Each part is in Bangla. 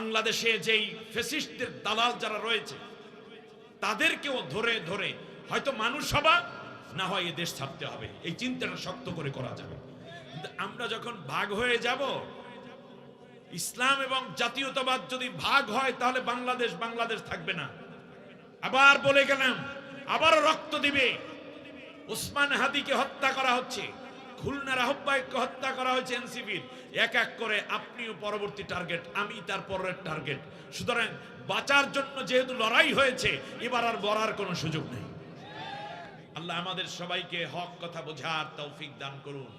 বাংলাদেশে যেই ফ্যাসিস্টদের দালাল যারা রয়েছে তাদেরকেও ধরে ধরে হয়তো মানুষ হবা, না হয় এই দেশ ছাড়তে হবে, এই চিন্তাটা শক্ত করে করা যাবে। কিন্তু আমরা যখন ভাগ হয়ে যাব, ইসলাম এবং জাতীয়তাবাদ যদি ভাগ হয়, তাহলে বাংলাদেশ বাংলাদেশ থাকবে না। আবার বলে গেলাম, আবার রক্ত দিবে। ওসমান হাদিকে হত্যা করা হচ্ছে, খুলনার আহ্বায়ককে হত্যা করা হয়েছে এনসিপির। এক এক করে আপনিও পরবর্তী টার্গেট, আমি তার পরের টার্গেট। সুতরাং বাঁচার জন্য যেহেতু লড়াই হয়েছে, এবার আর বলার কোনো সুযোগ নেই। আল্লাহ আমাদের সবাইকে হক কথা বোঝার তৌফিক দান করুন।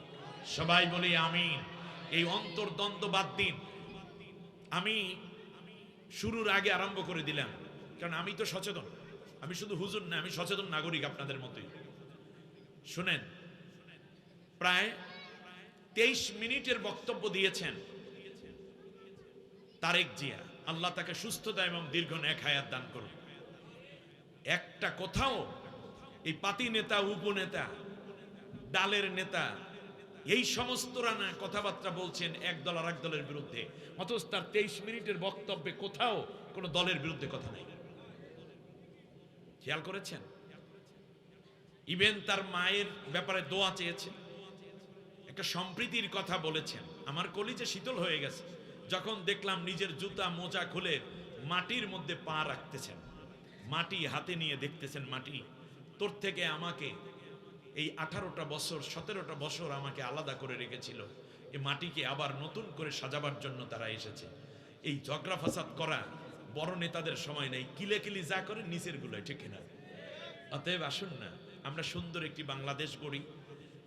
সবাই বলি আমিন। এই অন্তর্দ্বন্দ্ব বাদ দিন। আমি শুরুর আগে আরম্ভ করে দিলাম, কারণ আমি তো সচেতন। আমি শুধু হুজুর না, আমি সচেতন নাগরিক আপনাদের মতোই। শুনেন, প্রায় 23 মিনিটের বক্তব্য দিয়েছেন তারেক জিয়া। আল্লাহ তাকে সুস্থতা এবং দীর্ঘ নেক হায়াত দান করুন। একটা কোথাও এই পাতি নেতা, উপনেতা, ডালের নেতা, এই সমস্তরা না কথাবার্তা বলছেন এক দল আর এক দলের বিরুদ্ধে, অথচ তার 23 মিনিটের বক্তব্যে কোথাও কোনো দলের বিরুদ্ধে কথা নেই। খেয়াল করেছেন? ইভেন তার মায়ের ব্যাপারে দোয়া চেয়েছেন, একটা সম্প্রীতির কথা বলেছেন। আমার কলিজা শীতল হয়ে গেছে যখন দেখলাম নিজের জুতা মোজা খুলে মাটির মধ্যে পা রাখতেছেন, মাটি হাতে নিয়ে দেখতেছেন, মাটি তোর থেকে আমাকে এই 18টা বছর 17টা বছর আমাকে আলাদা করে রেখেছিল, এই মাটিকে আবার নতুন করে সাজাবার জন্য তারা এসেছে। এই ঝগড়া ফাসাদ করা বড় নেতাদের সময় নেই, কিলে কিলি যা করে নিচের গুলোয়, ঠিক না? অতএব আসুন না আমরা সুন্দর একটি বাংলাদেশ গড়ি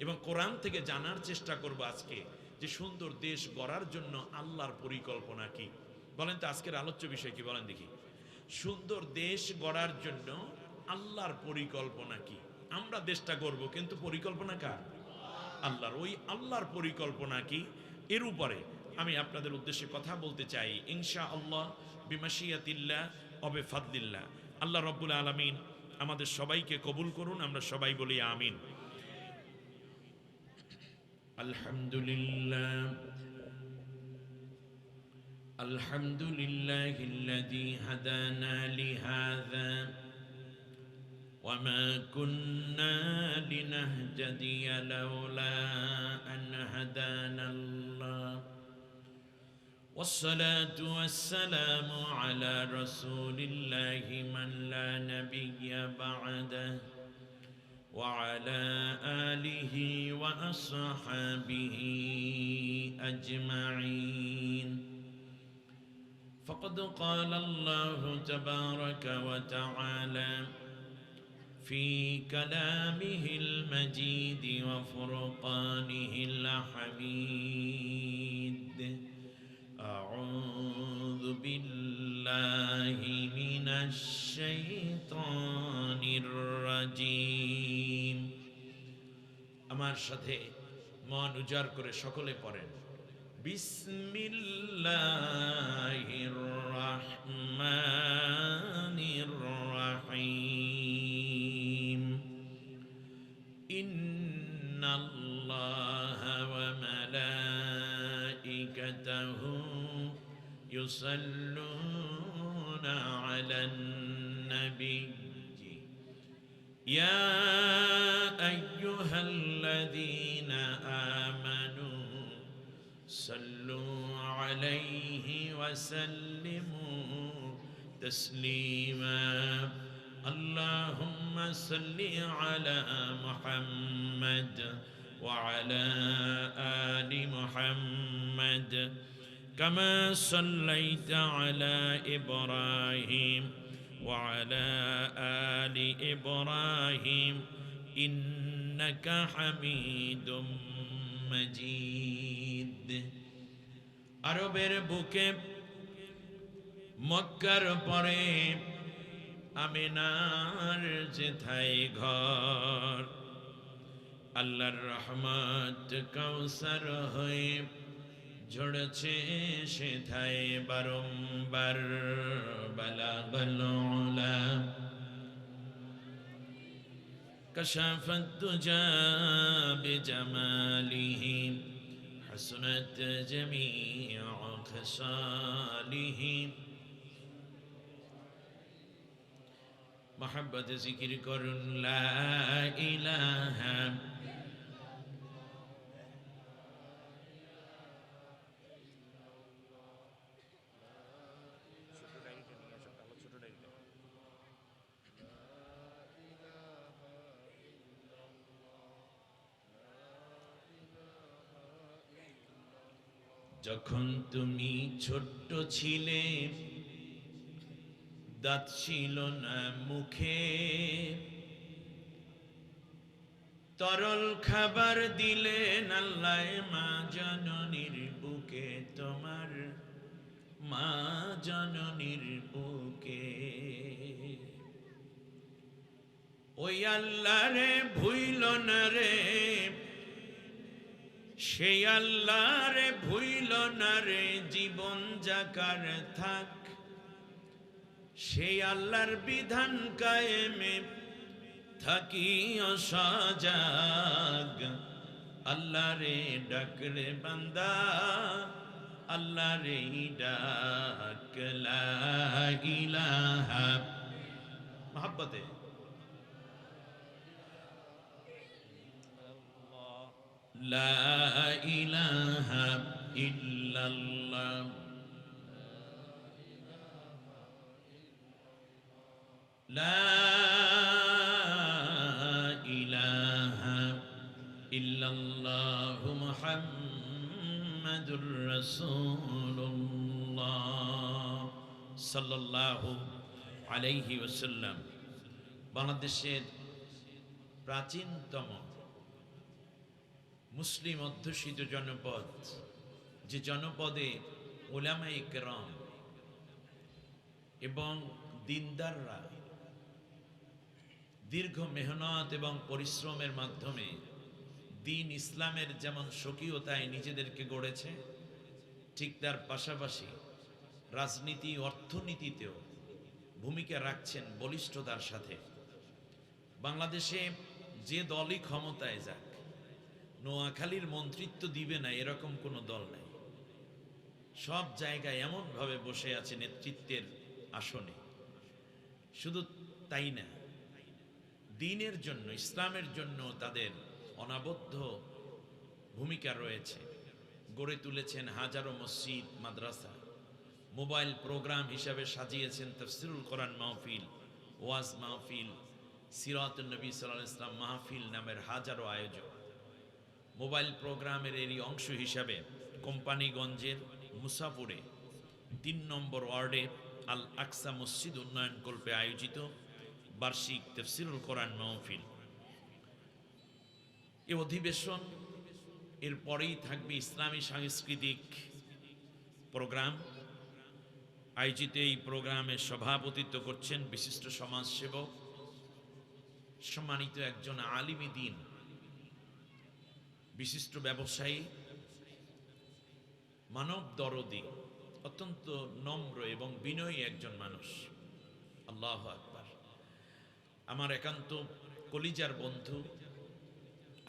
এবং কোরআন থেকে জানার চেষ্টা করব আজকে যে সুন্দর দেশ গড়ার জন্য আল্লাহর পরিকল্পনা কি। বলেন তো আজকের আলোচ্য বিষয় কি, বলেন দেখি। সুন্দর দেশ গড়ার জন্য আল্লাহর পরিকল্পনা কি? আমরা দেশটা গড়ব, কিন্তু পরিকল্পনা কার? আল্লাহর। ওই আল্লাহর পরিকল্পনা কি, এর উপরে আমি আপনাদের উদ্দেশ্যে কথা বলতে চাই ইনশাআল্লাহ, বিমাশিয়াতিল্লাহ ওয়া বিফাদলিল্লাহ। আল্লাহ রাব্বুল আলামিন আমাদের সবাইকে কবুল করুন। আমরা সবাই বলি আমিন। আলহামদুলিল্লাহ, আলহামদুলিল্লাহিল্লাযী হাদানা লিহাযা ওয়া মা কুন্না লিনাহতাদিয়া লাউলা আন হাদানাল্লাহ। والصلاة والسلام على رسول الله من لا نبي بعده وعلى آله وأصحابه أجمعين. فقد قال الله تبارك وتعالى في كلامه المجيد وفرقانه الحميد: أعوذ بالله من الشيطان الرجيم। আমার সাথে মন উজাড় করে সকলে পড়েন, বিসমিল্লাহির রহমানির রহিম। ইন্নাল্লাহা ওয়া মালাইকাতাহু ইউসাল্লুনা আলান নবী ইয়া আইয়ুহাল্লাযীনা আমানু সাল্লু আলাইহি ওয়া সাল্লিমু তাসলিমা। আল্লাহুম্মা সাল্লি আলা মুহাম্মাদ ওয়া আলা আলি মুহাম্মাদ কামা সাল্লাইতা আলা ইব্রাহিম ওয়া আলা আলি ইব্রাহিম ইন্নাকা হামিদুম মাজিদ। আরবের বুকে মক্কার পরে আমিনার যেথায় ঘর, আল্লাহর রহমত কাউসার হয়ে ঝরেছে সেথায় বারংবার। বালাগাল উলা কাশাফাত দুজা বিজামালিহি حسنت جميع خصاله محبت ذکر کرن لا الہ যখন তুমি ছোট্ট ছিলে দাঁত ছিল না মুখে তরল খাবার দিলেন আল্লাহ মা জননীর বুকে তোমার মা জননীর বুকে ওই আল্লাহ রে ভুইল না রে সেই আল্লাহ রে ভুইল না রে জীবন যাকার থাক সেই আল্লাহর বিধান কায়েমে থাকি অসজাগ আল্লাহ রে ডাক রে বান্দা আল্লাহ রে ডাক লা ইলাহা মহব্বতে লা ইলাহা ইল্লাল্লাহ লা ইলাহা ইল্লাল্লাহ মুহাম্মাদুর রাসূলুল্লাহ সাল্লাল্লাহু আলাইহি ওয়াসাল্লাম। বাংলাদেশের প্রাচীনতম মুসলিম অধ্যুষিত জনপদ, যে জনপদে উলামায়ে কেরাম এবং দিনদাররা দীর্ঘ মেহনত এবং পরিশ্রমের মাধ্যমে দিন ইসলামের যেমন স্বকীয়তায় নিজেদেরকে গড়েছে, ঠিক তার পাশাপাশি রাজনীতি অর্থনীতিতেও ভূমিকা রাখছেন বলিষ্ঠতার সাথে। বাংলাদেশে যে দলই ক্ষমতায় যাক, নোয়াখালীর মন্ত্রিত্ব দিবে না এরকম কোনো দল নাই। সব জায়গায় এমনভাবে বসে আছে নেতৃত্বের আসনে। শুধু তাই না, দ্বীনের জন্য, ইসলামের জন্য তাদের অনাবদ্ধ ভূমিকা রয়েছে। গড়ে তুলেছেন হাজারো মসজিদ, মাদ্রাসা। মোবাইল প্রোগ্রাম হিসাবে সাজিয়েছেন তাফসিরুল কোরআন মাহফিল, ওয়াজ মাহফিল, সিরাতুন নবী সাল্লাল্লাহু আলাইহি ওয়াসাল্লাম মাহফিল নামের হাজারো আয়োজন। মোবাইল প্রোগ্রামের এরই অংশ হিসাবে কোম্পানিগঞ্জের মুসাপুরে ৩ নম্বর ওয়ার্ডে আল আকসা মসজিদ উন্নয়ন কল্পে আয়োজিত বার্ষিক তাফসিরুল কোরআন মাহফিল। এ অধিবেশন এরপরেই থাকবে ইসলামী সাংস্কৃতিক প্রোগ্রাম। আয়োজিত এই প্রোগ্রামে সভাপতিত্ব করছেন বিশিষ্ট সমাজসেবক, সম্মানিত একজন আলিমে দ্বীন, বিশিষ্ট ব্যবসায়ী, মানব দরদী, অত্যন্ত নম্র এবং বিনয়ী একজন মানুষ। আল্লাহু আকবার। আমার একান্ত কলিজার বন্ধু,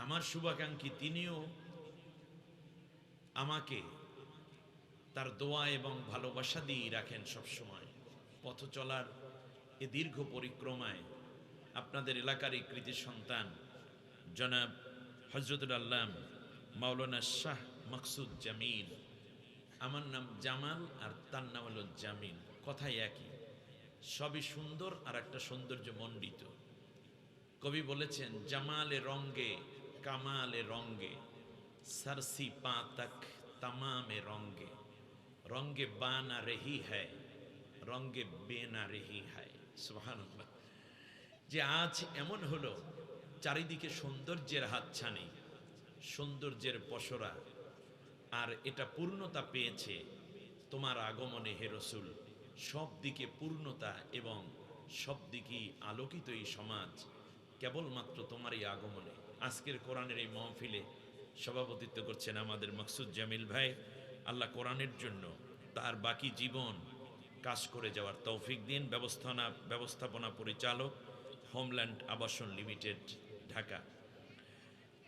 আমার শুভাকাঙ্ক্ষী, তিনিও আমাকে তার দোয়া এবং ভালোবাসা দিয়ে রাখেন সবসময়। পথ চলার এ দীর্ঘ পরিক্রমায় আপনাদের এলাকারই কৃতি সন্তান জনাব হযরতুল আল্লাম মাওলানা শাহ মাকসুদ জামিল, আমার নাম জামাল আর তার নাম হলো জামিল, কথাই একই, সবই সুন্দর আর একটা সৌন্দর্য মণ্ডিত। কবি বলেছেন, জামালে রঙ্গে কামালে রঙ্গে सरसी पा तक तमाम रंगे रंगे बाना रही है रंगे बेना रही है। সুবহানাল্লাহ। যে আজ এমন হলো, চারিদিকে সৌন্দর্যের হাতছানি, সৌন্দর্যের পসরা, আর এটা পূর্ণতা পেয়েছে তোমার আগমনে হে রসুল। সব দিকে পূর্ণতা এবং সব দিকেই আলোকিত এই সমাজ কেবলমাত্র তোমার এই আগমনে। আজকের কোরআনের এই মহফিলে সভাপতিত্ব করছেন আমাদের মাকসুদ জামিল ভাই। আল্লাহ কোরআনের জন্য তার বাকি জীবন কাজ করে যাওয়ার তৌফিক দিন। ব্যবস্থাপনা পরিচালক, হোমল্যান্ড আবাসন লিমিটেড, ঢাকা।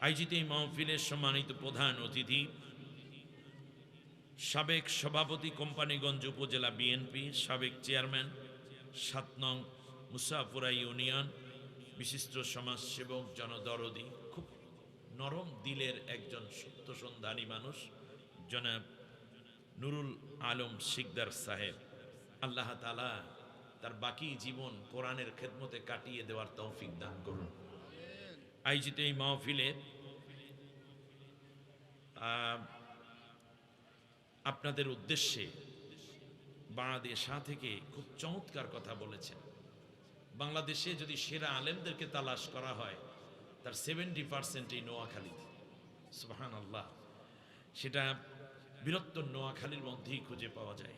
আয়োজিত এই মাহফিলের সম্মানিত প্রধান অতিথি সাবেক সভাপতি কোম্পানীগঞ্জ উপজেলা বিএনপি, সাবেক চেয়ারম্যান ৭ নং মুসাফুরা ইউনিয়ন, বিশিষ্ট সমাজসেবক, জনদরদি, খুব নরম দিলের একজন সত্যসন্ধানী মানুষ জনাব নুরুল আলম শিকদার সাহেব। আল্লাহ তাআলা তার বাকি জীবন কোরআনের খেদমতে কাটিয়ে দেওয়ার তৌফিক দান করুন। আয়োজিত এই মাহফিলে আপনাদের উদ্দেশ্যে বাংলাদেশা থেকে খুব চমৎকার কথা বলেছেন। বাংলাদেশে যদি সেরা আলেমদেরকে তালাশ করা হয় তার 70% এই নোয়াখালীতে। সুবহানাল্লাহ, সেটা বৃহত্তর নোয়াখালীর মধ্যেই খুঁজে পাওয়া যায়।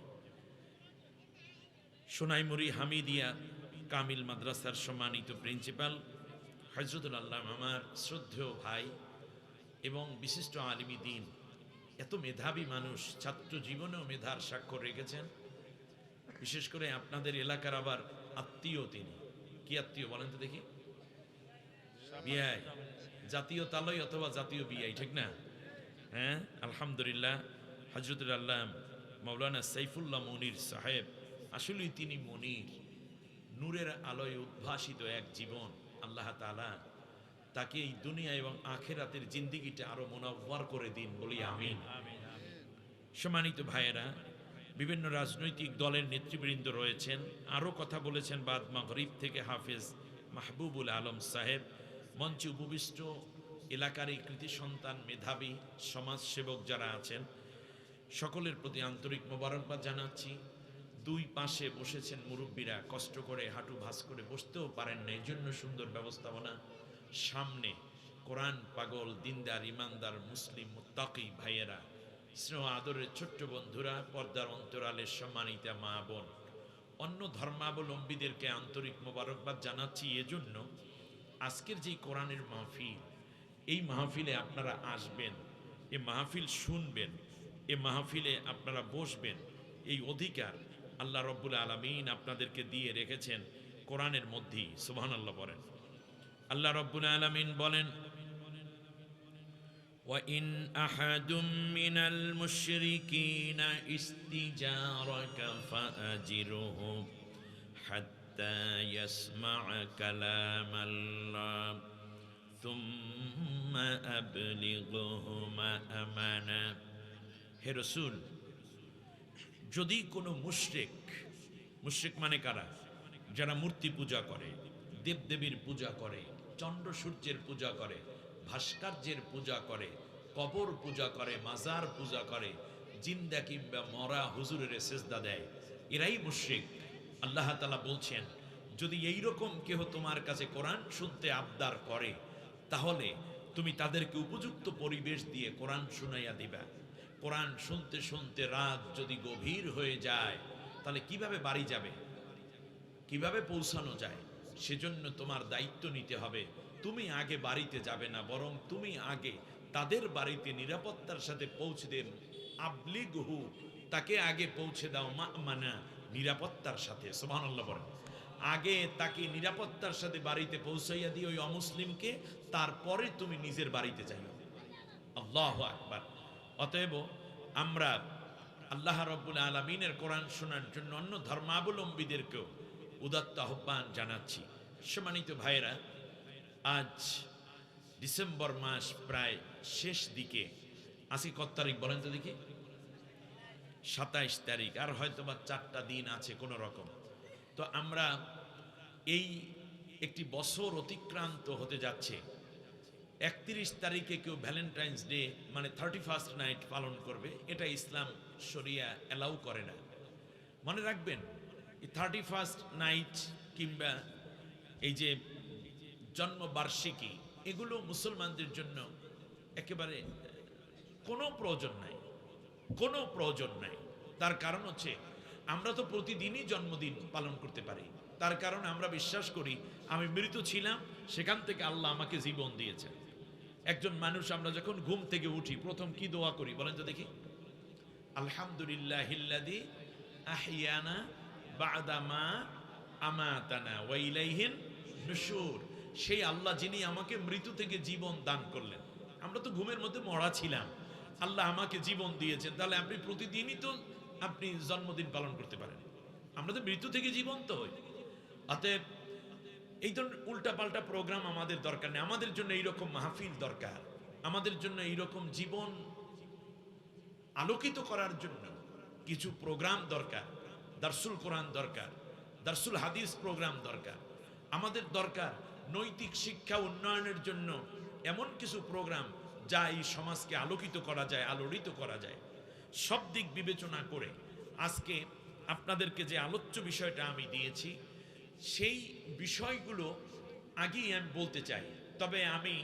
সোনাইমুড়ি হামিদিয়া কামিল মাদ্রাসার সম্মানিত প্রিন্সিপাল হযরতুল আল্লামা আমার শ্রদ্ধেয় ভাই এবং বিশিষ্ট আলিমী দ্বীন, এত মেধাবী মানুষ, ছাত্র জীবনেও মেধার স্বাক্ষর রেখেছেন। বিশেষ করে আপনাদের এলাকার আবার আত্মীয় তিনি। কি আত্মীয় বলেন তো দেখি? বিআই, জাতীয় তালয় অথবা জাতীয় বিআই, ঠিক না? হ্যাঁ, আলহামদুলিল্লাহ। হযরতুল আল্লাহ মাওলানা সাইফুল্লাহ মনির সাহেব, আসলেই তিনি মনির, নূরের আলোয় উদ্ভাসিত এক জীবন। আল্লাহ তাআলা তাকে এই দুনিয়া এবং আখিরাতের জিন্দেগিটা আরো মুনাওয়ার করে দিন, বলি আমিন। সম্মানিত ভাইয়েরা, বিভিন্ন রাজনৈতিক দলের নেতৃবৃন্দ রয়েছেন, আরও কথা বলেছেন বাদ মাগরিব থেকে হাফেজ মাহবুবুল আলম সাহেব। মঞ্চে উপবিষ্ট এলাকার এই কৃতি সন্তান, মেধাবী সমাজসেবক যারা আছেন, সকলের প্রতি আন্তরিক মোবারকবাদ জানাচ্ছি। দুই পাশে বসেছেন মুরব্বীরা, কষ্ট করে হাঁটু ভাঁজ করে বসতেও পারেন না, এই জন্য সুন্দর ব্যবস্থাপনা। সামনে কোরআন পাগল, দিনদার, ইমানদার, মুসলিম মুত্তাকি ভাইয়েরা, স্নেহ আদরের ছোট্ট বন্ধুরা, পর্দার অন্তরালের সম্মানিতা মা বোন, অন্য ধর্মাবলম্বীদেরকে আন্তরিক মোবারকবাদ জানাচ্ছি। এজন্য আজকের যেই কোরআনের মাহফিল, এই মাহফিলে আপনারা আসবেন, এ মাহফিল শুনবেন, এ মাহফিলে আপনারা বসবেন, এই অধিকার আল্লাহ রব্বুল আলামিন আপনাদেরকে দিয়ে রেখেছেন কোরআনের মধ্যেই। সুবহানাল্লাহ বলেন। আল্লাহ রব্বুল আলামিন বলেন, وَإِنْ أَحَدٌ مِّنَ الْمُشْرِكِينَ اسْتَجَارَكَ فَأَجِرْهُ حَتَّى يَسْمَعَ كَلَامَ اللَّهِ ثُمَّ أَبْلِغْهُ مَأْمَنَهُ। হে রাসূল, যদি কোনো মুশরিক মানে কারা? যারা মূর্তি পূজা করে, দেবদেবীর পূজা করে, চন্দ্র সূর্যের পূজা করে, ভাস্কর্যের পূজা করে, কবর পূজা করে, মাজার পূজা করে, জিন্দা কিংবা মরা হুজুরের সেজদা দেয়, এরাই মুশরিক। আল্লাহ তাআলা বলছেন, যদি এইরকম কেহ তোমার কাছে কোরআন শুনতে আবদার করে, তাহলে তুমি তাদেরকে উপযুক্ত পরিবেশ দিয়ে কোরআন শুনাইয়া দিবা। কোরআন শুনতে শুনতে রাত যদি গভীর হয়ে যায়, তাহলে কিভাবে বাড়ি যাবে, কিভাবে পৌঁছানো যায়? সেজন্য তোমার দায়িত্ব নিতে হবে। তুমি আগে বাড়িতে যাবে না, বরং তুমি আগে তাদের বাড়িতে নিরাপত্তার সাথে পৌঁছে দেন। আবলিগহু, তাকে আগে পৌঁছে দাও, মা'মানা, নিরাপত্তার সাথে। সুবহানাল্লাহ বলেন। আগে তাকে নিরাপত্তার সাথে বাড়িতে পৌঁছাইয়া দিও ওই অমুসলিমকে, তারপরে তুমি নিজের বাড়িতে যাইও। আল্লাহু আকবার। অতএব আমরা আল্লাহ রাব্বুল আলামিনের কোরআন শোনার জন্য অন্য ধর্মাবলম্বীদেরকেও উদাত্ত আহ্বান জানাচ্ছি। সম্মানিত ভাইয়েরা, আজ ডিসেম্বর মাস প্রায় শেষ দিকে। আজকে কত তারিখ বলেন তো দেখি? 27 তারিখ। আর হয়তো বা 4টা দিন আছে কোনো রকম। তো আমরা এই একটি বছর অতিক্রান্ত হতে যাচ্ছে। 31 তারিখে কেউ ভ্যালেন্টাইন্স ডে মানে 31st নাইট পালন করবে, এটা ইসলাম শরিয়া অ্যালাউ করে না। মনে রাখবেন, এই 31st নাইট কিংবা এই যে জন্মবার্ষিকী, এগুলো মুসলমানদের জন্য একেবারে কোনো প্রয়োজন নাই, কোনো প্রয়োজন নাই। তার কারণ হচ্ছে আমরা তো প্রতিদিনই জন্মদিন পালন করতে পারি। তার কারণ আমরা বিশ্বাস করি আমি মৃত ছিলাম, সেখান থেকে আল্লাহ আমাকে জীবন দিয়েছেন। একজন মানুষ আমরা যখন ঘুম থেকে উঠি, প্রথম কি দোয়া করি বলেন তো দেখি? আলহামদুলিল্লাহিল্লাযী আহইয়ানা বা'দা মা আমাতানা ওয়া ইলাইহিন নুশুর। সেই আল্লাহ যিনি আমাকে মৃত্যু থেকে জীবন দান করলেন। আমরা তো ঘুমের মধ্যে মরা ছিলাম, আল্লাহ আমাকে জীবন দিয়েছেন, তাহলে আপনি প্রতিদিনই তো আপনি জন্মদিন পালন করতে পারেন। আমরা তো মৃত্যু থেকে জীবন্ত হই। অতএব এই ধরনের উল্টাপাল্টা প্রোগ্রাম আমাদের দরকার নেই। আমাদের জন্য এইরকম মাহফিল দরকার, আমাদের জন্য এইরকম জীবন আলোকিত করার জন্য কিছু প্রোগ্রাম দরকার। দারসুল কোরআন দরকার, দারসুল হাদিস প্রোগ্রাম দরকার। আমাদের দরকার নৈতিক শিক্ষা উন্নয়নের জন্য এমন কিছু প্রোগ্রাম যা এই সমাজকে আলোকিত করা যায়, আলোড়িত করা যায়। সব দিক বিবেচনা করে আজকে আপনাদেরকে যে আলোচ্য বিষয়টা আমি দিয়েছি, সেই বিষয়গুলো আগেই আমি বলতে চাই। তবে আমি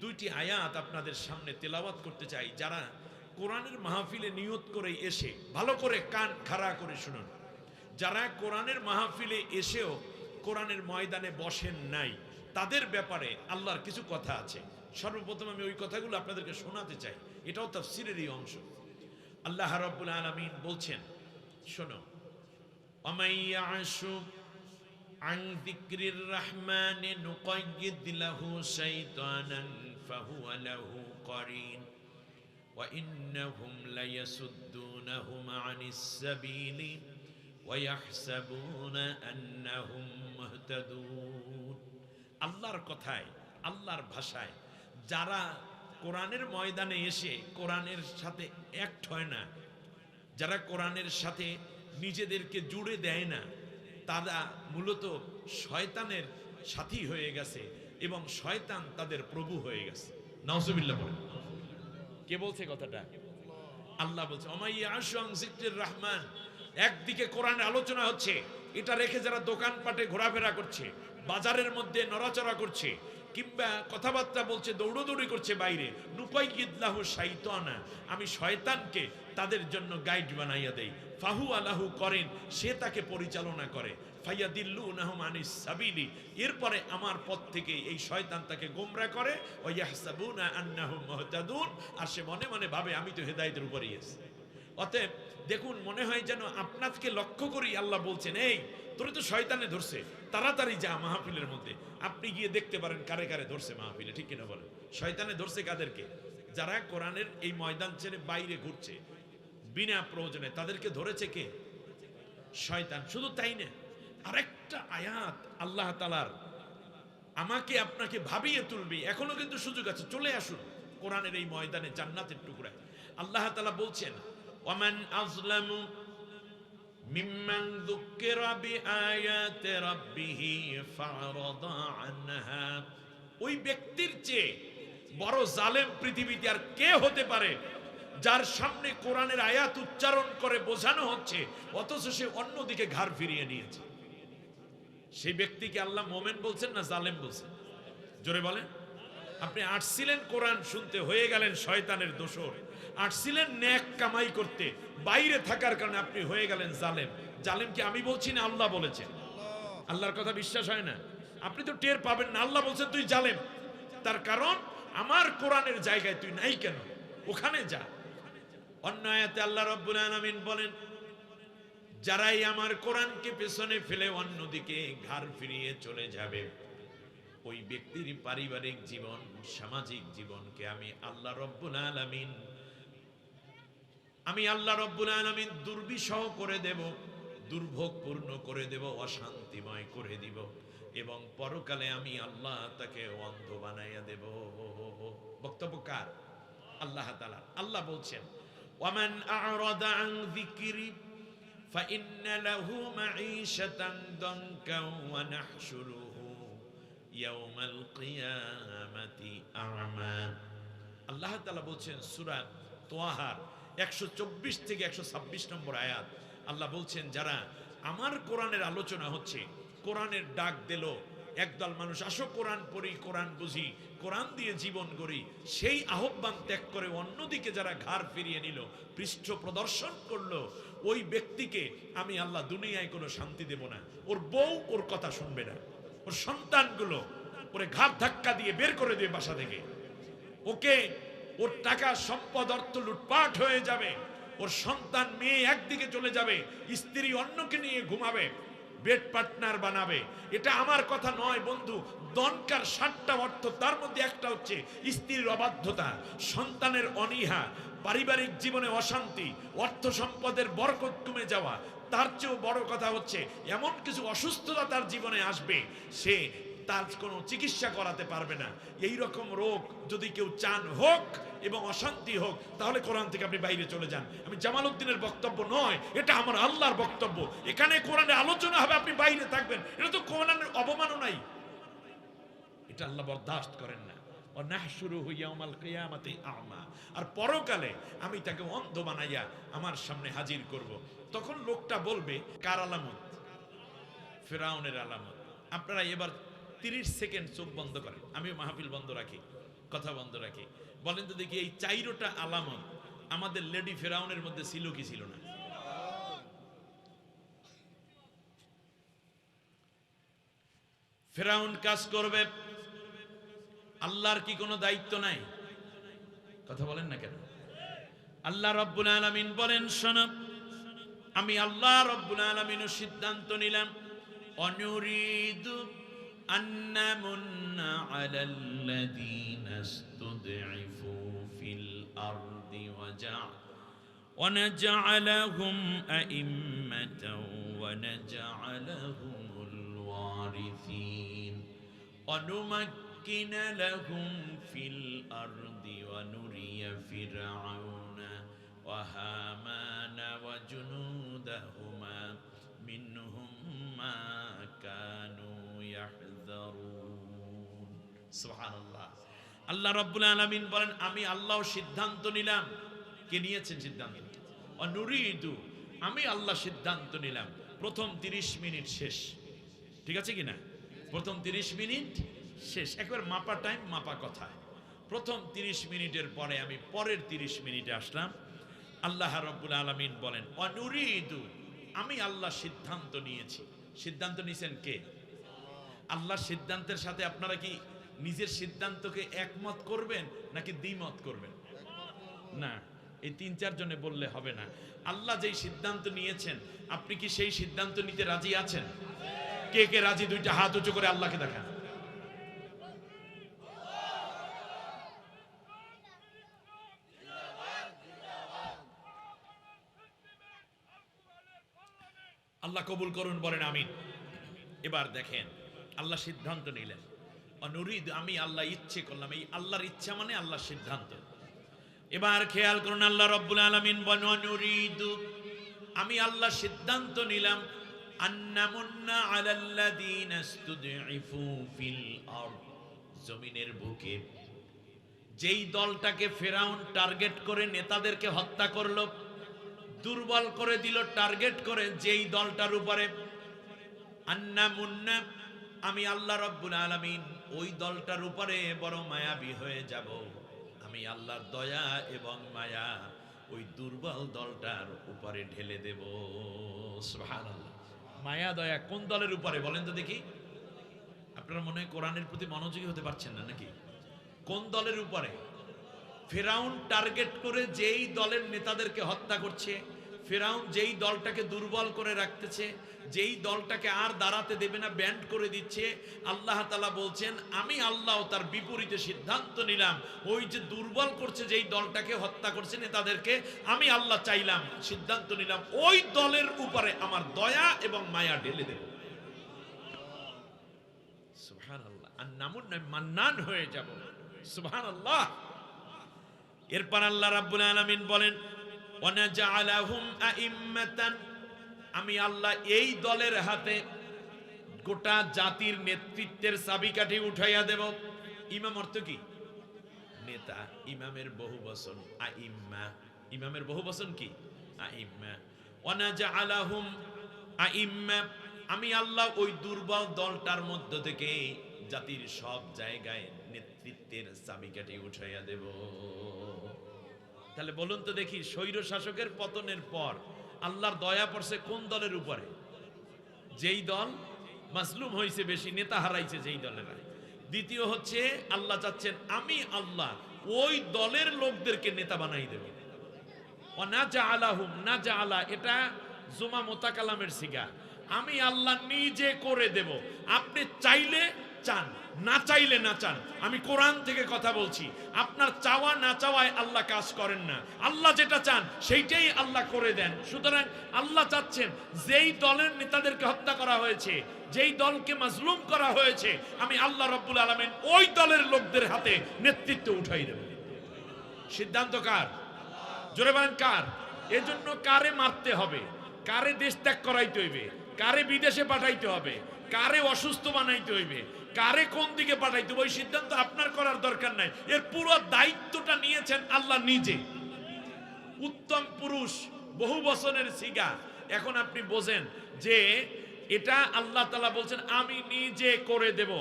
দুইটি আয়াত আপনাদের সামনে তেলাওয়াত করতে চাই। যারা কোরআনের মাহফিলে নিয়ত করে এসে, ভালো করে কান খাড়া করে শুনুন, যারা কোরআনের মাহফিলে এসেও কোরআনের ময়দানে বসেন নাই, তাদের ব্যাপারে আল্লাহর কিছু কথা আছে। সর্বপ্রথম আমি ওই কথাগুলো আপনাদেরকে শোনাতে চাই, এটাও তাফসীরেরই অংশ। আল্লাহ রাব্বুল আলামিন বলছেন, শোনো, আমাইয়াশু আন যিকরির রহমানি নুকাইয়িদ লাহু শাইতানান ফাহুয়া লাহু করিন ওয়া ইন্নাহুম লায়াসুদ্দুনাহুম আনিস সাবিলি ওয়া ইয়াহসাবুনা আন্নাহুম মুহতাদুন। আল্লাহর কথায়, আল্লাহর ভাষায় যারা কোরআনের ময়দানে এসে কোরআনের সাথে অ্যাক্ট হয় না, যারা কোরআনের সাথে নিজেদেরকে জুড়ে দেয় না, তারা মূলত শয়তানের সাথী হয়ে গেছে এবং শয়তান তাদের প্রভু হয়ে গেছে। নাউজুবিল্লাহ বলেন। কে বলছে কথাটা? আল্লাহ বলছে, ওমাইয়া আশু আন যিকরির রহমান। একদিকে কোরআনের আলোচনা হচ্ছে, এটা রেখে যারা দোকানপাটে ঘোরাফেরা করছে, বাজারের মধ্যে নড়াচড়া করছে, কিংবা কথাবার্তা বলছে, দৌড়দৌড়ি করছে বাইরে, নুকাইয়িদ লাহু শাইতানা, আমি শয়তানকে তাদের জন্য গাইড বানাইয়া দেই। ফাহু আলাহু করেন, সে তাকে পরিচালনা করে। ফায়াদিল্লুনাহুম আনিস সাবিলি, এরপরে আমার পথ থেকে এই শয়তান তাকে গোমরাহ করে। ওয়া ইয়াহসাবুনা আন্নাহুম মুহতাদুন, আর সে মনে মনে ভাবে আমি তো হেদায়েতের উপরেই আছি। অতএব দেখুন, মনে হয় যেন আপনাকে লক্ষ্য করি আল্লাহ বলছেন, এই তোরে তো শয়তানে ধরছে, তাড়াতাড়ি যা মাহফিলের মধ্যে। আপনি গিয়ে দেখতে পারেন কারে কারে ধরছে মাহফিলে, ঠিক কিনা বলেন? শয়তানে ধরছে কাদেরকে? যারা কোরআনের এই ময়দান ছেড়ে বাইরে ঘুরছে বিনা প্রয়োজনে, তাদেরকে ধরেছে কে? শয়তান। শুধু তাই না, আরেকটা আয়াত আল্লাহ তাআলার আমাকে আপনাকে ভাবিয়ে তুলবে। এখনো কিন্তু সুযোগ আছে, চলে আসুন কোরআনের এই ময়দানে, জান্নাতের টুকরায়। আল্লাহ তাআলা বলছেন, ওয়ামান আযলামু মিম্মান যুক্কিরা বিআয়াতি রাব্বিহি ফাআরাদা আনহা। ওই ব্যক্তির চেয়ে বড় জালেম পৃথিবীতে আর কে হতে পারে, যার সামনে কোরআনের আয়াত উচ্চারণ করে বোঝানো হচ্ছে অথচ সে অন্যদিকে ঘাড় ফিরিয়ে নিয়েছে। সেই ব্যক্তিকে আল্লাহ মোমেন বলছেন না জালেম বলছেন? জোরে বলেন। আপনি আসছিলেন কোরআন শুনতে, হয়ে গেলেন শয়তানের দোসর। আসছিলেন নেক কামাই করতে, বাইরে থাকার কারণে আপনি হয়ে গেলেন জালেম। জালেম কি আমি বলছি না আল্লাহ বলেছেন? আল্লাহর কথা বিশ্বাস হয় না? আপনি তো টের পাবেন না। আল্লাহ বলছেন তুই জালেম, তার কারণ আমার কোরআনের জায়গায় তুই নাই কেন, ওখানে যা। অন্য আয়াতে আল্লাহ রাব্বুল আলামিন বলেন, যারাই আমার কোরআনকে পেছনে ফেলে অন্যদিকে ঘাড় ফিরিয়ে চলে যাবে, ওই ব্যক্তির পারিবারিক জীবন, সামাজিক জীবনকে আমি আল্লাহ রাব্বুল আলামিন দুর্বিষহ করে দেব, দুর্ভোগপূর্ণ করে দেব, অশান্তিময় করে দিব, এবং পরকালে আমি আল্লাহ তাকে অন্ধ বানাইয়া দেব। বক্তব্য কার? আল্লাহ তাআলা। আল্লাহ বলছেন, ওয়ামান আ'রাদা আন যিকরি ফাইন্না লাহু মাঈশাতান দানকা ওয়া নাহশুরুহু ইয়াওমাল কিয়ামাতি আ'মা। আল্লাহ তাআলা বলছেন সূরা তোহার 124 থেকে 126 নম্বর আয়াত। আল্লাহ বলছেন, যারা আমার কোরআনের আলোচনা হচ্ছে, কোরআনের ডাক দিল একদল মানুষ, আসো কোরআন পড়ি, কোরআন বুঝি, কোরআন দিয়ে জীবন গড়ি, সেই আহ্বান ত্যাগ করে অন্যদিকে যারা ঘাড় ফিরিয়ে নিল, পৃষ্ঠ প্রদর্শন করলো, ওই ব্যক্তিকে আমি আল্লাহ দুনিয়ায় কোনো শান্তি দেব না। ওর বউ ওর কথা শুনবে না, ওর সন্তানগুলো ওরে ঘাট ধাক্কা দিয়ে বের করে দেবে বাসা থেকে, ওকে ওর টাকা সম্পদ অর্থ লুটপাট হয়ে যাবে, ওর সন্তান মেয়ে একদিকে চলে যাবে, স্ত্রী অন্যকে নিয়ে ঘুমাবে, বেড পার্টনার বানাবে। এটা আমার কথা নয় বন্ধু, দনকার 60টা অর্থ, তার মধ্যে একটা হচ্ছে স্ত্রীর অবাধ্যতা, সন্তানের অনীহা, পারিবারিক জীবনে অশান্তি, অর্থ সম্পদের বরকত কমে যাওয়া। তার চেয়েও বড় কথা হচ্ছে এমন কিছু অসুস্থতা তার জীবনে আসবে, সে তার কোনো চিকিৎসা করাতে পারবে না। এই রকম রোগ যদি কেউ চান হোক এবং অশান্তি হোক, তাহলে কোরআন থেকে আপনি বাইরে চলে যান। আমি জামাল উদ্দিনের বক্তব্য নয়, এটা আমার আল্লাহর বক্তব্য। এখানে কোরআনে আলোচনা হবে, আপনি বাইরে থাকবেন, এটা তো কোরআনের অবমাননাই। এটা আল্লাহ বরদাস্ত করেন না। আর পরকালে আমি তাকে অন্ধ বানাইয়া আমার সামনে হাজির করব। তখন লোকটা বলবে কার আলামত? ফেরাউনের আলামত। আপনারা এবার 30 সেকেন্ড চোখ বন্ধ করেন, আমিও মাহফিল বন্ধ রাখি, কথা বন্ধ রাখি। বলেন তো দেখি, এই 4টা আলামত আমাদের লেডি ফেরাউনের মধ্যে ছিল কি ছিল না? ফেরাউন কাজ করবে, আল্লাহর কি কোনো দায়িত্ব নাই? কথা বলেন না কেন? আল্লাহ রাব্বুল আলামিন বলেন, শোনো, আমি আল্লাহ রাব্বুল আলামিন সিদ্ধান্ত নিলাম, অনুরিদু আন্নামুন্না আলাল্লাযীনা ইসতুদঈফু ফিল আরদি ওয়ানাজআলাহুম আইম্মাতাও ওয়ানাজআলাহুমুল ওয়ারিসিন অনুমাক্কিনা লাহুম ফিল আরদি ওয়ানুরিয়া ফিরআউনা ওয়া হামানা ওয়া জুনুদাহুমা মিনহুম মা কানু ইয়াহযারুন। সুবহানাল্লাহ। আল্লাহ রাব্বুল আলামিন বলেন, আমি আল্লাহ সিদ্ধান্ত নিলাম। কে নিয়েছেন সিদ্ধান্ত? অনুরিদু, আমি আল্লাহ সিদ্ধান্ত নিলাম। প্রথম 30 মিনিট শেষ, ঠিক আছে কিনা? প্রথম 30 মিনিট শেষ, একবার মাপা টাইম, মাপা কথা। প্রথম 30 মিনিটের পরে আমি পরের 30 মিনিটে আসলাম। আল্লাহ রাব্বুল আলামিন বলেন, অনুরিদু, আমি আল্লাহ সিদ্ধান্ত নিয়েছি। সিদ্ধান্ত নিয়েছেন কে? আল্লাহ সিদ্ধান্তের সাথে আপনারা কি নিজের সিদ্ধান্তকে একমত করবেন নাকি দ্বিমত করবেন? না, এই 3-4 জনে বললে হবে না। আল্লাহ যেই সিদ্ধান্ত নিয়েছেন, আপনি কি সেই সিদ্ধান্ত নিতে রাজি আছেন? কে কে রাজি? 2টা হাত উঁচু করে আল্লাহকে দেখান। আল্লাহ কবুল করুন, বলেন আমিন। এবার দেখেন, আল্লাহ সিদ্ধান্ত নিলেন, অনুরিদ, আমি আল্লাহ ইচ্ছে করলাম। এই আল্লাহর ইচ্ছা মানে আল্লাহর সিদ্ধান্ত। এবার খেয়াল করুন, আল্লাহ রাব্বুল আলামিন বলেন, অনুরিদ, আমি আল্লাহ সিদ্ধান্ত নিলাম, আন্নামুন্না আলাল্লাযীনা ইসতুদঈফু ফিল আরদ, জমিনের বুকে যেই দলটাকে ফেরাউন টার্গেট করে নেতাদেরকে হত্যা করলো, দুর্বল করে দিল টার্গেট করে, যেই দলটার উপরে আন্নামুন্না, আমি আল্লাহ রাব্বুল আলামিন ওই দলটার উপরে বড় মায়াবী হয়ে যাব। আমি আল্লাহর দয়া এবং মায়া ওই দুর্বল দলটার উপরে ঢেলে দেব। সুবহানাল্লাহ। মায়া দয়া কোন দলের উপরে বলেন তো দেখি? আপনারা মনে হয় কোরআনের প্রতি মনোযোগী হতে পারছেন না নাকি? কোন দলের উপরে? ফেরাউন টার্গেট করে যেই দলের নেতাদেরকে হত্যা করছে, ফেরাউন যেই দলটাকে দুর্বল করে রাখতেছে, যেই দলটাকে আর দাঁড়াতে দেবে না, ব্যান্ড করে দিচ্ছে, আল্লাহ তাআলা বলছেন, আমি আল্লাহ তার বিপরীতে সিদ্ধান্ত নিলাম। ওই যে দুর্বল করছে, যেই দলটাকে হত্যা করছে নেতাদেরকে, আমি আল্লাহ চাইলাম, সিদ্ধান্ত নিলাম, ওই দলের উপরে আমার দয়া এবং মায়া ঢেলে দেব। সুবহানাল্লাহ। আর নামুন নয়, মান্নান হয়ে যাব। সুবহানাল্লাহ। এরপর আল্লাহ রাব্বুল আলামিন বলেন, ওয়ানাজআলাহুম আইম্মাতান, আমি আল্লাহ এই দলের হাতে গোটা জাতির নেতৃত্বের চাবিকাঠি উঠাইয়া দেব। ইমাম অর্থ কি? নেতা। ইমামের বহুবচন আইম্মা। ইমামের বহুবচন কি? আইম্মা। ওয়ানাজআলাহুম আইম্মা, আমি আল্লাহ ওই দুর্বল দলটার মধ্য থেকে জাতির সব জায়গায় নেতৃত্বের চাবিকাঠি উঠাইয়া দেব। তাহলে বলুন তো দেখি, স্বৈর শাসকের পতনের পর আল্লাহর দয়া পড়ছে কোন দলের উপরে? যেই দল মাসলুম হয়েছে বেশি, নেতা হারাইছে যেই দলেরা। দ্বিতীয় হচ্ছে, আল্লাহ চাচ্ছেন আমি আল্লাহ ওই দলের লোকদেরকে নেতা বানাই দেব। ওয়ানাজআলাহুম, নাজআলা এটা জুমা মুতাকাল্লামের সিগা। আমি আল্লাহ নিজে করে দেব। আপনি চাইলে চান, না চাইলে না চান। আমি কোরআন থেকে কথা বলছি। আপনার চাওয়া না চাওয়ায় আল্লাহ কাজ করেন না। আল্লাহ যেটা চান সেইটাই আল্লাহ করে দেন। সুতরাং আল্লাহ চাচ্ছেন যেই দলের নেতাদেরকে হত্যা করা হয়েছে, যেই দলকে মাজলুম করা হয়েছে, আমি আল্লাহ রাব্বুল আলামিন ওই দলের লোকদের হাতে নেতৃত্ব উঠাই দেব। সিদ্ধান্ত কার? জোরে বলেন কার? এজন্য কারে মারতে হবে, কারে দেশ ত্যাগ করাইতে হইবে, কারে বিদেশে পাঠাইতে হবে, কারে অসুস্থ বানাইতে হইবে, কারে কোন দিকে পাঠাইতে হবে, ওই সিদ্ধান্ত আপনার করার দরকার নাই। এর পুরো দায়িত্বটা নিয়েছেন আল্লাহ নিজে। উত্তম পুরুষ, বহু বছরের সিগা। এখন আপনি বোঝেন যে এটা আল্লাহ তাআলা বলছেন আমি নিজে করে দেব।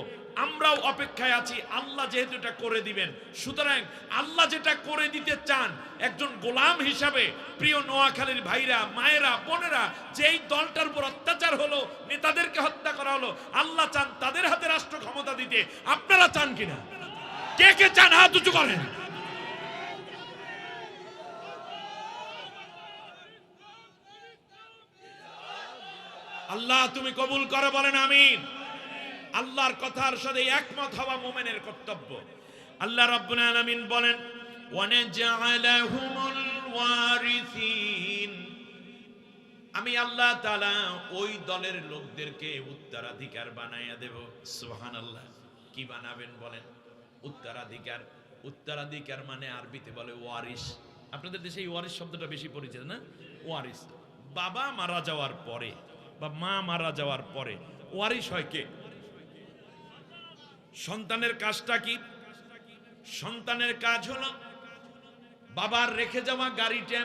আমরাও অপেক্ষায় আছি আল্লাহ যেহেতু এটা করে দিবেন। সুতরাং আল্লাহ যেটা করে দিতে চান, একজন গোলাম হিসাবে প্রিয় নোয়াখালীর ভাইরা, মায়েরা, বোনেরা, যেই দলটার উপর অত্যাচার হলো, নেতাদেরকে হত্যা করা হলো, আল্লাহ চান তাদের হাতে রাষ্ট্র ক্ষমতা দিতে। আপনারা চান কিনা? কে কে চান হাত উঁচু করেন। আল্লাহ তুমি কবুল করো, বলেন আমিন। আল্লাহর কথার সাথে একমত হওয়া মুমিনের কর্তব্য। আল্লাহ রাব্বুল আলামিন বলেন ওয়ানাজআলাহুমুল ওয়ারিসিন, আমি আল্লাহ তাআলা ওই দলের লোকদেরকে উত্তরাধিকার বানায়া দেব। সুবহানাল্লাহ। কি বানাবেন বলেন? উত্তরাধিকার। উত্তরাধিকার মানে আরবিতে বলে ওয়ারিস। আপনাদের দেশে এই ওয়ারিস শব্দটা বেশি পরিচিত না? ওয়ারিস বাবা মারা যাওয়ার পরে বা মা মারা যাওয়ার পরে ওয়ারিস হয় কে? সন্তানের কাজটা কি? সন্তানের কাজ হলো বাবার রেখে যাওয়া গাড়িটা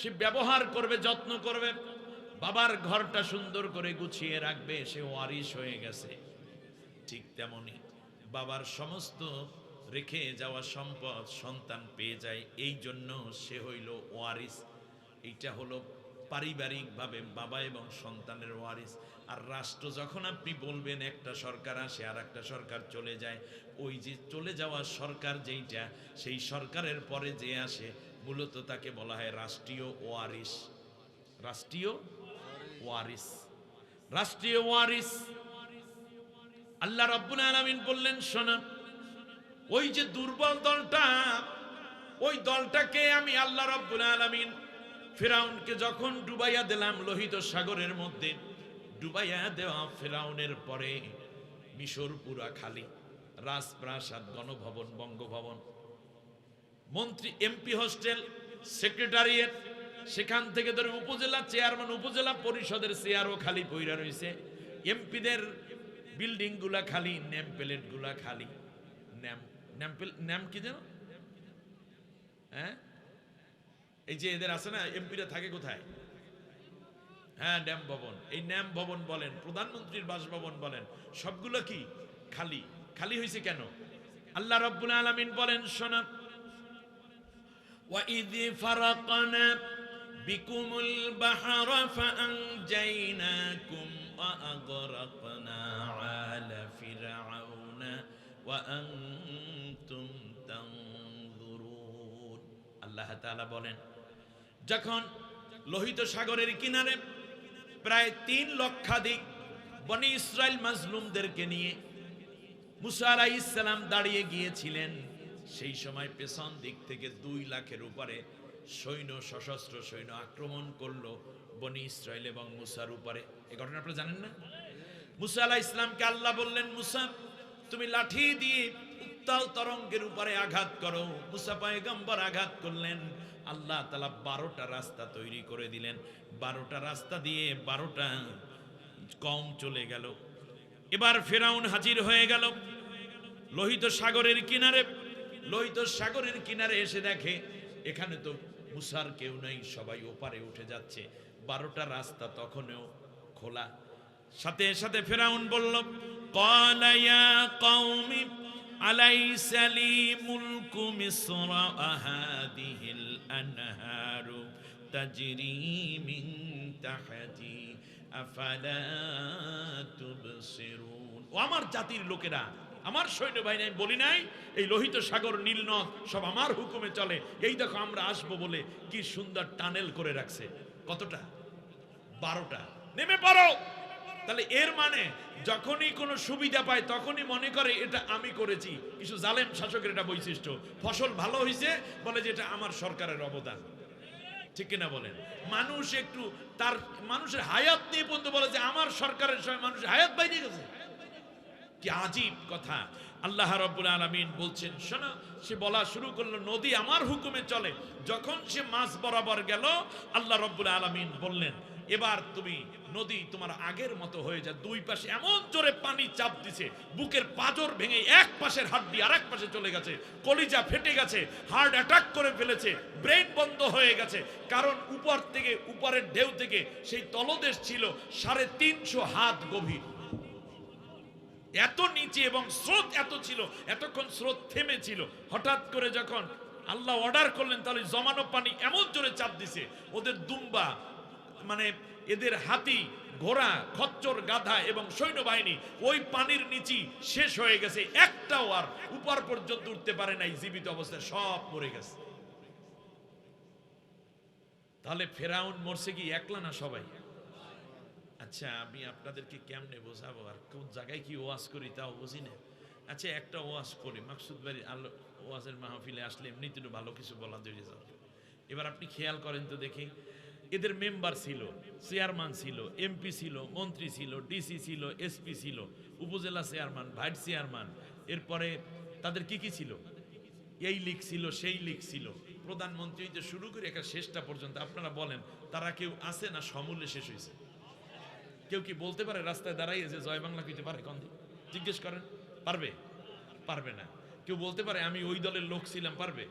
সে ব্যবহার করবে, যত্ন করবে, বাবার ঘরটা সুন্দর করে গুছিয়ে রাখবে, সে ওয়ারিস হয়ে গেছে। ঠিক তেমনি বাবার সমস্ত রেখে যাওয়া সম্পদ সন্তান পেয়ে যায়, এই জন্য সে হইল ওয়ারিস। এইটা হলো পারিবারিকভাবে বাবা এবং সন্তানের ওয়ারিস। আর রাষ্ট্র যখন আপনি বলবেন একটা সরকার আসে আর একটা সরকার চলে যায়, ওই যে চলে যাওয়া সরকার যেইটা, সেই সরকারের পরে যে আসে মূলত তাকে বলা হয় রাষ্ট্রীয় ওয়ারিস। রাষ্ট্রীয় ওয়ারিস, রাষ্ট্রীয় ওয়ারিস। আল্লাহ রাব্বুল আলামিন বললেন শোনো, ওই যে দুর্বল দলটা, ওই দলটাকে আমি আল্লাহ রাব্বুল আলামিন ফিরাউনকে যখন ডুবাইয়া দিলাম লোহিত সাগরের মধ্যে, ডুবাইয়া দেওয়া ফিরাউনের পরে মিশর পুরা খালি, রাজপ্রাসাদ, গণভবন, বঙ্গভবন, মন্ত্রী, এমপি হোস্টেল, সেক্রেটারিয়েট, সেখান থেকে ধরে উপজেলা চেয়ারম্যান, উপজেলা পরিষদের চেয়ারও খালি পইরা রয়েছে, এমপিদের বিল্ডিং গুলা খালি, নেম প্লেট গুলা খালি। নেম কি যেন, হ্যাঁ, এই যে এদের আছে না এমপিরা থাকে কোথায়? হ্যাঁ, ন্যাম ভবন। এই ন্যাম ভবন বলেন, প্রধানমন্ত্রীর বাসভবন বলেন, সবগুলো কি খালি? খালি হয়েছে কেন? আল্লাহ রাব্বুল আলামিন বলেন শোনা, وَإِذْ فَرَقْنَا بِكُمُ الْبَحْرَ فَأَنْجَيْنَاكُمْ وَأَغْرَقْنَا آلَ فِرْعَوْنَ وَأَنْتُمْ تَنْظُرُونَ। আল্লাহ তাআলা বলেন, যখন লোহিত সাগরের কিনারে প্রায় 3 লক্ষাধিক বনি ইসরাইল মাজলুমদেরকে নিয়ে মুসা আলাইহিস সালাম দাঁড়িয়ে গিয়েছিলেন, সেই সময় পেছন দিক থেকে 2 লাখের উপরে সৈন্য, সশস্ত্র সৈন্য আক্রমণ করলো বনি ইসরাইল এবং মুসার উপরে। এই ঘটনা আপনারা জানেন না? মুসা আলাইহিস সালামকে আল্লাহ বললেন, মুসা তুমি লাঠি দিয়ে উত্তাল তরঙ্গের উপরে আঘাত করো। মুসা পয়গম্বর আঘাত করলেন, আল্লাহ তাআলা 12টা রাস্তা তৈরি করে দিলেন। 12টা রাস্তা দিয়ে 12টা কওম চলে গেল। এবার ফিরাউন হাজির হয়ে গেল লোহিত সাগরের কিনারে। লোহিত সাগরের কিনারে এসে দেখে এখানে তো মুসার কেউ নেই, সবাই ওপারে উঠে যাচ্ছে। 12টা রাস্তা তখনও খোলা। সাথে সাথে ফিরাউন বলল, ক্বালা ইয়া কওমি আলাইসা লি মুলকু মিসর আহাদিহিল আনহারু তাজরি মিন তাহতি আফালা তুবসিরুন। ও আমার জাতির লোকেরা, আমার সৈন্যবাহিনী, আমি বলি নাই এই লোহিত সাগর, নীল নদ সব আমার হুকুমে চলে। এই দেখো আমরা আসবো বলে কি সুন্দর টানেল করে রাখছে। কতটা? 12টা। নেমে পড়ো, তাহলে এর মানে যখনই কোনো সুবিধা পায় তখনই মনে করে এটা আমি করেছি। কিছু জালেম শাসকের এটা বৈশিষ্ট্য, ফসল ভালো হয়েছে বলে যে এটা আমার সরকারের অবদান, ঠিক কিনা বলেন? মানুষ একটু তার মানুষের হায়াত নিয়ে পর্যন্ত বলে যে আমার সরকারের সময় মানুষের হায়াত বাইরে গেছে। কি আজীব কথা! আল্লাহ রাব্বুল আলামিন বলছেন, শোনো, সে বলা শুরু করলো নদী আমার হুকুমে চলে। যখন সে মাছ বরাবর গেল, আল্লাহ রাব্বুল আলামিন বললেন, এবার তুমি নদী তোমার আগের মতো হয়ে যায়। দুই পাশে এমন জোরে পানি চাপ দিছে, বুকের পাঁজর ভেঙে এক পাশের হাড্ডি আরেক পাশে চলে গেছে, কলিজা ফেটে গেছে, হার্ট অ্যাটাক করে ফেলেছে, ব্রেন বন্ধ হয়ে গেছে। কারণ উপর থেকে, উপরের ঢেউ থেকে সেই তলদেশ ছিল 350 হাত গভীর, এত নিচে, এবং স্রোত এত ছিল, এতক্ষণ স্রোত থেমে ছিল। হঠাৎ করে যখন আল্লাহ অর্ডার করলেন, তাহলে জমানো পানি এমন জোরে চাপ দিছে, ওদের দুম্বা মানে এদের হাতি, ঘোড়া, খচ্চর, গাধা এবং সৈন্যবাহিনী ওই পানির নিচে শেষ হয়ে গেছে, একটাও আর উপর পর্যন্ত উঠতে পারে নাই, জীবিত অবস্থায় সব মরে গেছে। তাহলে ফেরাউন মরছে কি একলা না সবাই? আচ্ছা, আমি আপনাদেরকে কেমনে বোঝাবো, আর কোন জায়গায় কি ওয়াজ করি তাও বুঝি না। আচ্ছা, একটা ওয়াজ করি, মাকসুদ বাড়ি ওয়াজের মাহফিলে আসলে এমনিতে একটু ভালো কিছু বলা দিয়ে যাবে। এবার আপনি খেয়াল করেন তো দেখি, এদের মেম্বার ছিল, চেয়ারম্যান ছিল, এমপি ছিল, মন্ত্রী ছিল, ডিসি ছিল, এসপি ছিল, উপজেলা চেয়ারম্যান, ভাইস চেয়ারম্যান, এরপরে তাদের কি কি ছিল, এই লিগ ছিল, সেই লিগ ছিল, প্রধানমন্ত্রী যে শুরু করে একটা শেষটা পর্যন্ত। আপনারা বলেন, তারা কেউ আছে না সমূলে শেষ হয়েছে? কেউ কি বলতে পারে রাস্তায় দাঁড়াইয়ে যে জয় বাংলা কইতে পারে? কোন দিন জিজ্ঞেস করেন, পারবে? পারবে না। কেউ বলতে পারে আমি ওই দলের লোক ছিলাম? পারবে?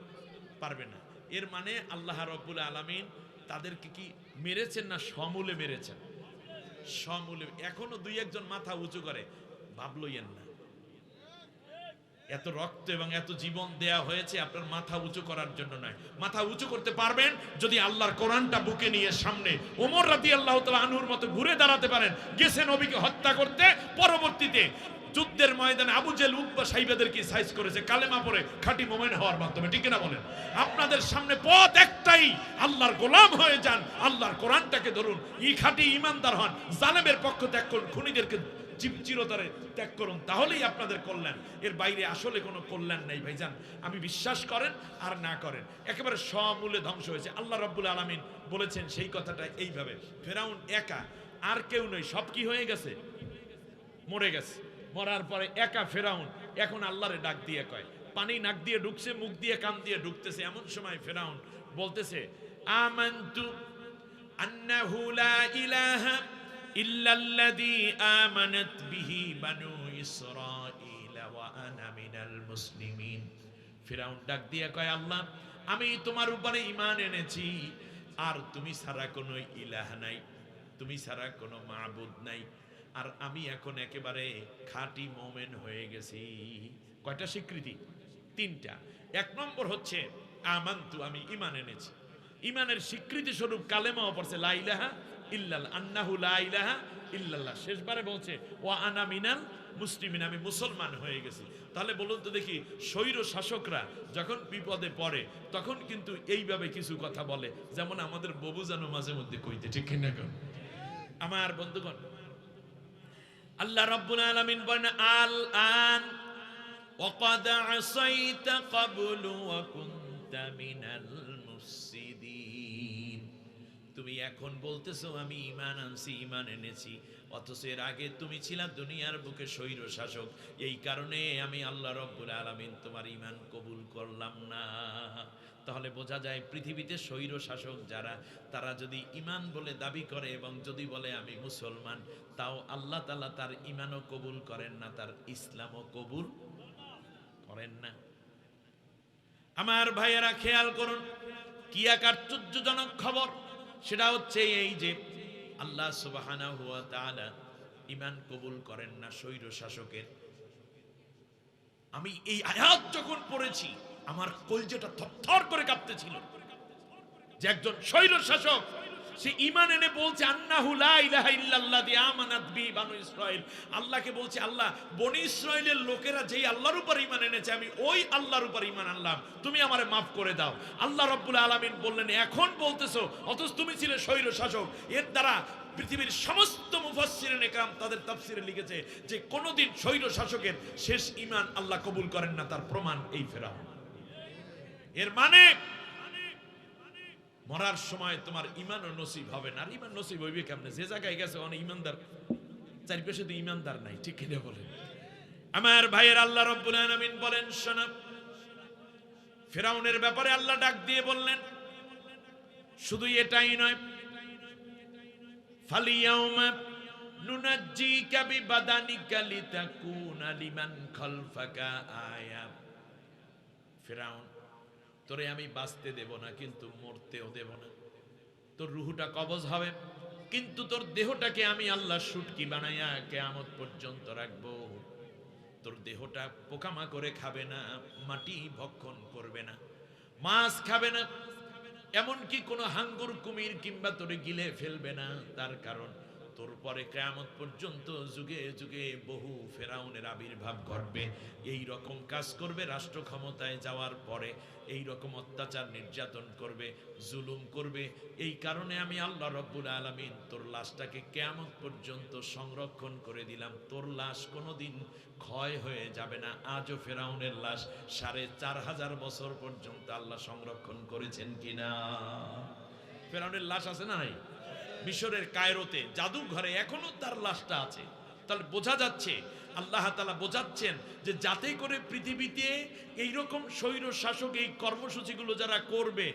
পারবে না। এর মানে আল্লাহ রাব্বুল আলামিন তাদেরকে কি মেরেছেন না সমূলে মেরেছেন? সমূলে। এখনো দুই একজন মাথা উঁচু করে, ভাবলইয়েন না, এত রক্ত এবং এত জীবন দেয়া হয়েছে আপনার মাথা উঁচু করার জন্য নয়। মাথা উঁচু করতে পারবেন যদি আল্লাহর কোরআনটা বুকে নিয়ে সামনে ওমর রাদিয়াল্লাহু তাআলা আনহুর মতো ঘুরে দাঁড়াতে পারেন। গেছে নবীকে হত্যা করতে, পরবর্তীতে যুদ্ধের ময়দানে আবু জেহেল, উতবা, সাইবাদেরকে সাইজ করেছে কালেমা পড়ে খাঁটি মুমিন হওয়ার মাধ্যমে, ঠিক কিনা বলেন? আপনাদের সামনে পথ একটাই, আল্লাহর গোলাম হয়ে যান, আল্লাহর কোরআনটাকে ধরুন, খাঁটি ঈমানদার হন, জালেমের পক্ষ ত্যাগ করুন, খুনিদেরকে চিরতরে ত্যাগ করুন, তাহলেই আপনাদের কল্যাণ। এর বাইরে আসলে কোনো কল্যাণ নেই ভাইজান। আমি বিশ্বাস করেন আর না করেন, একেবারে সমূলে ধ্বংস হয়েছে। আল্লাহ রাব্বুল আলামিন বলেছেন সেই কথাটা এইভাবে, ফেরাউন একা, আর কেউ নয়, সব কি হয়ে গেছে? মরে গেছে। মরার পরে একা ফেরাউন এখন আল্লাহরে ডাক দিয়ে কয়, পানি নাক দিয়ে ঢুকছে, মুখ দিয়ে কান দিয়ে ঢুকতেছে। এমন সময় ফেরাউন বলতেছে, আমানতু আন্নাহু লা ইলাহা ইল্লাল্লাযী আমানাত বিহি বানু ইসরাঈল ওয়া আনা মিনাল মুসলিমিন। ফেরাউন ডাক দিয়ে কয়, আল্লাহ, আমি তোমার উপরে ঈমান এনেছি, আর তুমি ছাড়া কোনো ইলাহ নাই, তুমি ছাড়া কোনো মাবুদ নাই, আর আমি এখন একেবারে খাঁটি মুমিন হয়ে গেছি। কয়টা স্বীকৃতি? 3টা। 1 নম্বর হচ্ছে আমানতু, আমি ঈমান এনেছি। ঈমানের স্বীকৃতি স্বরূপ কালেমাও পড়ছে, লা ইলাহা ইল্লাল্লাহ, আন্নাহু লা ইলাহা ইল্লাল্লাহ। শেষবারে বলছে ওয়া আনা মিনাল মুসলিমিন, আমি মুসলমান হয়ে গেছি। তাহলে বলুন তো দেখি, স্বৈর শাসকরা যখন বিপদে পড়ে তখন কিন্তু এইভাবে কিছু কথা বলে, যেমন আমাদের ববু জানো মাঝে মধ্যে কইতে, ঠিক কিনা? আমার বন্ধুগণ, আল্লাহ রাব্বুল আলামিন বলেন, আল আন ওয়াকাদ আসাইতা ক্বাবলু ওয়া কুনতা মিনাল মুফসিদিন। তুমি এখন বলতেছো আমি ঈমান আনছি, ঈমান এনেছি, অথচ এর আগে তুমি ছিলা দুনিয়ার বুকে স্বৈর শাসক। এই কারণে আমি আল্লাহ রাব্বুল আলামিন তোমার ঈমান কবুল করলাম না। তাহলে বোঝা যায় পৃথিবীতে স্বৈর শাসক যারা, তারা যদি ঈমান বলে দাবি করে এবং যদি বলে আমি মুসলমান, তাও আল্লাহ তাআলা তার ঈমানও কবুল করেন না, তার ইসলামও কবুল করেন না। আমার ভাইয়েরা খেয়াল করুন, কি এক আশ্চর্যজনক খবর! সেটা হচ্ছে এই যে আল্লাহ সুবহানাহু ওয়া তাআলা ঈমান কবুল করেন না স্বৈর শাসকের। আমি এই আয়াত যখন পড়েছি আমার কলজেটা থরথর করে কাঁপতেছিল, যে একজন স্বৈর শাসক সে ঈমান এনে বলছে আন্নাহু লা ইলাহা ইল্লাল্লাযী আমানাত বিহি বানু ইসরাঈল। আল্লাহকে বলছে, আল্লাহ, বনি ইসরাঈলের লোকেরা যেই আল্লাহর উপর ঈমান এনেছে, আমি ওই আল্লাহর উপর ঈমান আনলাম, তুমি আমারে মাফ করে দাও। আল্লাহ রাব্বুল আলামিন বললেন, এখন বলতেছো, অথচ তুমি ছিলে স্বৈর শাসক। এর দ্বারা পৃথিবীর সমস্ত মুফাসসিরিন ইকরাম তাদের তাফসিরে লিখেছে যে কোনোদিন স্বৈর শাসকের শেষ ঈমান আল্লাহ কবুল করেন না, তার প্রমাণ এই ফেরাউন। এর মানে মরার সময় তোমার ঈমানও নসিব হবে না। আর ঈমান নসিব হইবে কেমনে? যে জায়গায় গেছে অনেক ঈমানদার, চারপাশে তো ঈমানদার নাই, ঠিক কিনা বলেন? আমার ভাইয়ের, আল্লাহ রাব্বুল আলামিন বলেন, শোনো, ফেরাউনের ব্যাপারে আল্লাহ ডাক দিয়ে বললেন, শুধু এটাই নয়, ফালিয়াউমা নুনাজ্জিকা বিবাদানিকা লিতাকুনা লিমান খালফাকা আয়া। ফেরাউন, তোরে আমি বাঁচতে দেব না, কিন্তু মরতেও দেব না। তোর রুহুটা কবজ হবে, কিন্তু তোর দেহটাকে আমি আল্লাহ শুটকি বানাইয়া কিয়ামত পর্যন্ত রাখবো। তোর দেহটা পোকামাকড়ে খাবে না, মাটি ভক্ষণ করবে না, মাছ খাবে না, এমনকি কোনো হাঙ্গর কুমির কিংবা তোরে গিলে ফেলবে না। তার কারণ তোর পরে কিয়ামত পর্যন্ত যুগে যুগে বহু ফেরাউনের আবির্ভাব ঘটবে, এই রকম কাজ করবে, রাষ্ট্র ক্ষমতায় যাওয়ার পরে এই রকম অত্যাচার নির্যাতন করবে, জুলুম করবে। এই কারণে আমি আল্লাহ রাব্বুল আলামিন তোর লাশটাকে কিয়ামত পর্যন্ত সংরক্ষণ করে দিলাম। তোর লাশ কোনোদিন ক্ষয় হয়ে যাবে না। আজও ফেরাউনের লাশ ৪৫০০ বছর পর্যন্ত আল্লাহ সংরক্ষণ করেছেন কিনা? ফেরাউনের লাশ আছে না নাই? মিশরের কায়রোতে জাদুঘরে এখনো তার লাশটা আছে। তাহলে বোঝা যাচ্ছে, আল্লাহ তাআলা বোঝাচ্ছেন যে যাতে করে পৃথিবীতে এইরকম স্বৈর শাসক এই কর্মসূচিগুলো যারা করবে,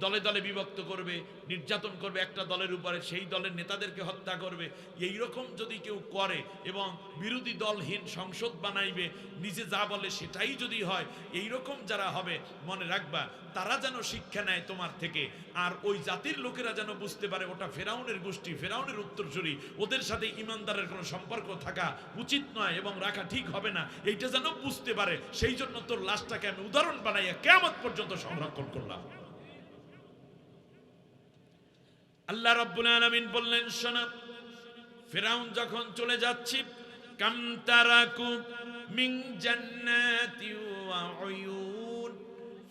দলে দলে বিভক্ত করবে, নির্যাতন করবে একটা দলের উপরে, সেই দলের নেতাদেরকে হত্যা করবে, এই রকম যদি কেউ করে এবং বিরোধী দলহীন সংসদ বানাইবে, নিজে যা বলে সেটাই যদি হয়, এই রকম যারা হবে, মনে রাখবা তারা যেন শিক্ষা নেয় তোমার থেকে। আর ওই জাতির লোকেরা যেন বুঝতে পারে ওটা ফেরাউনের গোষ্ঠী, ফেরাউনের উত্তরসূরি, ওদের সাথে ইমানদারের কোনো সম্পর্ক থাকা উচিত নয় এবং রাখা ঠিক হবে না, এইটা যেন বুঝতে পারে। সেই জন্য তোর লাশটাকে আমি উদাহরণ বানাইয়া কিয়ামত পর্যন্ত সংরক্ষণ করলাম। আল্লাহ রাব্বুল আলামিন বললেন, শোনো, ফেরাউন যখন চলে যাচ্ছে, কাম তারাকু মিন জান্নাতি ওয়া উয়ুন,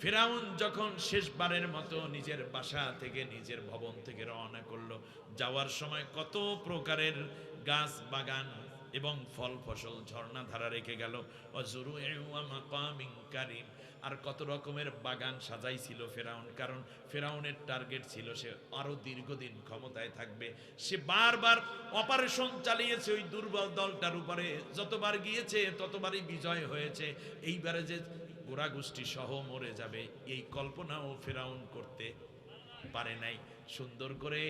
ফেরাউন যখন শেষবারের মতো নিজের বাসা থেকে, নিজের ভবন থেকে রওনা করলো, যাওয়ার সময় কত প্রকারের গাছ বাগান এবং ফল ফসল ঝর্ণা ধারা রেখে গেল, ওয়াজুরুইন ওয়া মাকামিন কারীম, আর কত রকমের বাগান সাজাইছিল ফেরাউন। কারণ ফেরাউনের টার্গেট ছিল সে আরো দীর্ঘদিন ক্ষমতায় থাকবে। সে বারবার অপারেশন চালিয়েছে ওই দুর্বল দলটার উপরে, যতবার গিয়েছে ততবারই বিজয় হয়েছে। এইবারে যে গোড়া গোষ্ঠী সহ মরে যাবে, এই কল্পনাও ফেরাউন করতে পারে নাই। সুন্দর করে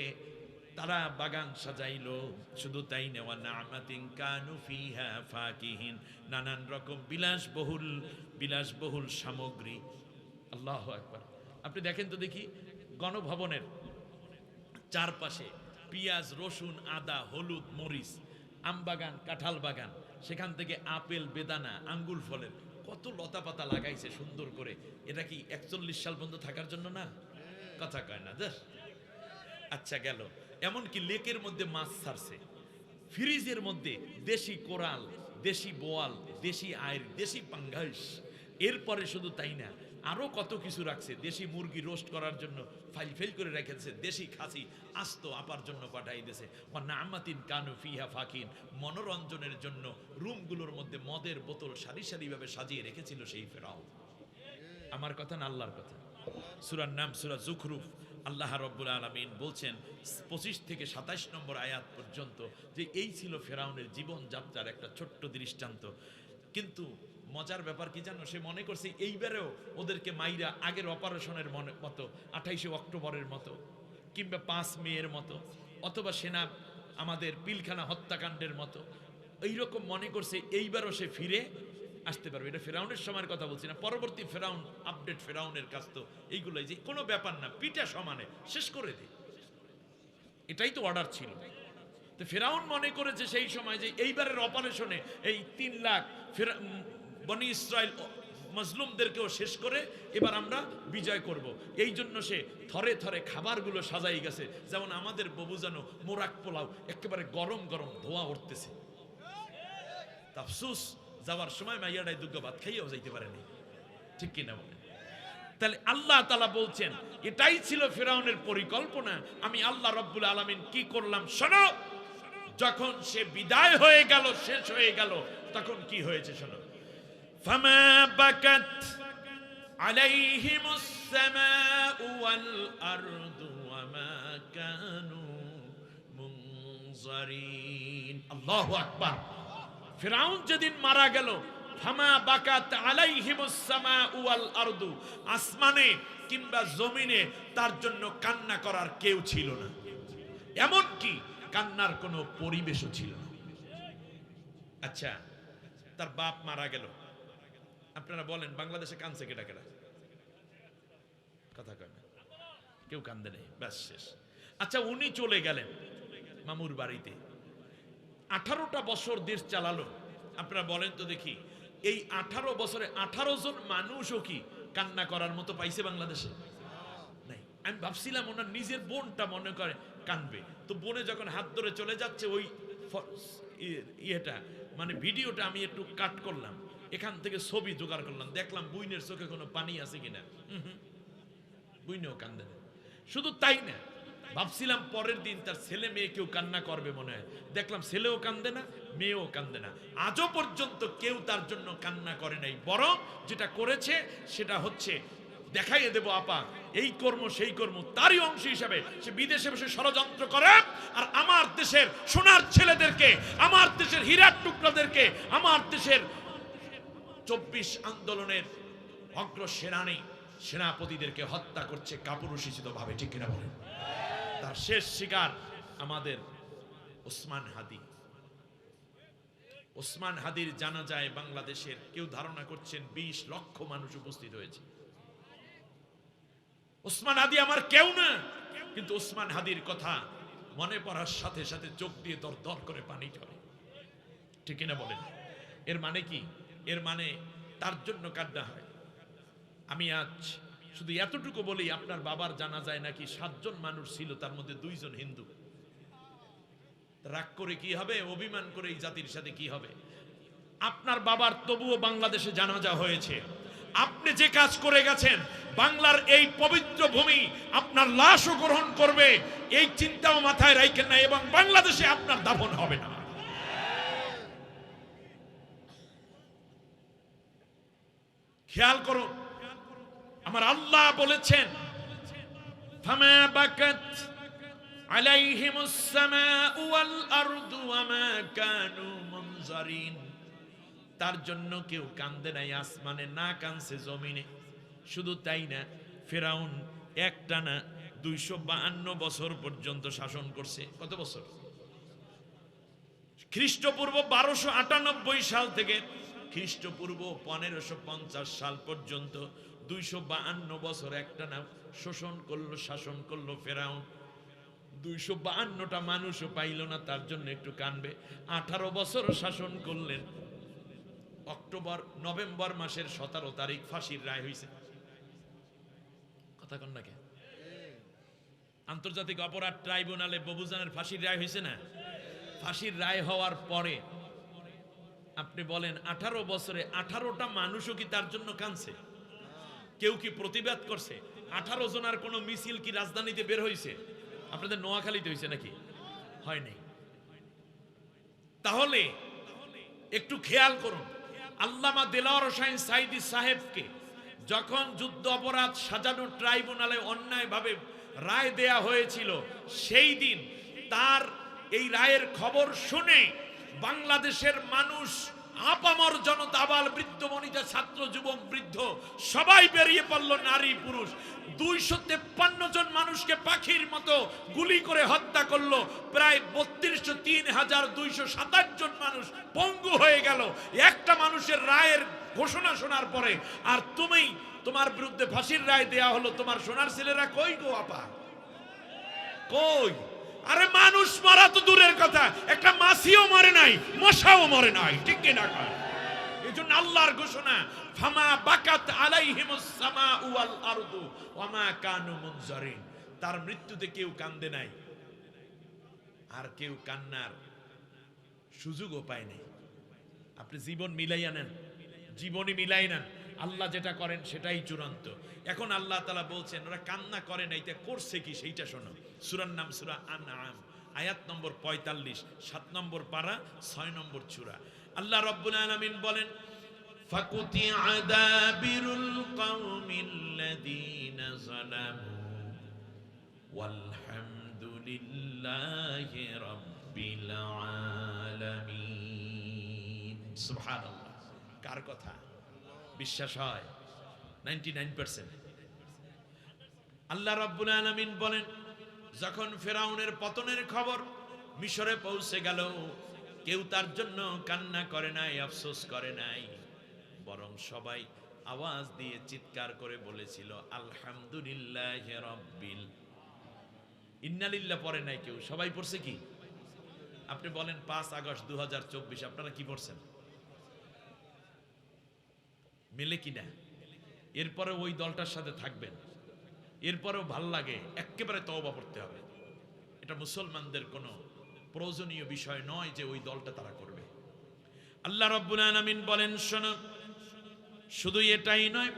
তারা বাগান সাজাইলো, শুধু তাই নেওয়া নামাতিন কানু ফিহা ফাকিহিন, নানান রকম বিলাসবহুল সামগ্রী। আল্লাহু আকবার। আপনি দেখেন তো দেখি, গণভবনের চারপাশে পেঁয়াজ, রসুন, আদা, হলুদ, মরিচ, আম বাগান, কাঁঠাল বাগান, সেখান থেকে আপেল, বেদানা, আঙ্গুল ফলের কত লতা পাতা লাগাইছে সুন্দর করে। এটা কি ৪১ সাল পর্যন্ত থাকার জন্য না? কথা কয় না। আচ্ছা গেল, এমনকি লেকের মধ্যে মাছ ছাড়ছে, ফ্রিজের মধ্যে দেশি কোরাল, দেশি বোয়াল, দেশি আইর, দেশি পাঙ্গাস। এরপরে শুধু তাই না, আরো কত কিছু রাখছে। দেশি মুরগি রোস্ট করার জন্য ফাইল করে রেখেছে, দেশি খাসি আস্ত আপার জন্য পাঠাই দিয়েছে। নামাতিন কানু ফিহা ফাকিন, মনোরঞ্জনের জন্য রুমগুলোর মধ্যে মদের বোতল সারি সারিভাবে সাজিয়ে রেখেছিল সেই ফেরাউন। আমার কথা না আল্লাহর কথা। সূরার নাম সূরা যুখরুফ। আল্লাহ রাব্বুল আলামিন বলছেন 25 থেকে 27 নম্বর আয়াত পর্যন্ত যে এই ছিল ফেরাউনের জীবন যাত্রার একটা ছোট্ট দৃষ্টান্ত। কিন্তু মজার ব্যাপার কি জানো, সে মনে করছে এইবারেও ওদেরকে মাইরা আগের অপারেশনের মতো 28শে অক্টোবরের মতো কিংবা 5 মের মতো অথবা সেনা আমাদের পিলখানা হত্যাকাণ্ডের মতো এইরকম মনে করছে এইবারও সে ফিরে আসতে পারবে। এটা ফেরাউনের সময়ের কথা বলছি না, পরবর্তী ফেরাউন, আপডেট ফেরাউনের কাছ তো এইগুলোই যে কোনো ব্যাপার না, পিটা সমানে শেষ করে দে, এটাই তো অর্ডার ছিল। তো ফেরাউন মনে করেছে সেই সময় যে এইবারের অপারেশনে এই 3 লাখ বনি ইসরাইল মজলুমদেরকেও শেষ করে এবার আমরা বিজয় করব। এই জন্য সে থরে থরে খাবারগুলো সাজাই গেছে, যেমন আমাদের ববুজানো মোরাক পোলাও একেবারে গরম গরম ধোয়া উঠতেছে। আফসোস যাওয়ার সময় মাইয়াডাই দুগ্গা ভাত খাইয়াও যাইতে পারেনি, ঠিক কিনা বলেন? তাহলে আল্লাহ তাআলা বলছেন এটাই ছিল ফিরআউনের পরিকল্পনা। আমি আল্লাহ রাব্বুল আলামিন কি করলাম শোনো। যখন সে বিদায় হয়ে গেল, শেষ হয়ে গেল, তখন কি হয়েছে শোনো। ফামা বাকাত আলাইহিমুস সামাউ ওয়াল আরদু ওয়া মা কানু মুনজারিন। আল্লাহু আকবার। ফিরআউন যেদিন মারা গেল, ফামা বাকাত আলাইহিমুস সামাউ ওয়াল আরদু, আসমানে কিংবা জমিনে তার জন্য কান্না করার কেউ ছিল না, এমন কি কান্নার কোনো পরিবেশও ছিল না। আচ্ছা, তার বাপ মারা গেল, আপনারা বলেন বাংলাদেশে কাঁদছে কেটা কেটা? কথা কয় না, কেউ কান্দে নেই, ব্যাস শেষ। আচ্ছা, উনি চলে গেলেন মামুর বাড়িতে, 18টা বছর দেশ চালালো। আপনারা বলেন তো দেখি, এই 18 বছরে 18 জন মানুষও কি কান্না করার মতো পাইছে বাংলাদেশে? নাই। আমি ভাবছিলাম ওনার নিজের বোনটা মনে করে কানবে, তো বোনে যখন হাত ধরে চলে যাচ্ছে, ওই ইয়েটা মানে ভিডিওটা আমি একটু কাট করলাম, এখান থেকে ছবি জোগাড় করলাম, দেখলাম বুইনের চোখে কোনো পানি আছে কিনা। বুইনেও কান্দে না। শুধু তাই না, ভাবছিলাম পরের দিন তার ছেলে মেয়ে কেউ কান্না করবে মনে হয়, দেখলাম ছেলেও কান্দে না, মেয়েও কান্দে না। আজও পর্যন্ত কেউ তার জন্য কান্না করে নাই, বরং যেটা করেছে সেটা হচ্ছে দেখাইয়ে দেব আপা এই কর্ম সেই কর্ম, তারই অংশ হিসাবে সে বিদেশে বসে ষড়যন্ত্র করে আর আমার দেশের সোনার ছেলেদেরকে, আমার দেশের হীরার টুকরাদেরকে, আমার দেশের 24 আন্দোলনের অগ্র সেনাপতিদেরকে হত্যা করছে কাপুরুষিত ভাবে, ঠিক কিনা বলেন? তার শেষ শিকার আমাদের ওসমান হাদি। ওসমান হাদির জানাজায় বাংলাদেশের কেউ ধারণা করছেন 20 লক্ষ মানুষ উপস্থিত হয়েছে। ওসমান হাদি আমার কেউ না, কিন্তু ওসমান হাদির কথা মনে পড়ার সাথে সাথে চোখ দিয়ে দর দর করে পানি ঝরে, ঠিক কিনা বলেন? এর মানে কি? এর মানে তার জন্য কান্না হয়। আমি আজ শুধু এতটুকু বলি, আপনার বাবার জানাজায় নাকি 7 জন মানুষ ছিল, তার মধ্যে 2 জন হিন্দু। রাগ করে কি হবে? অভিমান করে এই জাতির সাথে কি হবে? আপনার বাবার তবুও বাংলাদেশে জানাজা হয়েছে। আপনি যে কাজ করে গেছেন, বাংলার এই পবিত্র ভূমি আপনার লাশও গ্রহণ করবে, এই চিন্তাও মাথায় রাখেন না, এবং বাংলাদেশে আপনার দাফন হবে না। খেয়াল করুন, আমার আল্লাহ বলেছেন ফামা বাকাত আলাইহিমুস সামাউ ওয়াল আরদু ওয়া মা কানু মুনজারিন। তার জন্য কেউ কান্দে নাই, আসমানে না কানছে জমিনে। শুধু তাই না, ফিরআউন একটানা 252 বছর পর্যন্ত শাসন করছে। কত বছর? খ্রিস্টপূর্ব 1298 সাল থেকে খ্রিস্টপূর্ব 1550 সাল পর্যন্ত 252 বছর একটানা শাসন করলো ফিরআউন। 252টা মানুষও পাইল না, তার জন্য একটু কানবে। 18 বছর শাসন করলেন। নভেম্বর মাসের 17 তারিখ ফাঁসির রায় হয়েছে। কথা কন নাকি? আন্তর্জাতিক অপরাধ ট্রাইব্যুনালে ববুজানের ফাঁসির রায় হয়েছে না? ফাঁসির রায় হওয়ার পরে আপনি বলেন 18 বছরে 18টা মানুষও কি তার জন্য কাঁদছে? কেউ কি প্রতিবাদ করছে? 18 জনের কোনো মিছিল কি রাজধানীতে বের হয়েছে? আপনাদের নোয়াখালীতে হয়েছে নাকি? হয়নি। তাহলে একটু খেয়াল করুন, আল্লামা দেলাওয়ার হোসাইন সাইদি সাহেবকে যখন যুদ্ধ অপরাধ সাজানো ট্রাইব্যুনালে অন্যায়ভাবে রায় দেয়া হয়েছিল, সেই দিন তার এই রায়ের খবর শুনে বাংলাদেশের মানুষ, আপামর জনতা, আবাল বৃদ্ধ বনিতা, ছাত্র যুবক বৃদ্ধ সবাই বেরিয়ে পড়ল, নারী পুরুষ। 253 জন মানুষকে পাখির মতো গুলি করে হত্যা করলো। প্রায় 3,227 জন মানুষ পঙ্গু হয়ে গেল একটা মানুষের রায়ের ঘোষণা শোনার পরে। আর তোমার বিরুদ্ধে ফাঁসির রায় দেয়া হলো, তোমার সোনার ছেলেরা কই গো আপা? কই? আরে মানুষ মারা তো দূরের কথা, একটা মাছিও মরে নাই, মশাও মরে নাই, ঠিক কিনা? এজন্য আল্লাহর ঘোষণা, ফামা বাকাত আলাইহিমুস সামাউ ওয়াল আরদু ওয়া মা কানু মুনজারিন। তার মৃত্যুতে কেউ কান্দে নাই, আর কেউ কান্নার সুযোগও পায় নাই। আপনি জীবন মিলাইয়া নেন, জীবনই মিলাই নেন। আল্লাহ যেটা করেন সেটাই চূড়ান্ত। এখন আল্লাহ তাআলা বলছেন ওরা কান্না করে না, এটা করছে কি সেইটা শোনো। সূরার নাম সূরা আনআম, আয়াত নম্বর 45, 7 নম্বর পারা, 6 নম্বর সূরা। আল্লাহ রাব্বুল আলামিন বলেন ফাকুতিআ দাবিরুল কওমিল্লাযীনা যালামু ওয়ালহামদুলিল্লাহি রাব্বিল আলামিন। সুবহানাল্লাহ। কার কথা বিশ্বাস হয়? 99%। আল্লাহ রাব্বুল আলামিন বলেন যখন ফেরাউনের পতনের খবর মিশরে পৌঁছে গেল, কেউ তার জন্য কান্না করে নাই, আফসোস করে নাই, বরং সবাই আওয়াজ দিয়ে চিৎকার করে বলেছিল আলহামদুলিল্লাহি রাব্বিল। ইন্নালিল্লাহ পড়ে নাই কেউ, সবাই পড়ছে কি? আপনি বলেন 5 আগস্ট 2024 আপনারা কি পড়ছেন? মেলে কিনা? এরপরে ওই দলটার সাথে থাকবেন, এরপরেও ভাল লাগে, একেবারে তওবা পড়তে হবে। এটা মুসলমানদের কোনো প্রয়োজনীয় বিষয় নয় যে ওই দলটা তারা করবে। আল্লাহ রাব্বুল আলামিন বলেন শোনো, শুধু এটাই নয়,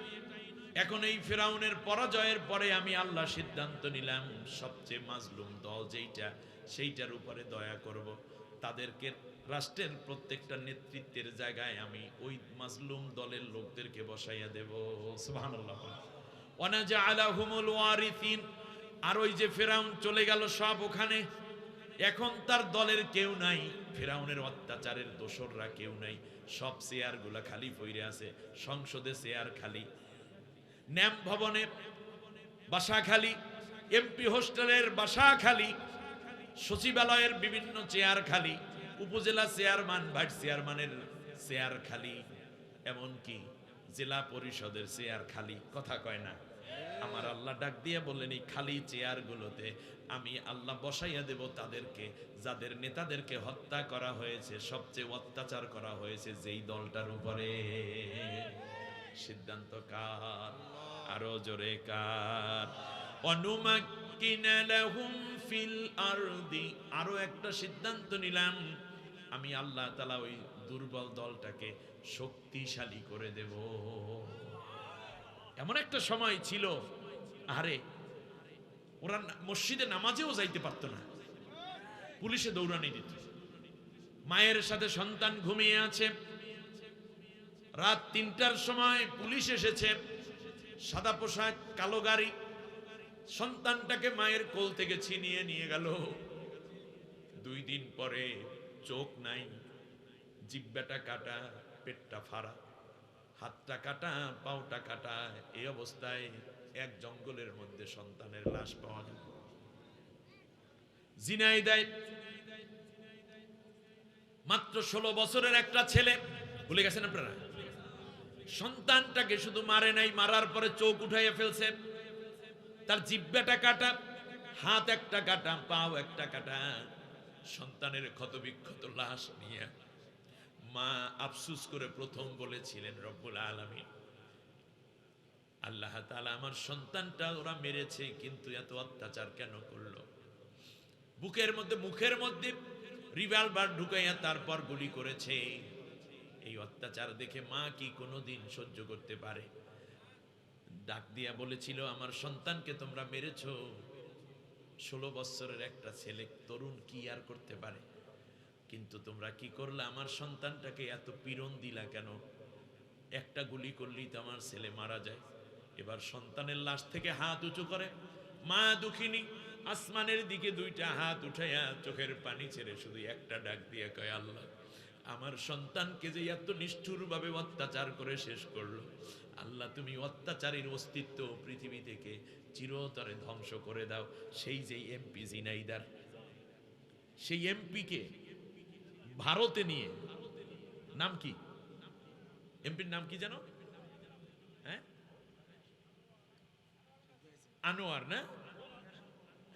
এখন এই ফেরাউনের পরাজয়ের পরে আমি আল্লাহ সিদ্ধান্ত নিলাম সবচেয়ে মাজলুম দল যেইটা, সেইটার উপরে দয়া করব। তাদেরকে রাষ্ট্রের প্রত্যেকটা নেতৃত্বের জায়গায় আমি ওই মাজলুম দলের লোকদেরকে বসাইয়া দেব। সুবহানাল্লাহ। ওয়ানাজআলাহুমুল ওয়ারিসিন। আর ওই যে ফেরাউন চলে গেল সব ওখানে, এখন তার দলের কেউ নাই, ফেরাউনের অত্যাচারের দোসররা কেউ নাই, সব চেয়ারগুলা খালি পড়ে আছে, সংসদে চেয়ার খালি, ন্যাম ভবনে বাসা খালি, এমপি হোস্টেলের বাসা খালি, সচিবালয়ের বিভিন্ন চেয়ার খালি, উপজেলা চেয়ারম্যান ভাইস চেয়ারম্যানের চেয়ার খালি, এমনকি জেলা পরিষদের চেয়ার খালি। কথা কয় না? আমার আল্লাহ ডাক দিয়ে বললেন এই খালি চেয়ারগুলোতে আমি আল্লাহ বসাইয়া দেব তাদেরকে যাদের নেতাদেরকে হত্যা করা হয়েছে, সবচেয়ে অত্যাচার করা হয়েছে যেই দলটার উপরে। সিদ্ধান্ত কার? আরো জোরে কার? অনুমাক্কিনা লাহুম ফিল আরদি। আরো একটা সিদ্ধান্ত নিলাম, আমি আল্লাহ তাআলা ওই দুর্বল দলটাকে শক্তিশালী করে দেব। এমন একটা সময় ছিল, আরে ওরা মসজিদে নামাজেও যাইতে পারত না, পুলিশে দৌড়ানি দিত। মায়ের সাথে সন্তান ঘুমিয়ে আছে, রাত 3টার সময় পুলিশ এসেছে, সাদা পোশাক, কালো গাড়ি, সন্তানটাকে মায়ের কোল থেকে ছিনিয়ে নিয়ে গেল। 2 দিন পরে চোখ নাই, জিহ্বাটা কাটা, পেটটা ফাড়া, হাতটা কাটা, পাওটা কাটা, এই অবস্থায় এক জঙ্গলের মধ্যে সন্তানের লাশ পাওয়া গেল। ঝিনাইদহে মাত্র 16 বছরের একটা ছেলে, ভুলে গেছেন আপনারা? সন্তানটাকে শুধু মারে নাই, মারার পরে চোখ উঠাইয়া ফেলছে, তার জিহ্বাটা কাটা, হাত একটা কাটা, পাও একটা কাটা, সন্তানের ক্ষতবিক্ষত লাশ নিয়ে মা আফসোস করে প্রথম বলেছিলেন রব্বুল আলামিন, আল্লাহ তাআলা আমার সন্তানটা ওরা মেরেছে, কিন্তু এত অত্যাচার কেন করলো? বুকের মধ্যে, মুখের মধ্যে রিভলভার ঢুকাইয়া তারপর গুলি করেছে। এই অত্যাচার দেখে মা কি কোনোদিন সহ্য করতে পারে? ডাক দিয়া বলেছিল আমার সন্তানকে তোমরা মেরেছো, 16 বছরের একটা ছেলে, তরুণ, কি আর করতে পারে? কিন্তু তোমরা কি করলে? আমার সন্তানটাকে এত পীড়ন দিলা কেন? একটা গুলি করলেই তো আমার ছেলে মারা যায়। এবার সন্তানের লাশ থেকে হাত উঁচু করে মা দুঃখিনী আসমানের দিকে 2টা হাত উঠাইয়া চোখের পানি ছেড়ে শুধু একটা ডাক দিয়ে কয়, আল্লাহ আমার সন্তানকে যে এত নিষ্ঠুরভাবে অত্যাচার করে শেষ করলো, আল্লাহ তুমি অত্যাচারীর অস্তিত্ব পৃথিবী থেকে চিরতরে ধ্বংস করে দাও। সেই যে এমপি ঝিনাইদহ, সেই এমপিকে ভারতে নিয়ে, নাম কি এমপির নাম কি জানো? হ্যাঁ, আনোয়ার না?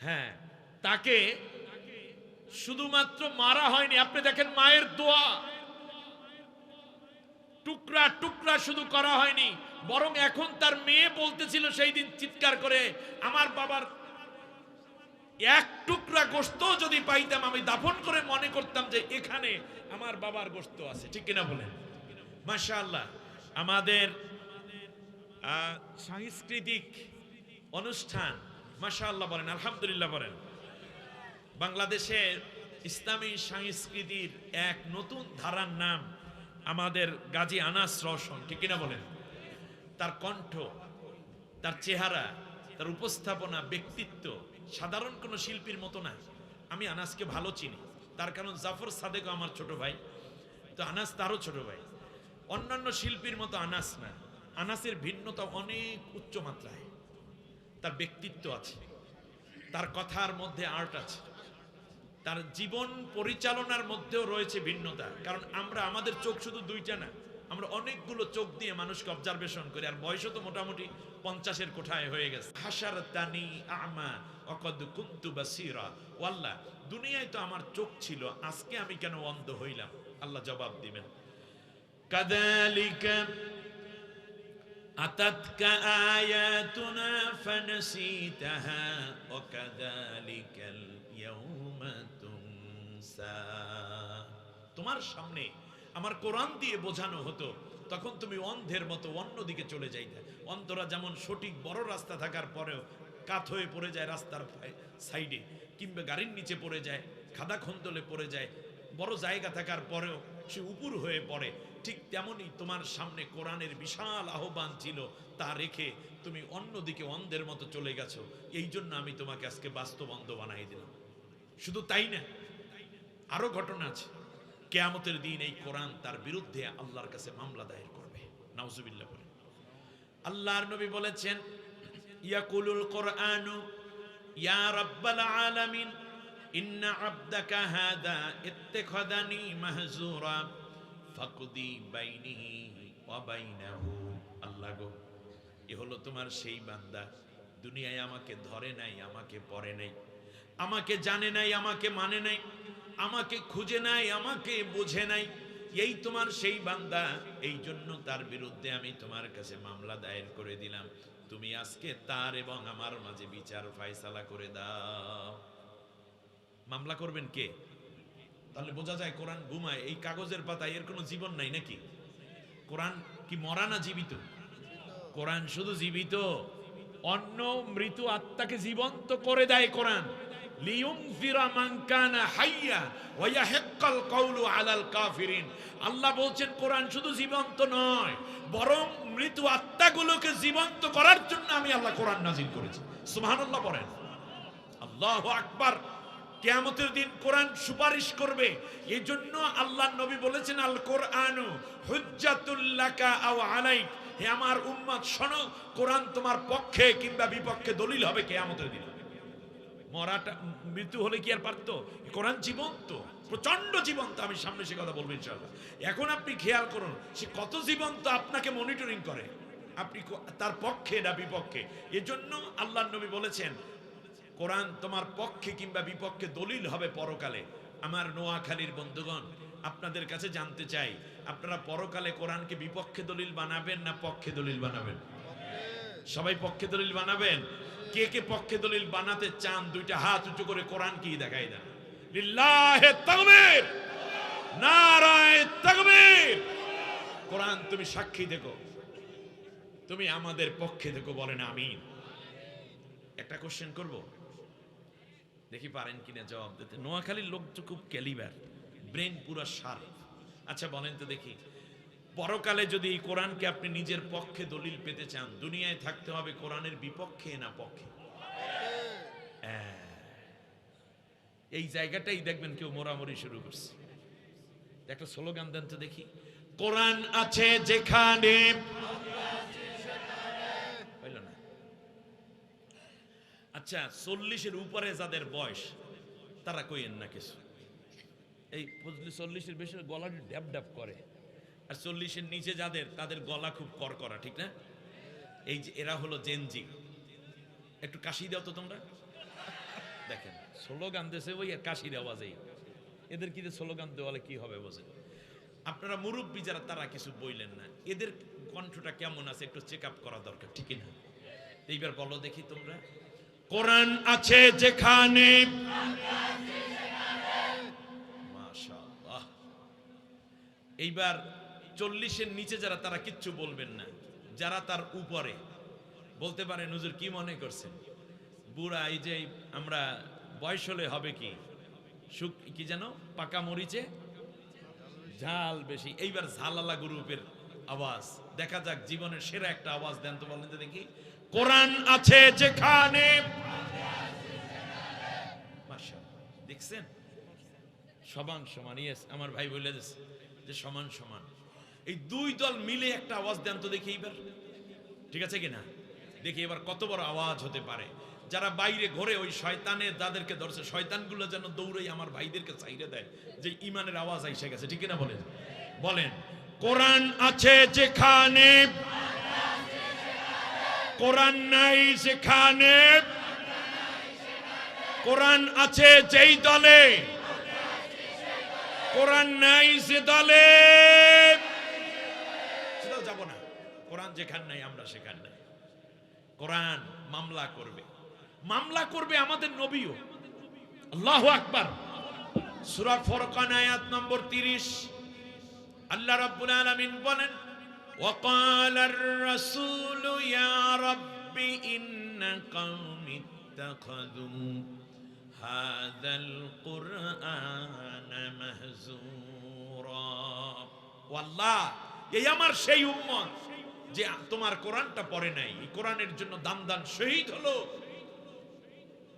হ্যাঁ, তাকে শুধুমাত্র মারা হয়নি, আপনি দেখেন মায়ের দোয়া, টুকরা টুকরা শুধু করা হয়নি, বরং এখন তার মেয়ে বলতেছিল সেই দিন চিৎকার করে, আমার বাবার এক টুকরা গোশত যদি পাইতাম আমি দাফন করে মনে করতাম যে এখানে আমার বাবার গোশত আছে। ঠিক কিনা বলেন? মাশাআল্লাহ। আমাদের সাংস্কৃতিক অনুষ্ঠান, মাশাআল্লাহ বলেন, আলহামদুলিল্লাহ বলেন। বাংলাদেশের ইসলামী সংস্কৃতির এক নতুন ধারার নাম আমাদের গাজী আনাস রওশন, ঠিক কিনা বলেন? তার কণ্ঠ, তার চেহারা, তার উপস্থাপনা, ব্যক্তিত্ব সাধারণ কোনো শিল্পীর মতো না। আমি আনাসকে ভালো চিনি, তার কারণ জাফর সাদেকও আমার ছোট ভাই, তো আনাস তারও ছোট ভাই। অন্যান্য শিল্পীর মতো আনাস না, আনাসের ভিন্নতা অনেক উচ্চ মাত্রায়। তার ব্যক্তিত্ব আছে, তার কথার মধ্যে আর্ট আছে, তার জীবন পরিচালনার মধ্যেও রয়েছে ভিন্নতা। কারণ আমরা, আমাদের চোখ শুধু দুইটা না, আমরা অনেকগুলো চোখ দিয়ে মানুষকে অবজারভেশন করি। আর বয়সও তো মোটামুটি 50-এর কোঠায় হয়ে গেছে। হাসারতানি আমা ওয়াকাদ কুনতু বাসীরা, ওয়াল্লাহ দুনিয়ায় তো আমার চোখ ছিল, আজকে আমি কেন অন্ধ হইলাম? আল্লাহ জবাব দিবেন, কাযালিকা আতাতকা আয়াতুনা ফানসিতাহা ওয়া কাযালিকাল ইয়াউমা তুনসা। তোমার সামনে আমার কোরআন দিয়ে বোঝানো হতো, তখন তুমি অন্ধের মতো অন্যদিকে চলে যাইতে। অন্ধরা যেমন সঠিক বড় রাস্তা থাকার পরেও কাত হয়ে পড়ে যায় রাস্তার সাইডে, কিংবা গাড়ির নিচে পড়ে যায়, খাদা খন্দলে পড়ে যায়, বড় জায়গা থাকার পরেও সে উপর হয়ে পড়ে, ঠিক তেমনি তোমার সামনে কোরআনের বিশাল আহ্বান ছিল, তা রেখে তুমি অন্যদিকে অন্ধের মতো চলে গেছো। এই জন্য আমি তোমাকে আজকে বাস্তব অন্ধ বানাই দিলাম। শুধু তাই না, আরো ঘটনা আছে। কিয়ামতের দিন এই কোরআন তার বিরুদ্ধে আল্লাহর কাছে মামলা দায়ের করবে। নাউজুবিল্লাহ বলে। আল্লাহর নবী বলেছেন, ইয়াকুলুল কোরআনু ইয়া রাব্বাল আলামিন ইন্না আবদাকা হাদা ইত্তাখাযানি মাহজুরা ফাকদি বাইনিহি ওয়া বাইনাহু। আল্লাহ গো, এ হলো তোমার সেই বান্দা, দুনিয়ায় আমাকে ধরে নাই, আমাকে পড়ে নাই, আমাকে জানে নাই, আমাকে মানে নাই, আমাকে খুঁজে নাই, আমাকে বোঝে নাই। এই তোমার সেই বান্দা, এই জন্য তার বিরুদ্ধে আমি তোমার কাছে মামলা দায়ের করে দিলাম। তুমি আজকে তার এবং আমার মাঝে বিচার ফায়সালা করে দাও। মামলা করবেন কে? তাহলে বোঝা যায় কোরআন ঘুমায়, এই কাগজের পাতায় এর কোনো জীবন নাই নাকি? কোরআন কি মরা না জীবিত? কোরআন শুধু জীবিত, অন্য মৃত আত্মাকে জীবন্ত করে দেয় কোরআন। লিয়ুনযিরা মান কানা হাইয়া ওয়া ইয়াহিক্কাল কাউলু আলাল কাফিরিন। আল্লাহ বলছেন কোরআন শুধু জীবন্ত নয়, বরং মৃত আত্মাগুলোকে জীবন্ত করার জন্য আমি আল্লাহ কোরআন নাযিল করেছি। সুবহানাল্লাহ বলেন, আল্লাহু আকবার। কিয়ামতের দিন কোরআন সুপারিশ করবে। এই জন্য আল্লাহর নবী বলেছেন, আল কোরআনু হুজ্জাতুল লাকা আও আলাইক। হে আমার উম্মত শোনো, কোরআন তোমার পক্ষে কিংবা বিপক্ষে দলিল হবে কিয়ামতের দিন। মরাটা, মৃত্যু হলে কি আর পারতো? কোরআন জীবন্ত, প্রচন্ড জীবন্ত। আমি সামনে সে কথা বলবো ইনশাআল্লাহ। এখন আপনি খেয়াল করুন, সে কত জীবন্ত, আপনাকে মনিটরিং করে, আপনি তার পক্ষে না বিপক্ষে। এজন্য আল্লাহর নবী বলেছেন, কোরআন তোমার পক্ষে কিংবা বিপক্ষে দলিল হবে পরকালে। আমার নোয়াখালীর বন্ধুগণ, আপনাদের কাছে জানতে চাই, আপনারা পরকালে কোরআনকে বিপক্ষে দলিল বানাবেন না পক্ষে দলিল বানাবেন? সবাই পক্ষে দলিল বানাবেন। কে কে পক্ষে দলিল বানাতে চান দুইটা হাত উঁচু করে কোরআন কি দেখাই দেন। লিল্লাহি তাকবীর, নারায়ে তাকবীর। কোরআন তুমি সাক্ষী দেখো, তুমি আমাদের পক্ষে দেখো, বলেন আমিন। একটা কোশ্চেন করব, দেখি পারেন কিনা জবাব দিতে। নোয়াখালীর লোক তো খুব ক্যালিবার, ব্রেন পুরো শার্প। আচ্ছা বলেন তো দেখি, পরকালে যদি এই কোরআনকে আপনি নিজের পক্ষে দলিল পেতে চান, দুনিয়ায় থাকতে হবে কোরআনের বিপক্ষে না পক্ষে? এই জায়গাটাই দেখবেন কেউ মোরামরি শুরু করছে। একটা স্লোগান দেন তো দেখি, কোরআন আছে যেখানে। হইল না? আচ্ছা, 40-এর উপরে যাদের বয়স তারা কইেন না কিছু। এই 40-এর বেশি গলা ড্যাব ড্যাব করে, আর 40-এর নিচে যাদের, তাদের গলা খুব করকরা, ঠিক না? এই যে এরা হলো জেনজি। একটু কাশি দাও তো তোমরা। দেখেন স্লোগান দিয়েছে ওই কাশির আওয়াজেই। এদের কি স্লোগান দেওয়ালে কি হবে বোঝেন? আপনারা মুরব্বী যারা, তারা কিছু বইলেন না, এদের কণ্ঠটা কেমন আছে একটু চেক আপ করা দরকার, ঠিক না? এইবার বলো দেখি তোমরা, কোরআন আছে যেখানে। মাশাআল্লাহ। এইবার 40-এর নিচে যারা, তারা কিচ্ছু বলবেন না, যারা তার উপরে বলতে পারে হুজুর কি মনে করছেন বুড়া এই যে আমরা বয়স হলে হবে কি কি যেন পাকা মরিচে ঝাল বেশি, এইবার ঝালালা গ্রুপের আওয়াজ দেখা যাক জীবনের সেরা একটা আওয়াজ দেন তো বলেন তো দেখি। কোরআন আছে যেখানে, মাশাআল্লাহ দেখছেন সমান সমান। ইয়েস আমার ভাই বলে দিয়েছে যে সমান সমান। এই দুই দল মিলে একটা আওয়াজ দেন তো দেখি এইবার, ঠিক আছে কিনা দেখি এবার কত বড় আওয়াজ হতে পারে। যারা বাইরে ঘরে ওই শয়তানের যাদেরকে ধরছে শয়তানগুলো যেন দৌড়াই আমার ভাইদেরকে চাইরে দেয় যে ইমানের আওয়াজ আইসে গেছে, ঠিক কিনা বলেন। বলেন কোরআন আছে যেখানে, কোরআন নাই সেখানে, কোরআন আছে যেই দলে, কোরআন নাই সে দলে সেটাও যাব না। কোরআন যেখানে নাই আমরা সেখানে নাই। কোরআন মামলা করবে, মামলা করবে আমাদের নবীও। আল্লাহু আকবার। সূরা ফুরকান আয়াত নম্বর 30 আল্লাহ রাব্বুল আলামিন বলেন ওয়াকালার রাসূলু ইয়া রাব্বি ইন্না কওমি ইত্তাখাযু হাযাল কুরআনা মাহজুরা। আল্লাহ এই আমার সেই উম্মত যে তোমার কোরআনটা পড়ে নাই, এই কোরআনের জন্য দান দান শহীদ হলো।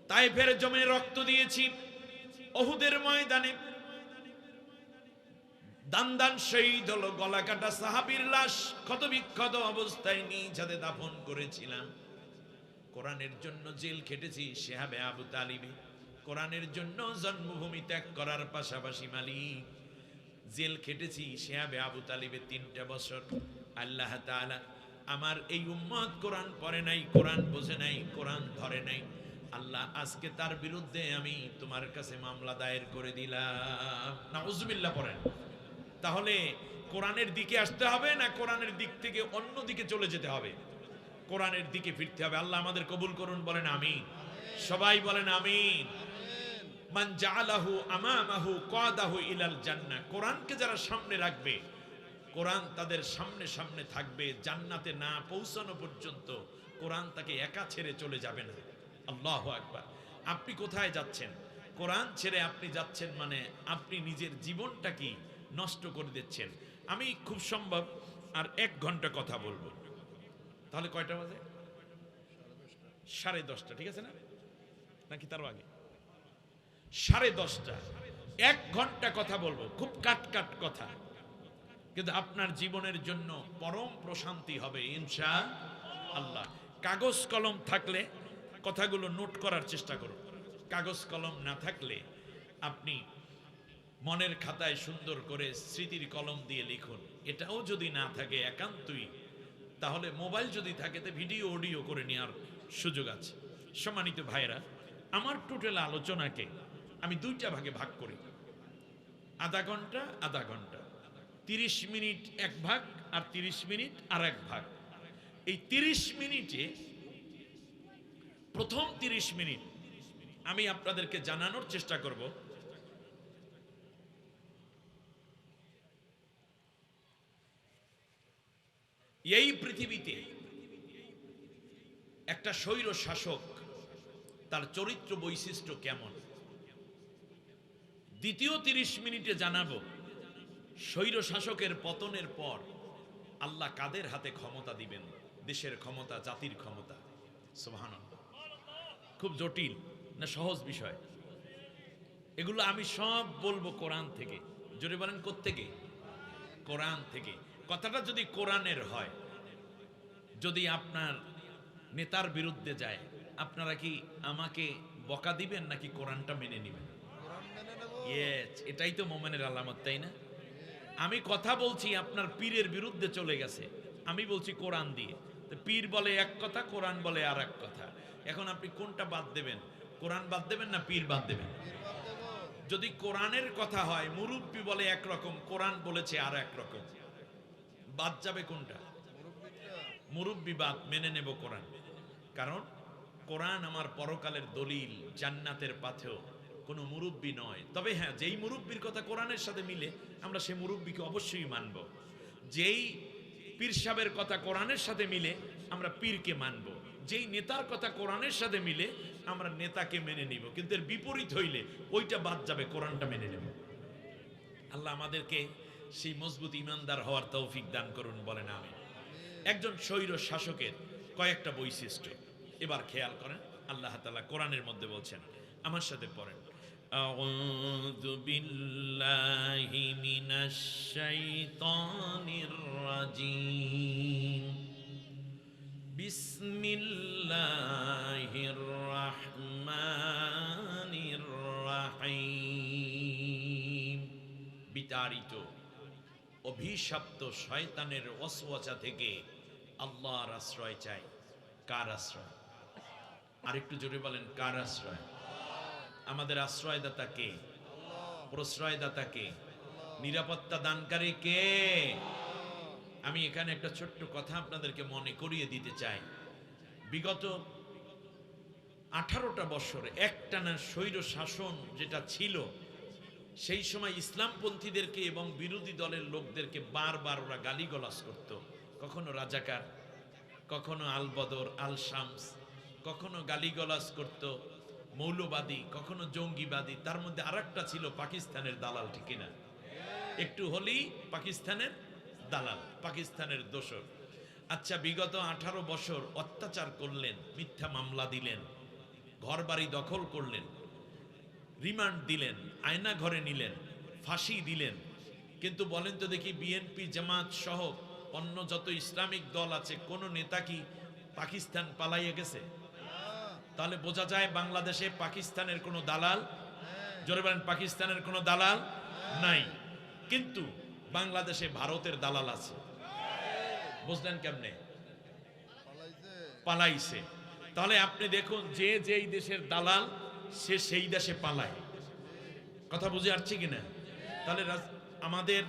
তায়েফের জমিনে রক্ত দিয়েছি, উহুদের ময়দানে দান দান শহীদ হলো, গলা কাটা সাহাবীর লাশ ক্ষত বিক্ষত অবস্থায় নিজ হাতে দাফন করেছিলাম। কোরআনের জন্য জেল খেটেছি শিহাবে আবু তালিবে, কোরআনের জন্য জন্মভূমি ত্যাগ করার পাশাপাশি মালিক জেল খেটেছি শিহাবে আবু তালিবে 3টা বছর। আল্লাহ তাআলা আমার এই উম্মত কোরআন পড়ে নাই, কোরআন বোঝে নাই, কোরআন ধরে নাই। আল্লাহ আজকে তার বিরুদ্ধে আমি তোমার কাছে মামলা দায়ের করে দিলাম। নাউজুবিল্লাহ পড়েন। তাহলে কোরআনের দিকে আসতে হবে না কোরআনের দিক থেকে অন্য দিকে চলে যেতে হবে? কোরআনের দিকে ফিরতে হবে। আল্লাহ আমাদের কবুল করুন, বলেন আমিন। সবাই বলেন আমিন। মান জাআলাহু আমামাহু কাদাহু ইলাল জান্নাহ। কোরআনকে যারা সামনে রাখবে, কোরআন তাদের সামনে সামনে থাকবে, জান্নাতে না পৌঁছানো পর্যন্ত কোরআন তাকে একা ছেড়ে চলে যাবে না। আল্লাহু আকবার। আপনি কোথায় যাচ্ছেন? কোরআন ছেড়ে আপনি যাচ্ছেন মানে আপনি নিজের জীবনটা কি নষ্ট করে দিচ্ছেন। আমি খুব সম্ভব আর 1 ঘন্টা কথা বলবো। তাহলে কয়টা বাজে? 10:30, ঠিক আছে না? নাকি তারও আগে? 10:30। 1 ঘন্টা কথা বলবো, খুব কাট কথা, কিন্তু আপনার জীবনের জন্য পরম প্রশান্তি হবে ইনশাআল্লাহ। কাগজ কলম থাকলে কথাগুলো নোট করার চেষ্টা করুন। কাগজ কলম না থাকলে আপনি মনের খাতায় সুন্দর করে স্মৃতির কলম দিয়ে লিখুন। এটাও যদি না থাকে একান্তই, তাহলে মোবাইল যদি থাকে তো ভিডিও অডিও করে নেওয়ার সুযোগ আছে। সম্মানিত ভাইরা, আমার টোটাল আলোচনাকে আমি 2টা ভাগে ভাগ করি। আধা ঘন্টা আধা ঘন্টা, 30 মিনিট এক ভাগ আর 30 মিনিট আর এক ভাগ। এই 30 মিনিটে প্রথম 30 মিনিট আমি আপনাদেরকে জানানোর চেষ্টা করব এই পৃথিবীতে একটা স্বৈর শাসক তার চরিত্র বৈশিষ্ট্য কেমন। দ্বিতীয় 30 মিনিটে জানাবো স্বৈর শাসকের পতনের পর আল্লাহ কাদের হাতে ক্ষমতা দিবেন, দেশের ক্ষমতা, জাতির ক্ষমতা। সুবহানাল্লাহ। খুব জটিল না সহজ বিষয়? এগুলো আমি সব বলবো কোরআন থেকে। জোরে বলেন কোত্থেকে? কোরআন থেকে। কথাটা যদি কোরআনের হয়, যদি আপনার নেতার বিরুদ্ধে যায়, আপনারা কি আমাকে বকা দিবেন নাকি কোরআনটা মেনে নেবেন? ইয়েস, এটাই তো মোমেনের আলামত, তাই না? আমি কথা বলছি, আপনার পীরের বিরুদ্ধে চলে গেছে, আমি বলছি কোরআন দিয়ে, তো পীর বলে এক কথা, কোরআন বলে আর এক কথা। এখন আপনি কোনটা বাদ দেবেন? কোরআন বাদ দেবেন না পীর বাদ দেবেন? যদি কোরআনের কথা হয়, মুরব্বি বলে একরকম, কোরআন বলেছে আর এক রকম, বাদ যাবে কোনটা? মুরব্বি বাদ, মেনে নেব কোরআন। কারণ কোরআন আমার পরকালের দলিল, জান্নাতের পাথেও কোনো মুরব্বি নয়। তবে হ্যাঁ, যেই মুরব্বির কথা কোরআনের সাথে মিলে আমরা সেই মুরব্বিকে অবশ্যই মানব। যেই পীর সাহেবের কথা কোরআনের সাথে মিলে আমরা পীরকে মানব, যেই নেতার কথা কোরআনের সাথে মিলে আমরা নেতাকে মেনে নিব, কিন্তু এর বিপরীত হইলে ওইটা বাদ যাবে, কোরআনটা মেনে নেব। আল্লাহ আমাদেরকে সেই মজবুত ইমানদার হওয়ার তৌফিক দান করুন, বলেন আমিন। একজন স্বৈর শাসকের কয়েকটা বৈশিষ্ট্য এবার খেয়াল করেন। আল্লাহ তাআলা কোরআনের মধ্যে বলছেন, আমার সাথে পড়েন, আউযু বিল্লাহি মিনাশ শাইতানির রাজিম, বিসমিল্লাহির রাহমানির রাহিম। বিতাড়িত অভিশপ্ত শয়তানের ওয়াসওয়াসা থেকে আল্লাহর আশ্রয় চাই। কার আশ্রয়? আরেকটু জোরে বলেন, কার আশ্রয়? আমাদের আশ্রয়দাতা কে? প্রশ্রয়দাতা কে? নিরাপত্তা দানকারী কে? আমি এখানে একটা ছোট্ট কথা আপনাদেরকে মনে করিয়ে দিতে চাই। বিগত 18টা বছর একটানা স্বৈর শাসন যেটা ছিল, সেই সময় ইসলামপন্থীদেরকে এবং বিরোধী দলের লোকদেরকে বারবার ওরা গালিগালাজ করত। কখনো রাজাকার, কখনো আল বদর, আল শামস, কখনো গালিগালাজ করত মৌলবাদী, কখনো জঙ্গিবাদী। তার মধ্যে আরেকটা ছিল পাকিস্তানের দালাল, ঠিক না? একটু হলেই পাকিস্তানের দালাল, পাকিস্তানের দোসর। আচ্ছা, বিগত 18 বছর অত্যাচার করলেন, মিথ্যা মামলা দিলেন, ঘর বাড়ি দখল করলেন, রিমান্ড দিলেন, আয়না ঘরে নিলেন, ফাঁসি দিলেন, কিন্তু বলেন তো দেখি বিএনপি জামাত সহ অন্য যত ইসলামিক দল আছে, কোন নেতা কি পাকিস্তান পালাইয়া গেছে? তাহলে বোঝা যায় বাংলাদেশে পাকিস্তানের কোনো দালাল, জোরে বলেন, পাকিস্তানের কোনো দালাল নাই। কিন্তু বাংলাদেশে ভারতের দালাল আছে। বুঝলেন কেমনে? পালাইছে। তাহলে আপনি দেখুন, যে যেই দেশের দালাল সে সেই দেশে পালায়। কথা বুঝে আসছে কিনা? তাহলে আমাদের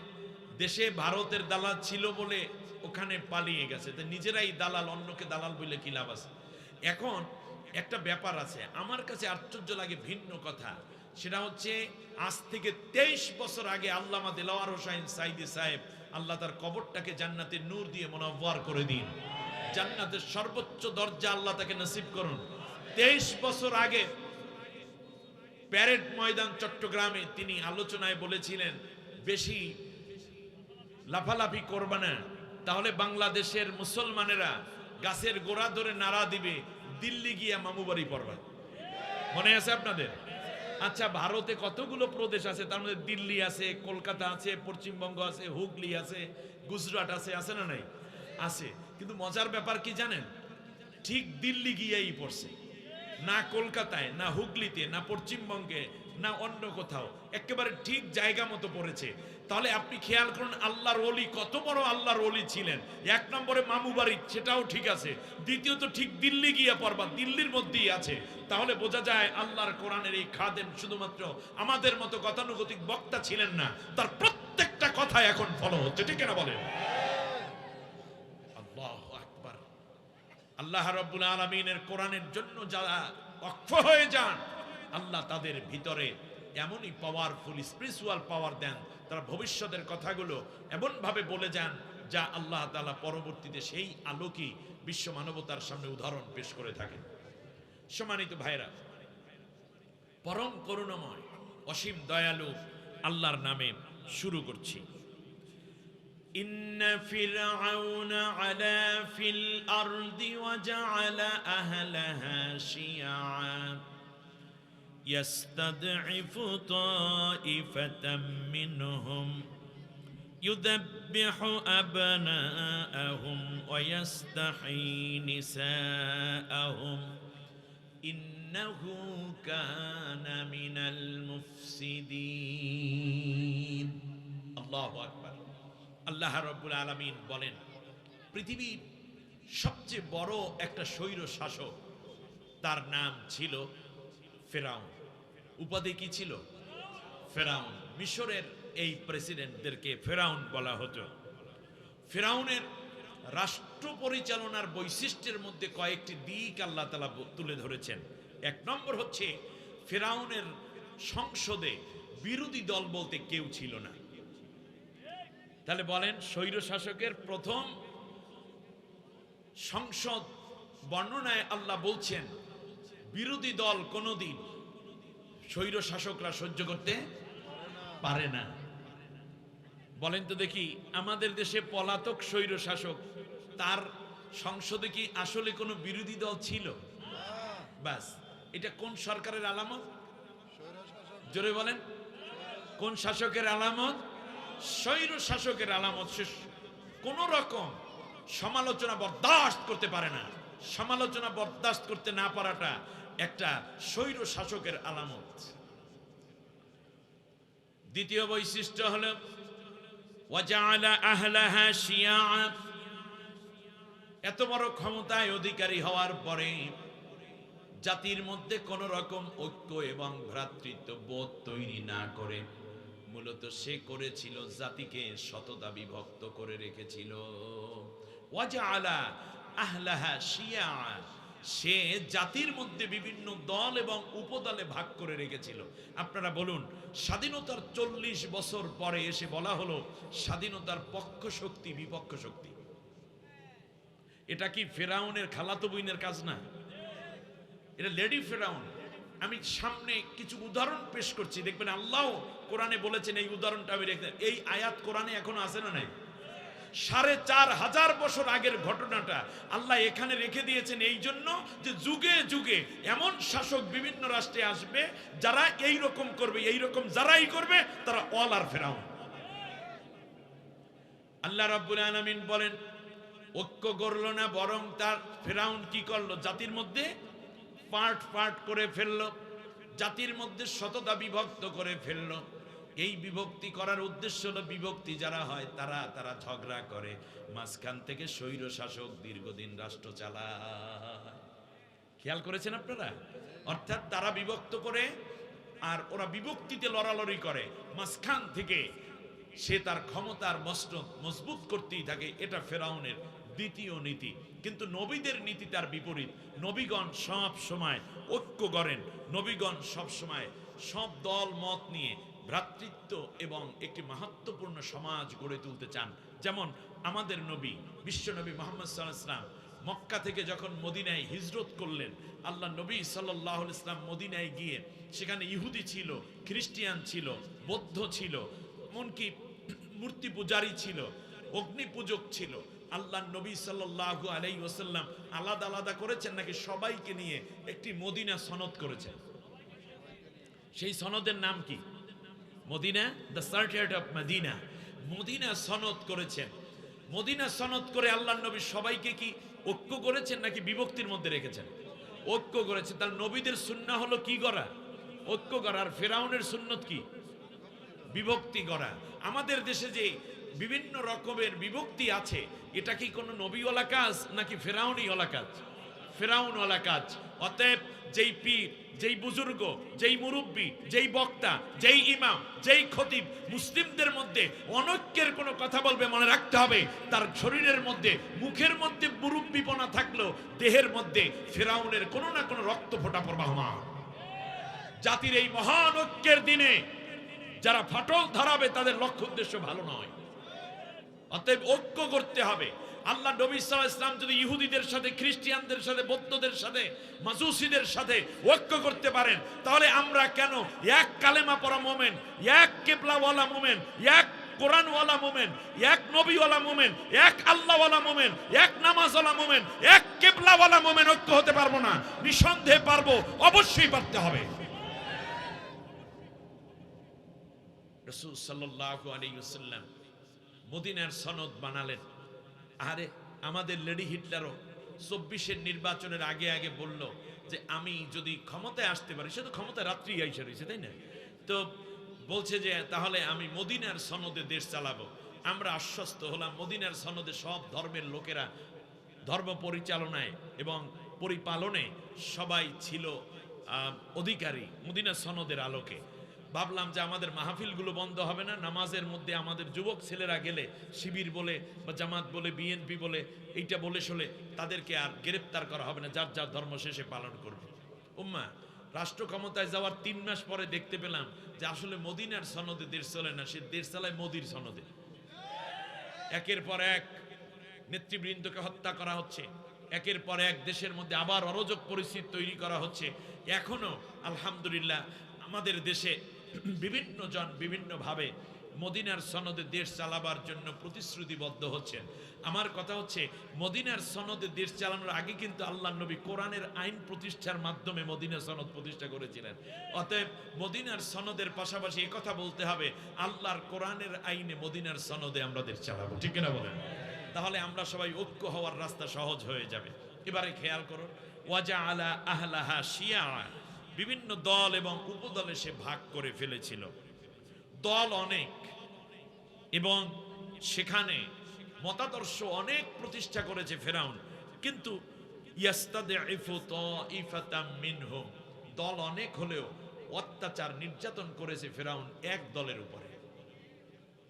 দেশে ভারতের দালাল ছিল বলে ওখানে পালিয়ে গেছে, তো নিজেরাই দালাল, অন্যকে দালাল বলে কি লাভ আছে? এখন একটা ব্যাপার আছে আমার কাছে আশ্চর্য লাগে, ভিন্ন কথা। সেটা হচ্ছে আজ থেকে 23 বছর আগে আল্লামা দেলাওয়ার হোসাইন সাইদি সাহেব, আল্লাহ তার কবরটাকে জান্নাতের নূর দিয়ে মুনাওয়ার করে দিন, জান্নাতের সর্বোচ্চ দরজা আল্লাহ তাকে নসিব করুন। 23 বছর আগে প্যারেড ময়দান চট্টগ্রামে তিনি আলোচনায় বলেছিলেন, বেশি লাফালাফি করবে না, তাহলে বাংলাদেশের মুসলমানেরা গাছের গোড়া ধরে নাড়া দিবে, দিল্লি গিয়া মামুবাড়ি পড়বা। মনে আছে আপনাদের? আচ্ছা, ভারতে কতগুলো প্রদেশ আছে, তার মধ্যে দিল্লি আছে, কলকাতা আছে, পশ্চিমবঙ্গ আছে, হুগলি আছে, গুজরাট আছে, আছে না নাই? আছে। কিন্তু মজার ব্যাপার কি জানেন? ঠিক দিল্লি গিয়েই পড়ছে, না কলকাতায়, না হুগলিতে, না পশ্চিমবঙ্গে, না অন্য কোথাও, একেবারে ঠিক জায়গা মতো পড়েছে। তাহলে আপনি খেয়াল করুন, আল্লাহর ওলি কত বড় আল্লাহর ওলি ছিলেন। এক নম্বরে মামু বাড়ি, সেটাও ঠিক আছে। দ্বিতীয়ত ঠিক দিল্লি গিয়ে পড়বা, দিল্লির মধ্যেই আছে। তাহলে বোঝা যায় আল্লাহর কোরআনের এই খাদেম শুধুমাত্র আমাদের মতো গতানুগতিক বক্তা ছিলেন না, তার প্রত্যেকটা কথা এখন ফলো হচ্ছে, ঠিক না বলেন? আল্লাহু আকবার। আল্লাহ রাব্বুল আলামিনের কোরআনের জন্য যারা অক্ষ হয়ে যান, আল্লাহ তাদের ভিতরে এমনই পাওয়ারফুল স্পিরিচুয়াল পাওয়ার দেন, তারা ভবিষ্যতের কথাগুলো এমন ভাবে বলে যান যা আল্লাহ তাআলা পরবর্তীতে সেই আলোকে বিশ্ব মানবতার সামনে উদাহরণ পেশ করে থাকেন। সম্মানিত ভাইরা, পরম করুণাময় অসীম দয়ালু আল্লাহর নামে শুরু করছি। ইন্না ফিরআউনা আলা ফিল আরদি ওয়া জাআলা আহলাহা শিয়া يستضعف طائفة منهم يذبح أبناءهم ويستحيي نساءهم إنه كان من المفسدين الله أكبر আল্লাহ রাব্বুল আলামিন বলেন, পৃথিবীর সবচেয়ে বড় একটা স্বৈর শাসক, তার নাম ছিল ফেরাউন। উপাধি কি ছিল? ফেরাউন। মিশরের এই প্রেসিডেন্টদেরকে ফেরাউন বলা হতো। ফেরাউনের রাষ্ট্র পরিচালনার বৈশিষ্ট্যের মধ্যে কয়েকটি দিক আল্লাহ তাআলা তুলে ধরেছেন। এক নম্বর হচ্ছে, ফেরাউনের সংসদে বিরোধী দল বলতে কেউ ছিল না। তাহলে বলেন, স্বৈর শাসকের প্রথম সংসদ বর্ণনায় আল্লাহ বলছেন বিরোধী দল কোনোদিন স্বৈর শাসকরা সহ্য করতে পারে না। বলেন তো দেখি, আমাদের দেশে পলাতক স্বৈর শাসক, তার সংসদে কি আসলে কোনো বিরোধী দল ছিল? বাস, এটা কোন সরকারের আলামত? জোরে বলেন, কোন শাসকের আলামত? স্বৈর শাসকের আলামত। সে কোন রকম সমালোচনা বরদাস্ত করতে পারে না। সমালোচনা বরদাস্ত করতে না পারাটা একটা স্বৈর শাসকের আলামত। দ্বিতীয় বৈশিষ্ট্য হলো ওয়াজআলা আহলাহা শিয়া। এত বড় ক্ষমতায় অধিকারী হওয়ার পরে জাতির মধ্যে কোন রকম ঐক্য এবং ভ্রাতৃত্ববোধ তৈরি না করে মূলত সে করেছিল জাতিকে শততা বিভক্ত করে রেখেছিল। ওয়াজআলা আহলাহা শিয়া, সে জাতির মধ্যে বিভিন্ন দল এবং উপদলে ভাগ করে রেখেছিল। আপনারা বলুন, স্বাধীনতার 40 বছর পরে এসে বলা হলো স্বাধীনতার পক্ষ শক্তি বিপক্ষ শক্তি। এটা কি ফেরাউনের খালাতো বোনের কাজ না? এটা লেডি ফেরাউন। আমি সামনে কিছু উদাহরণ পেশ করছি, দেখবেন আল্লাহ কোরআনে বলেছেন। এই উদাহরণটা আমি রেখে, এই আয়াত কোরআনে এখনো আছে না নাই? 4500 বছর আগের ঘটনাটা আল্লাহ এখানে রেখে দিয়েছেন এই জন্য যে যুগে যুগে এমন শাসক বিভিন্ন রাষ্ট্রে আসবে যারা এই রকম করবে, এই রকম যারাই করবে তারা অল আর ফেরাউন। আল্লাহ রাব্বুল আলামিন বলেন ঐক্য করলো না, বরং তার ফেরাউন কি করলো? জাতির মধ্যে পার্ট পার্ট করে ফেললো, জাতির মধ্যে শততা বিভক্ত করে ফেললো। এই বিভক্তি করার উদ্দেশ্য হলো বিভক্তি যারা হয় তারা তারা ঝগড়া করে, মাঝখান থেকে স্বৈর শাসক দীর্ঘদিন রাষ্ট্র চালায়। খেয়াল করেছেন আপনারা? অর্থাৎ তারা বিভক্ত করে আর ওরা বিভক্তিতে লড়ালড়ি করে, মাঝখান থেকে সে তার ক্ষমতার মজবুত করতেই থাকে। এটা ফেরাউনের দ্বিতীয় নীতি। কিন্তু নবীদের নীতি তার বিপরীত। নবীগণ সব সময় ঐক্য করেন, নবীগণ সব সময় সব দল মত নিয়ে ভ্রাতৃত্ব এবং একটি মাহাত্ম্যপূর্ণ সমাজ গড়ে তুলতে চান। যেমন আমাদের নবী বিশ্বনবী মুহাম্মদ সাল্লাল্লাহু আলাইহি ওয়াসাল্লাম মক্কা থেকে যখন মদিনায় হিজরত করলেন, আল্লাহ নবী সাল্লাল্লাহু আলাইহি ওয়াসাল্লাম মদিনায় গিয়ে সেখানে ইহুদি ছিল, খ্রিস্টান ছিল, বৌদ্ধ ছিল, এমনকি মূর্তি পূজারী ছিল, অগ্নি পূজক ছিল। আল্লাহ নবী সাল্লাল্লাহু আলাইহি ওয়াসাল্লাম আলাদা আলাদা করেছেন নাকি সবাইকে নিয়ে একটি মদিনা সনদ করেছেন? সেই সনদের নাম কি? Medina, the certificate of Medina. Medina সনদ করেছেন। মদিনা সনদ করে আল্লাহ নবী সবাইকে কি ঐক্য করেছেন নাকি বিভক্তির মধ্যে রেখেছেন? ঐক্য করেছেন। তার নবীদের সুন্নাহ হলো কি করা? ঐক্য করা। আর ফেরাউনের সুন্নত কি? বিভক্তি করা। আমাদের দেশে যে বিভিন্ন রকমের বিভক্তি আছে, এটা কি কোনো নবীওয়ালা কাজ নাকি ফেরাউনিওয়ালা কাজ? ফেরাউনওয়ালা কাজ। অতএব যেই পীর, যেই বুজুর্গ, যেই মুরব্বী, যেই বক্তা, যেই ইমাম, যেই খতিব মুসলিমদের মধ্যে অনৈক্যের কোনো কথা বলবে, মনে রাখতে হবে তার শরীরের মধ্যে, মুখের মধ্যে মুরব্বীপনা থাকলেও দেহের মধ্যে ফেরাউনের কোনো না কোনো রক্ত ফোঁটা প্রবাহমান। জাতির এই মহান ঐক্যের দিনে যারা ফাটল ধরাবে তাদের লক্ষ্য উদ্দেশ্য ভালো নয়। অতএব ঐক্য করতে হবে। আল্লাহ নবী সাল্লাল্লাহু আলাইহি ওয়াসাল্লাম যদি ইহুদিদের সাথে, খ্রিস্টানদের সাথে, বৌদ্ধদের সাথে, মাজুসীদের সাথে ঐক্য করতে পারেন, তাহলে আমরা কেন এক কালেমা পড়া মুমিন, এক কিবলাওয়ালা মুমিন, এক কোরআনওয়ালা মুমিন, এক নবীওয়ালা মুমিন, এক আল্লাহওয়ালা মুমিন, এক নামাজওয়ালা মুমিন, এক কিবলাওয়ালা মুমিন ঐক্য হতে পারবো না? নিঃসন্দেহে পারবো, অবশ্যই পারতে হবে। রাসূল সাল্লাল্লাহু আলাইহি ওয়াসাল্লাম মদিনার সনদ বানালেন। আরে আমাদের লেডি হিটলারও 24-এর নির্বাচনের আগে আগে বলল যে আমি যদি ক্ষমতায় আসতে পারি, সে তো ক্ষমতায় রাত্রি আইসা রয়েছে, তাই না? তো বলছে যে তাহলে আমি মদিনার সনদে দেশ চালাবো। আমরা আশ্বস্ত হলাম মদিনার সনদে সব ধর্মের লোকেরা ধর্ম পরিচালনায় এবং পরিপালনে সবাই ছিল অধিকারী মদিনা সনদের আলোকে। ভাবলাম যে আমাদের মাহফিলগুলো বন্ধ হবে না, নামাজের মধ্যে আমাদের যুবক ছেলেরা গেলে শিবির বলে বা জামাত বলে, বিএনপি বলে, এইটা বলে শোলে তাদেরকে আর গ্রেফতার করা হবে না, যার যার ধর্ম শেষে পালন করবে। উম্মা, রাষ্ট্র ক্ষমতায় যাওয়ার 3 মাস পরে দেখতে পেলাম যে আসলে মদিনার সনদে দেশ চলে না, সে দেশ চালায় মোদির সনদে। একের পর এক নেতৃবৃন্দকে হত্যা করা হচ্ছে, একের পর এক দেশের মধ্যে আবার অরাজক পরিস্থিতি তৈরি করা হচ্ছে। এখনো আলহামদুলিল্লাহ আমাদের দেশে বিভিন্ন জন বিভিন্নভাবে মদিনার সনদে দেশ চালাবার জন্য প্রতিশ্রুতিবদ্ধ হচ্ছেন। আমার কথা হচ্ছে, মদিনার সনদে দেশ চালানোর আগে কিন্তু আল্লাহর নবী কোরআনের আইন প্রতিষ্ঠার মাধ্যমে মদিনার সনদ প্রতিষ্ঠা করেছিলেন। অতএব মদিনার সনদের পাশাপাশি কথা বলতে হবে, আল্লাহর কোরআনের আইনে মদিনার সনদে আমরা দেশ চালাবো, ঠিক কিনা বলেন? তাহলে আমরা সবাই ঐক্য হওয়ার রাস্তা সহজ হয়ে যাবে। এবারে খেয়াল করো, ওয়াজআলা আহলাহা শিয়া, বিভিন্ন দল এবং উপদলে সে ভাগ করে ফেলেছিল। দল অনেক এবং সেখানে মতাদর্শ অনেক প্রতিষ্ঠা করেছে ফেরাউন, কিন্তু ইয়াস্তাদিফু তাইফাতাম মিনহুম, দল অনেক হলেও অত্যাচার নির্যাতন করেছে ফেরাউন এক দলের উপরে।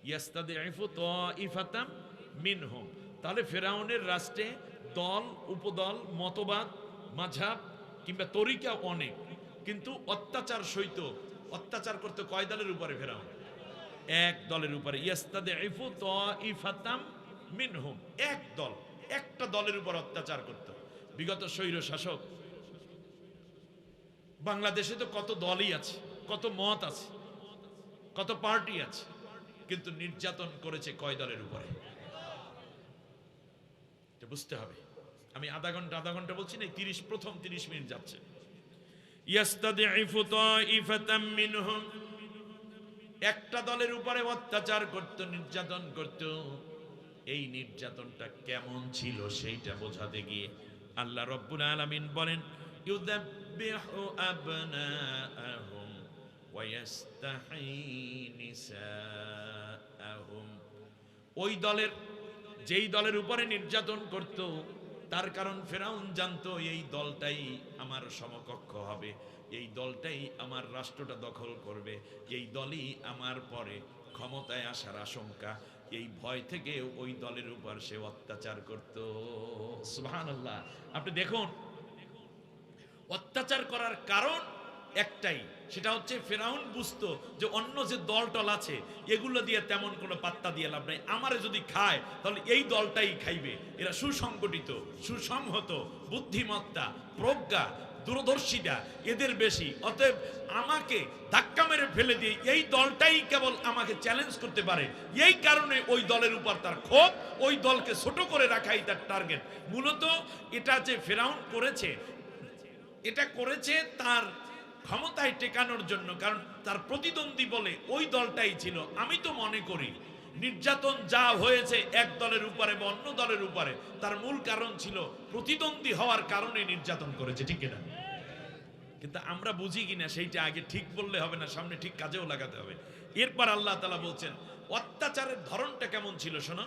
ইয়াস্তাদিফু তাইফাতাম মিনহুম, তাহলে ফেরাউনের রাষ্ট্রে দল, উপদল, মতবাদ, মাযহাব কিংবা তরিকা অনেক, কিন্তু অত্যাচার সইত, অত্যাচার করতে কয় দলের উপরে ফেরাউন? এক দলের উপরে। ইয়াস্তাদিফু তাইফাতাম মিনহুম, এক দল, একটা দলের উপর অত্যাচার করত। বিগত স্বৈর শাসক বাংলাদেশে তো কত দলই আছে, কত মত আছে, কত পার্টি আছে, কিন্তু নির্যাতন করেছে কয় দলের উপরে? বুঝতে হবে। আমি আধা ঘন্টা বলছি না, প্রথম 30 মিনিট যাচ্ছে। ইয়াস্তাদিফু তাইফাতাম মিনহুম, একটা দলের উপরে অত্যাচার করত, নির্যাতন করত। এই নির্যাতনটা কেমন ছিল সেইটা বোঝাতে গিয়ে আল্লাহ রাব্বুল আলামিন বলেন, ইউযাব্বিহু আবনাআহুম ওয়া ইস্তাহয়ী নিসাআহুম। ওই দলের, যেই দলের উপরে নির্যাতন করত, তার কারণ ফেরাউন জানতো এই দলটাই আমার সমকক্ষ হবে, এই দলটাই আমার রাষ্ট্রটা দখল করবে, এই দলই আমার পরে ক্ষমতায় আসার আশঙ্কা, এই ভয় থেকে ওই দলের উপর সে অত্যাচার করত। সুবহানাল্লাহ। আপনি দেখুন, অত্যাচার করার কারণ একটাই, সেটা হচ্ছে ফেরাউন বুঝতো যে অন্য যে দলটল আছে এগুলো দিয়ে তেমন কোনো পাত্তা দিয়ে লাভ নাই, আমারে যদি খায় তাহলে এই দলটাই খাইবে, এরা সুসংগঠিত, সুসংহত, বুদ্ধিমত্তা, প্রজ্ঞা, দূরদর্শিতা এদের বেশি, অতএব আমাকে ধাক্কা মেরে ফেলে দিয়ে এই দলটাই কেবল আমাকে চ্যালেঞ্জ করতে পারে। এই কারণে ওই দলের উপর তার ক্ষোভ, ওই দলকে ছোট করে রাখাই তার টার্গেট। মূলত এটা যে ফেরাউন করেছে, এটা করেছে তার ক্ষমতায় টেকানোর জন্য, কারণ তার প্রতিদ্বন্দ্বী বলে ওই দলটাই ছিল। আমি তো মনে করি নির্যাতন যা হয়েছে এক দলের উপরে বা অন্য দলের উপরে, তার মূল কারণ ছিল প্রতিদ্বন্দ্বী হওয়ার কারণে নির্যাতন করেছে, ঠিক কিনা? কিন্তু আমরা বুঝি কিনা সেইটা আগে ঠিক বললে হবে না, সামনে ঠিক কাজেও লাগাতে হবে। এরপর আল্লাহ তাআলা বলছেন অত্যাচারের ধরনটা কেমন ছিল শোনো।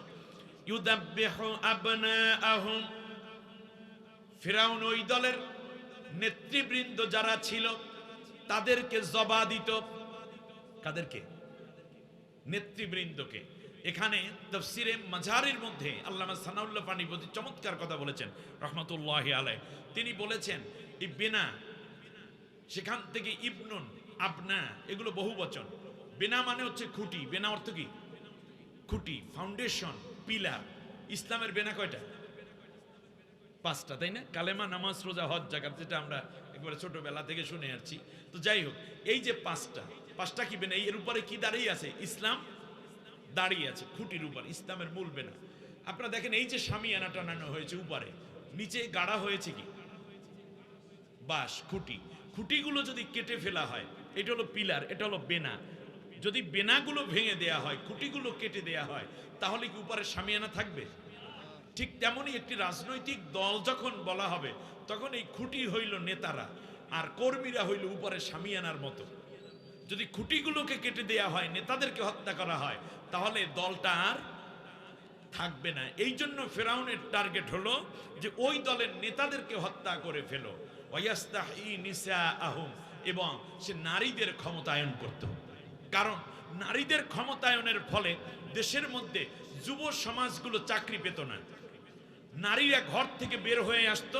ইউযাব্বিহু আবনাআহুম, ফিরআউন ওই দলের নেতৃবৃন্দ যারা ছিল তাদেরকে জবা দিত। কাদেরকে? নেতৃবৃন্দকে। এখানে তাফসিরে মাঝারির মধ্যে আল্লামা সানাউল্লাহ পানিপতি চমৎকার কথা বলেছেন রহমাতুল্লাহি আলাইহি। তিনি বলেছেন এই বিনা, সেখান থেকে ইবনুন, আবনা, এগুলো বহু বচন। বিনা মানে হচ্ছে খুঁটি। বিনা অর্থ কি? খুঁটি, ফাউন্ডেশন, পিলার। ইসলামের বেনা কয়টা? 5টা, তাই না? কালেমা, নামাজ, রোজা, হজ, যাকাত, যেটা আমরা একবারে ছোটবেলা থেকে শুনে আসছি। তো যাই হোক, এই যে 5টা কি বেনা, এর উপরে কি দাঁড়িয়ে আছে? ইসলাম দাঁড়িয়ে আছে খুঁটির উপর, ইসলামের মূল বেনা। আপনারা দেখেন এই যে শামিয়ানা টানানো হয়েছে উপরে, নিচে গাড়া হয়েছে কি? বাঁশ, খুঁটি। খুঁটিগুলো যদি কেটে ফেলা হয়, এটা হলো পিলার, এটা হলো বেনা। যদি বেনাগুলো ভেঙে দেয়া হয়, খুঁটিগুলো কেটে দেয়া হয়, তাহলে কি উপরে শামিয়ানা থাকবে? ঠিক তেমনই একটি রাজনৈতিক দল যখন বলা হবে, তখন এই খুঁটি হইল নেতারা আর কর্মীরা হইল উপরে শামিয়ানার মতো। যদি খুঁটিগুলোকে কেটে দেয়া হয়, নেতাদেরকে হত্যা করা হয়, তাহলে দলটা আর থাকবে না। এই জন্য ফেরাউনের টার্গেট হলো যে ওই দলের নেতাদেরকে হত্যা করে ফেলো, ওয়াস্তাহি নিসাআহুম, এবং সে নারীদের ক্ষমতায়ন করত। কারণ নারীদের ক্ষমতায়নের ফলে দেশের মধ্যে যুব সমাজগুলো চাকরি পেত না, নারীরা ঘর থেকে বের হয়ে আসতো,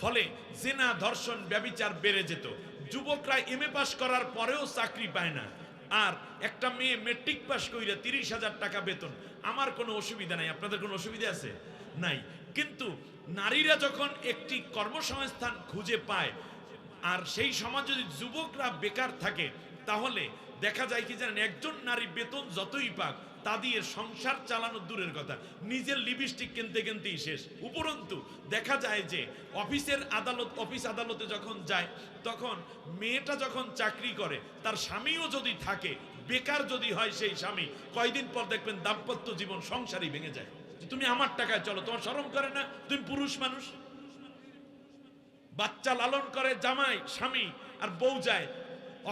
ফলে জিনা, ধর্ষণ, ব্যভিচার বেড়ে যেত। যুবকরা এমএ পাস করার পরেও চাকরি পায় না, আর একটা মেয়ে মেট্রিক পাস কইরা 30,000 টাকা বেতন, আমার কোনো অসুবিধা নাই। আপনাদের কোনো অসুবিধা আছে? নাই। কিন্তু নারীরা যখন একটি কর্মসংস্থান খুঁজে পায়, আর সেই সমাজ যদি যুবকরা বেকার থাকে, তাহলে দেখা যায় কি জানেন, একজন নারী বেতন যতই পাক তা দিয়ে সংসার চালানো দূরের কথা, নিজের লিপস্টিক কিনতে কিনতেই শেষ। উপরন্তু দেখা যায় যে অফিস আদালতে যখন যায়, তখন মেয়েটা যখন চাকরি করে, তার স্বামীও যদি থাকে, বেকার যদি হয় সেই স্বামী, কয়দিন পর দেখবেন দাম্পত্য জীবন সংসারই ভেঙে যায়। তুমি আমার টাকায় চলো, তোমার শরম করে না? তুমি পুরুষ মানুষ। বাচ্চা লালন করে জামাই স্বামী, আর বউ যায়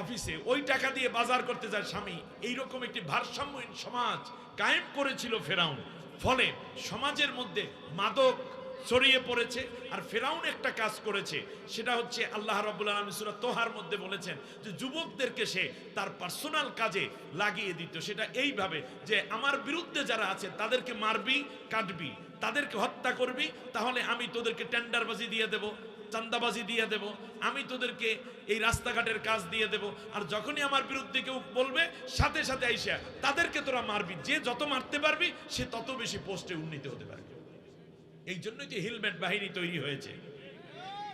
অফিসে, ওই টাকা দিয়ে বাজার করতে যায় স্বামী। এইরকম একটি ভারসাম্যহীন সমাজ কায়েম করেছিল ফেরাউন। ফলে সমাজের মধ্যে মাদক ছড়িয়ে পড়েছে। আর ফেরাউন একটা কাজ করেছে, সেটা হচ্ছে আল্লাহ রাব্বুল আলামিন সূরা তোহার মধ্যে বলেছেন যে যুবকদেরকে সে তার পার্সোনাল কাজে লাগিয়ে দিত। সেটা এইভাবে যে আমার বিরুদ্ধে যারা আছে তাদেরকে মারবি, কাটবি, তাদেরকে হত্যা করবি, তাহলে আমি তোদেরকে টেন্ডারবাজি দিয়ে দেব, চান্দাবাজি দিয়ে দেব, আমি তোদেরকে এই রাস্তাঘাটের কাজ দিয়ে দেব। আর যখনই আমার বিরুদ্ধে কেউ বলবে, সাথে সাথে আইসা তাদেরকে তোরা মারবি। যে যত মারতে পারবি সে তত বেশি পোস্টে উন্নীত হতে পারবে। এই জন্যই যে হেলমেট বাহিনী তৈরি হয়েছে,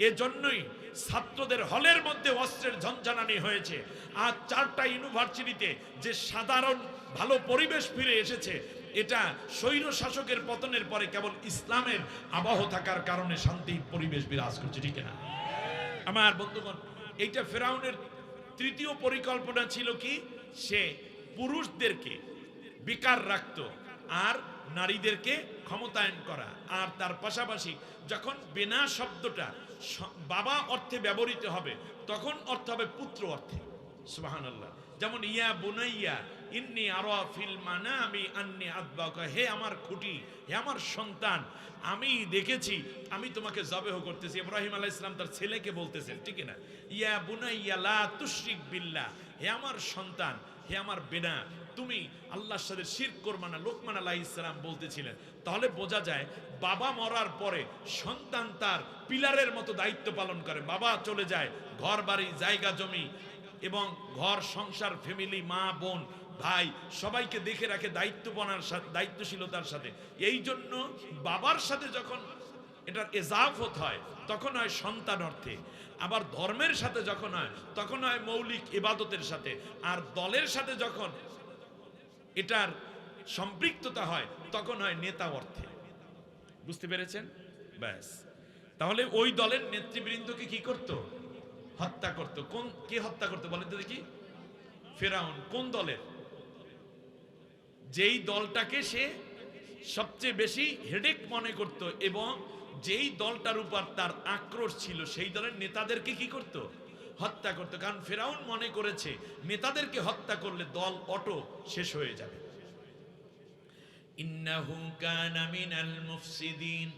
এজন্যই ছাত্রদের হলের মধ্যে অস্ত্রের ঝঞ্ঝানানি হয়েছে। আর 4টা ইউনিভার্সিটিতে যে সাধারণ ভালো পরিবেশ ফিরে এসেছে, এটা স্বৈর শাসকের পতনের পরে কেবল ইসলামের আবহ থাকার কারণে শান্তি পরিবেশ বিরাজ করছে, ঠিক না? আমার বন্ধুগণ, এইটা ফেরাউনের তৃতীয় পরিকল্পনা ছিল কি, সে পুরুষদেরকে বেকার রাখতো আর নারীদেরকে ক্ষমতায়ন করা। আর তার পাশাপাশি যখন বেনা শব্দটা বাবা অর্থে ব্যবহৃত হবে, তখন অর্থ হবে পুত্র অর্থে। সুবহানাল্লাহ। যেমন ইয়া বুনাইয়া ইন্নী আরা ফিল মানামি আন্নী আযবাকা, হে আমার খুঁটি, হে আমার সন্তান, আমি দেখেছি আমি তোমাকে জবেহ করতেছি। ইব্রাহিম আলাইহিস সালাম তার ছেলেকে বলতেছেন, ঠিক না? ইয়া বুনাইয়া লা তুশরিক বিল্লাহ, হে আমার সন্তান, হে আমার বেনা, তুমি আল্লাহর সাথে শিরক করবে না, লোকমান আলাইহিস সালাম বলতেছিলেন। তাহলে বোঝা যায় বাবা মরার পরে সন্তান তার পিলারের মতো দায়িত্ব পালন করে। বাবা চলে যায়, ঘর বাড়ি জায়গা জমি এবং ঘর সংসার, ফ্যামিলি, মা বোন ভাই সবাইকে দেখে রাখে দায়িত্বপনার সাথে, দায়িত্বশীলতার সাথে। এই জন্য বাবার সাথে যখন এটার এজাফত হয়, তখন হয় সন্তান অর্থে। আবার ধর্মের সাথে যখন হয়, তখন হয় মৌলিক ইবাদতের সাথে। আর দলের সাথে যখন এটার সম্পৃক্ততা হয়, তখন হয় নেতা অর্থে। বুঝতে পেরেছেন? ব্যাস। তাহলে ওই দলের নেতৃবৃন্দকে কি করত? হত্যা করত। কে হত্যা করতো বলেন তো দেখি? ফেরাউন। কোন দলের? যেই দলটাকে সে সবচেয়ে বেশি হেডেক মনে করত এবং যেই দলটার উপর তার আক্রোশ ছিল, সেই দলের নেতাদেরকে কি করত? হত্যা করত। কারণ ফেরাউন মনে করেছে নেতাদেরকে হত্যা করলে দল অটো শেষ হয়ে যাবে। ইন্নাহু কানা মিনাল মুফসিদিন।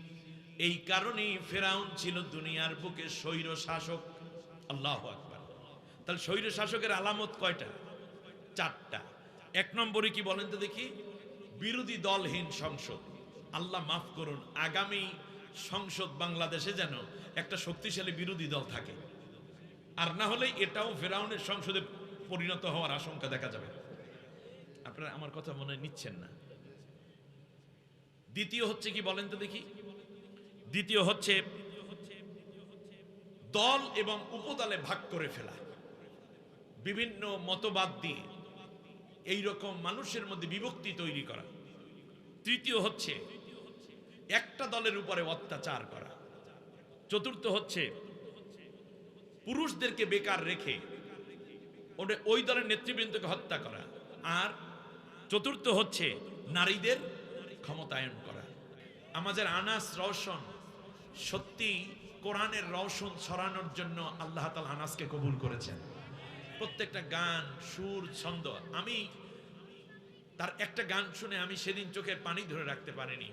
এই কারণেই ফেরাউন ছিল দুনিয়ার বুকে স্বৈর শাসক। আল্লাহু আকবার। তাহলে স্বৈর শাসকের আলামত কয়টা? 4টা। 1 নম্বরে কি বলেন তো দেখি? বিরোধী দলহীন সংসদ। আল্লাহ মাফ করুন, আগামী সংসদ বাংলাদেশে যেন একটা শক্তিশালী বিরোধী দল থাকে, আর না হলে এটাও ফেরাউনের সংসদে পরিণত হওয়ার আশঙ্কা দেখা যাবে। আপনারা আমার কথা মনে নিচ্ছেন না? দ্বিতীয় হচ্ছে কি বলেন তো দেখি? দ্বিতীয় হচ্ছে দল এবং উপদলে ভাগ করে ফেলা, বিভিন্ন মতবাদ দিয়ে এই রকম মানুষের মধ্যে বিভক্তি তৈরি করা। তৃতীয় হচ্ছে একটা দলের উপরে অত্যাচার করা। চতুর্থ হচ্ছে পুরুষদেরকে বেকার রেখে ওই দলের নেতৃবৃন্দকে হত্যা করা। আর চতুর্থ হচ্ছে নারীদের ক্ষমতায়ন করা। আমাদের আনাস রওশন, সত্যি কোরআনের রওশন ছড়ানোর জন্য আল্লাহ তাআলা আনাসকে কবুল করেছেন। প্রত্যেকটা গান, সুর, ছন্দ, আমি তার একটা গান শুনে আমি সেদিন চোখের পানি ধরে রাখতে পারিনি।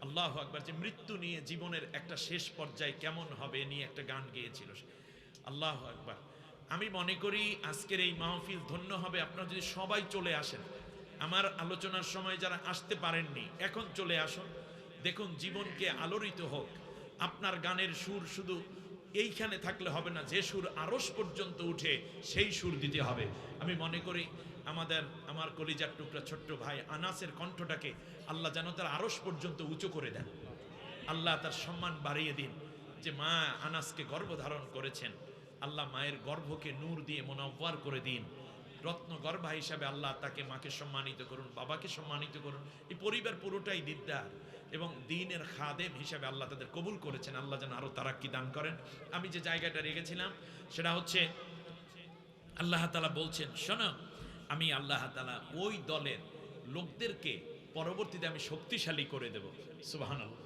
আল্লাহু আকবার। যে মৃত্যু নিয়ে জীবনের একটা শেষ পর্যায়ে কেমন হবে নিয়ে একটা গান গেয়েছিল। আল্লাহু আকবার। আমি মনে করি আজকের এই মাহফিল ধন্য হবে আপনারা যদি সবাই চলে আসেন। আমার আলোচনার সময় যারা আসতে পারেননি, এখন চলে আসুন, দেখুন জীবনকে আলোড়িত হোক। আপনার গানের সুর শুধু এইখানে থাকলে হবে না, যে সুর আরশ পর্যন্ত উঠে সেই সুর দিতে হবে। আমি মনে করি আমার কলিজার টুকরা ছোট্ট ভাই আনাসের কণ্ঠটাকে আল্লাহ যেন তার আরশ পর্যন্ত উঁচু করে দেন, আল্লাহ তার সম্মান বাড়িয়ে দিন। যে মা আনাসকে গর্ভধারণ করেছেন, আল্লাহ মায়ের গর্ভকে নূর দিয়ে মুনাওয়ার করে দিন। রত্ন গর্ভা হিসাবে আল্লাহ তাকে, মাকে সম্মানিত করুন, বাবাকে সম্মানিত করুন। এই পরিবার পুরোটাই দিনদার এবং দ্বীনের খাদেম হিসাবে আল্লাহ তাদের কবুল করেছেন। আল্লাহ যেন আরো তারাক্কি দান করেন। আমি যে জায়গাটা রেখেছিলাম সেটা হচ্ছে আল্লাহ তাআলা বলছেন, শোনো, আমি আল্লাহ তাআলা ওই দলের লোকদেরকে পরবর্তীতে আমি শক্তিশালী করে দেব। সুবহানাল্লাহ।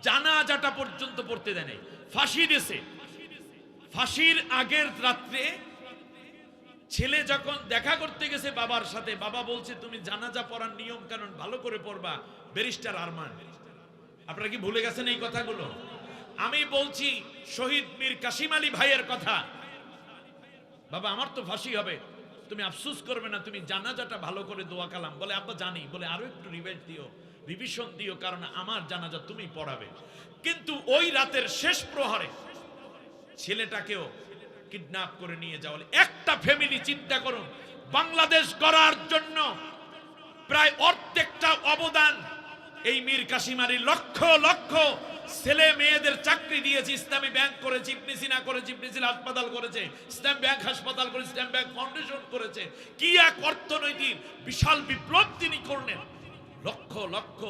জানাজাটা পর্যন্ত পড়তে দেয় নাই, ফাঁসি দিয়েছে। ফাঁসির আগের রাত্রে ছেলে যখন দেখা করতে গেছে বাবার সাথে, বাবা বলছে তুমি জানাজা পড়ার নিয়ম কানুন ভালো করে পড়বা। ব্যারিস্টার আরমান, আপনারা কি ভুলে গেছেন এই কথাগুলো? আমি বলছি শহীদ মীর কাসিম আলী ভাইয়ের কথা। বাবা আমার তো ফাঁসি হবে, তুমি আফসোস করবে না, তুমি জানাজাটা ভালো করে দোয়া কালাম। বলে আব্বা জানি, বলে আরো একটু রিভিশন দিও, কারণ আমার জানাজা তুমি পড়াবে। কিন্তু ওই রাতের শেষ প্রহরে ছেলেটাকেও কিডন্যাপ করে নিয়ে যাওয়া। একটা ফ্যামিলি চিন্তা করুন, বাংলাদেশ গড়ার জন্য প্রায় অর্ধেকটা অবদান এই মীর কাসিম আলী। লক্ষ লক্ষ ছেলে মেয়েদের চাকরি দিয়েছে, ইসলামী ব্যাংক করেছে, ইবনে সিনা করেছে, ইবনে সিনা হাসপাতাল করেছে, ইসলাম ব্যাংক হাসপাতাল করেছে, ইসলাম ব্যাংক ফাউন্ডেশন করেছে। কি এক অর্থনৈতিক বিশাল বিপ্লব তিনি করলেন। লক্ষ লক্ষ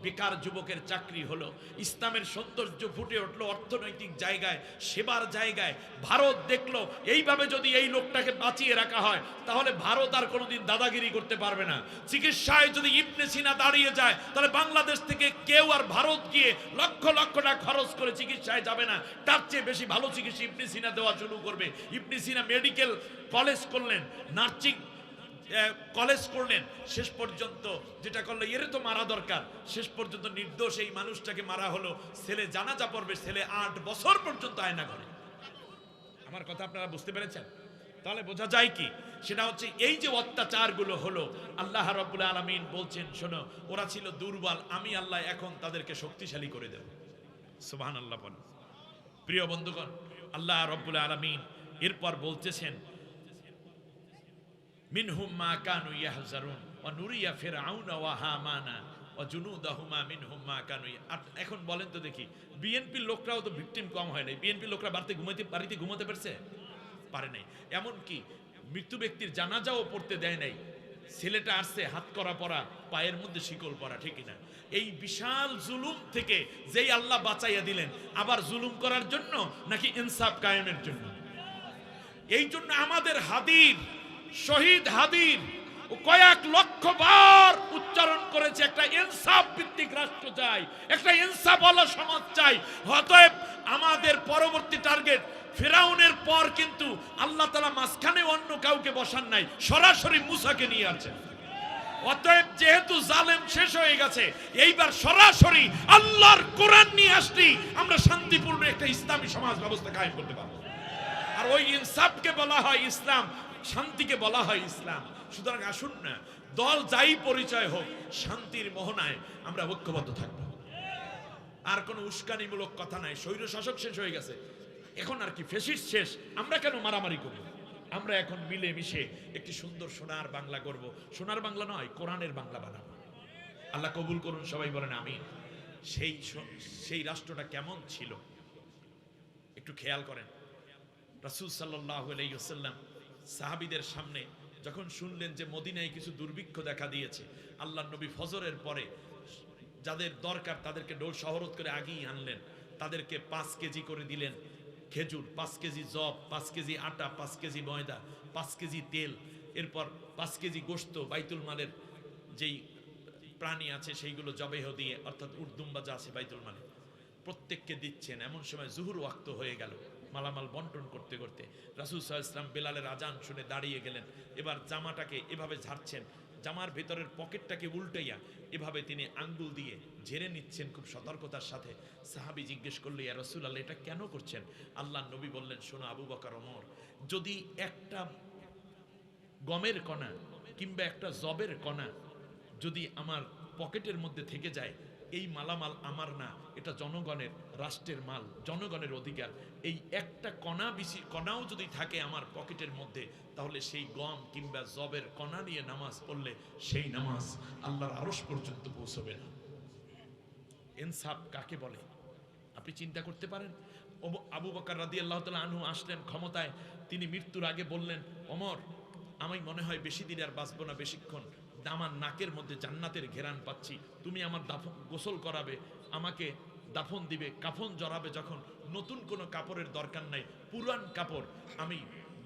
বেকার যুবকের চাকরি হলো, ইসলামের সৌন্দর্য ফুটে উঠলো অর্থনৈতিক জায়গায়, সেবার জায়গায়। ভারত দেখলো এইভাবে যদি এই লোকটাকে বাঁচিয়ে রাখা হয় তাহলে ভারত আর কোনোদিন দাদাগিরি করতে পারবে না। চিকিৎসায় যদি ইবনে সিনা দাঁড়িয়ে যায় তাহলে বাংলাদেশ থেকে কেউ আর ভারত গিয়ে লক্ষ লক্ষ টাকা খরচ করে চিকিৎসায় যাবে না। তার চেয়ে বেশি ভালো চিকিৎসা ইবনে সিনা দেওয়া শুরু করবে। ইবনে সিনা মেডিকেল কলেজ করলেন, নার্সিং কলেজ করলেন, শেষ পর্যন্ত যেটা করলো এর তো মারা দরকার, শেষ পর্যন্ত নির্দোষ এই মানুষটাকে মারা হলো। ছেলে জানাজা পড়বে, ছেলে 8 বছর পর্যন্ত আয়না করে। আমার কথা আপনারা বুঝতে পেরেছেন? তাহলে বোঝা যায় কি, সেটা হচ্ছে এই যে অত্যাচারগুলো হলো, আল্লাহ রাব্বুল আলামিন বলছেন শোনো, ওরা ছিল দুর্বল, আমি আল্লাহ এখন তাদেরকে শক্তিশালী করে দেব। সুবহানাল্লাহ। বলেন প্রিয় বন্ধুগণ, আল্লাহ রাব্বুল আলামিন এরপর বলতেছেন মিনহুম মা কানু ইয়াহজারুন ওয়া নুরিয়া ফিরআউনা ওয়া হামানা ওয়া জুনুদাহুমা মিনহুম মা কানু। এখন বলেন তো দেখি, বিএনপির লোকরাও তো ভিকটিম কম হয় নাই। বিএনপির লোকরা বাড়িতে ঘুমাতে পারছে? পারে নাই। এমন কি মৃত্যু ব্যক্তির জানাজাও পড়তে দেয় নাই। ছেলেটা আসছে হাত করা পরা, পায়ের মধ্যে শিকল পরা, ঠিক না? এই বিশাল জুলুম থেকে যেই আল্লাহ বাঁচাইয়া দিলেন, আবার জুলুম করার জন্য নাকি ইনসাফ কায়েমের জন্য? এই জন্য আমাদের হাদির, শহীদ হাদির কয়েক লক্ষ বার উচ্চারণ করেছে একটা ইনসাফ ভিত্তিক রাষ্ট্র চাই, একটা ইনসাফওয়ালা সমাজ চাই। অতএব আমাদের পরবর্তী টার্গেট ফিরাউনের পর কিন্তু আল্লাহ তাআলা মাঝখানে অন্য কাউকে বসান নাই, সরাসরি মুসাকে নিয়ে আসেন। অতএব যেহেতু জালেম শেষ হয়ে গেছে, এইবার সরাসরি আল্লাহর কোরআন নিয়ে আসলেই আমরা শান্তিপূর্ণ একটা ইসলামী সমাজ ব্যবস্থা কায়েম করতে পারবো। আর ওই ইনসাফকে বলা হয় ইসলাম, শান্তিকে বলা হয় ইসলাম। সুতরাং আসুন না, দল যাই পরিচয় হোক, শান্তির মোহনায় আমরা ঐক্যবদ্ধ থাকবো। আর কোনো উস্কানিমূলক কথা নাই। স্বৈর শাসক শেষ হয়ে গেছে, এখন আর কি ফ্যাসিস্ট শেষ, আমরা কেন মারামারি করব? আমরা এখন মিলে মিশে একটি সুন্দর সোনার বাংলা করব। সোনার বাংলা নয়, কোরআনের বাংলা বানাবো। আল্লাহ কবুল করুন, সবাই বলেন আমিন। সেই রাষ্ট্রটা কেমন ছিল একটু খেয়াল করেন। রাসূল সাল্লাল্লাহু আলাইহি ওয়াসাল্লাম সাহাবীদের সামনে যখন শুনলেন যে মদিনায় কিছু দুর্ভিক্ষ দেখা দিয়েছে, আল্লাহর নবী ফজরের পরে যাদের দরকার তাদেরকে ডোল শহরত করে আগেই আনলেন। তাদেরকে 5 কেজি করে দিলেন খেজুর, 5 কেজি জব, 5 কেজি আটা, 5 কেজি ময়দা, 5 কেজি তেল, এরপর 5 কেজি গোশত বাইতুল মালের যেই প্রাণী আছে সেইগুলো জবেহ দিয়ে, অর্থাৎ উর্দুম্বা যা আছে বাইতুল মালে প্রত্যেককে দিচ্ছেন। এমন সময় জুহুর ওয়াক্ত হয়ে গেল। মালামাল বন্টন করতে করতে রাসূল সাল্লাল্লাহু আলাইহি ওয়াসাল্লাম বেলালের আজান শুনে দাঁড়িয়ে গেলেন। এবার জামাটাকে এভাবে ঝাড়ছেন, জামার ভেতরের পকেটটাকে উল্টাইয়া এভাবে তিনি আঙ্গুল দিয়ে ঝেড়ে নিচ্ছেন খুব সতর্কতার সাথে। সাহাবী জিজ্ঞেস করল, ইয়া রাসূলুল্লাহ এটা কেন করছেন? আল্লাহর নবী বললেন, শোনো আবু বকর, ওমর, যদি একটা গমের কণা কিংবা একটা জবের কণা যদি আমার পকেটের মধ্যে থেকে যায়, এই মালামাল আমার না, এটা জনগণের, রাষ্ট্রের মাল, জনগণের অধিকার, এই একটা কণাও যদি থাকে আমার পকেটের মধ্যে, তাহলে সেই গম কিংবা জবের কণা নিয়ে নামাজ পড়লে সেই নামাজ আল্লাহর আরশ পর্যন্ত পৌঁছবে না। ইনসাফ কাকে বলে আপনি চিন্তা করতে পারেন? আবু বকর রাদিয়াল্লাহু তাআলা আনহু আসলেন ক্ষমতায়, তিনি মৃত্যুর আগে বললেন, ওমর আমি মনে হয় বেশি দিন আর বাঁচবো না, বেশিক্ষণ, আমার নাকের মধ্যে জান্নাতের ঘেরান পাচ্ছি, তুমি আমার গোসল করাবে, আমাকে দাফন দিবে, কাফন জড়াবে, যখন নতুন কোনো কাপড়ের দরকার নাই, পুরান কাপড় আমি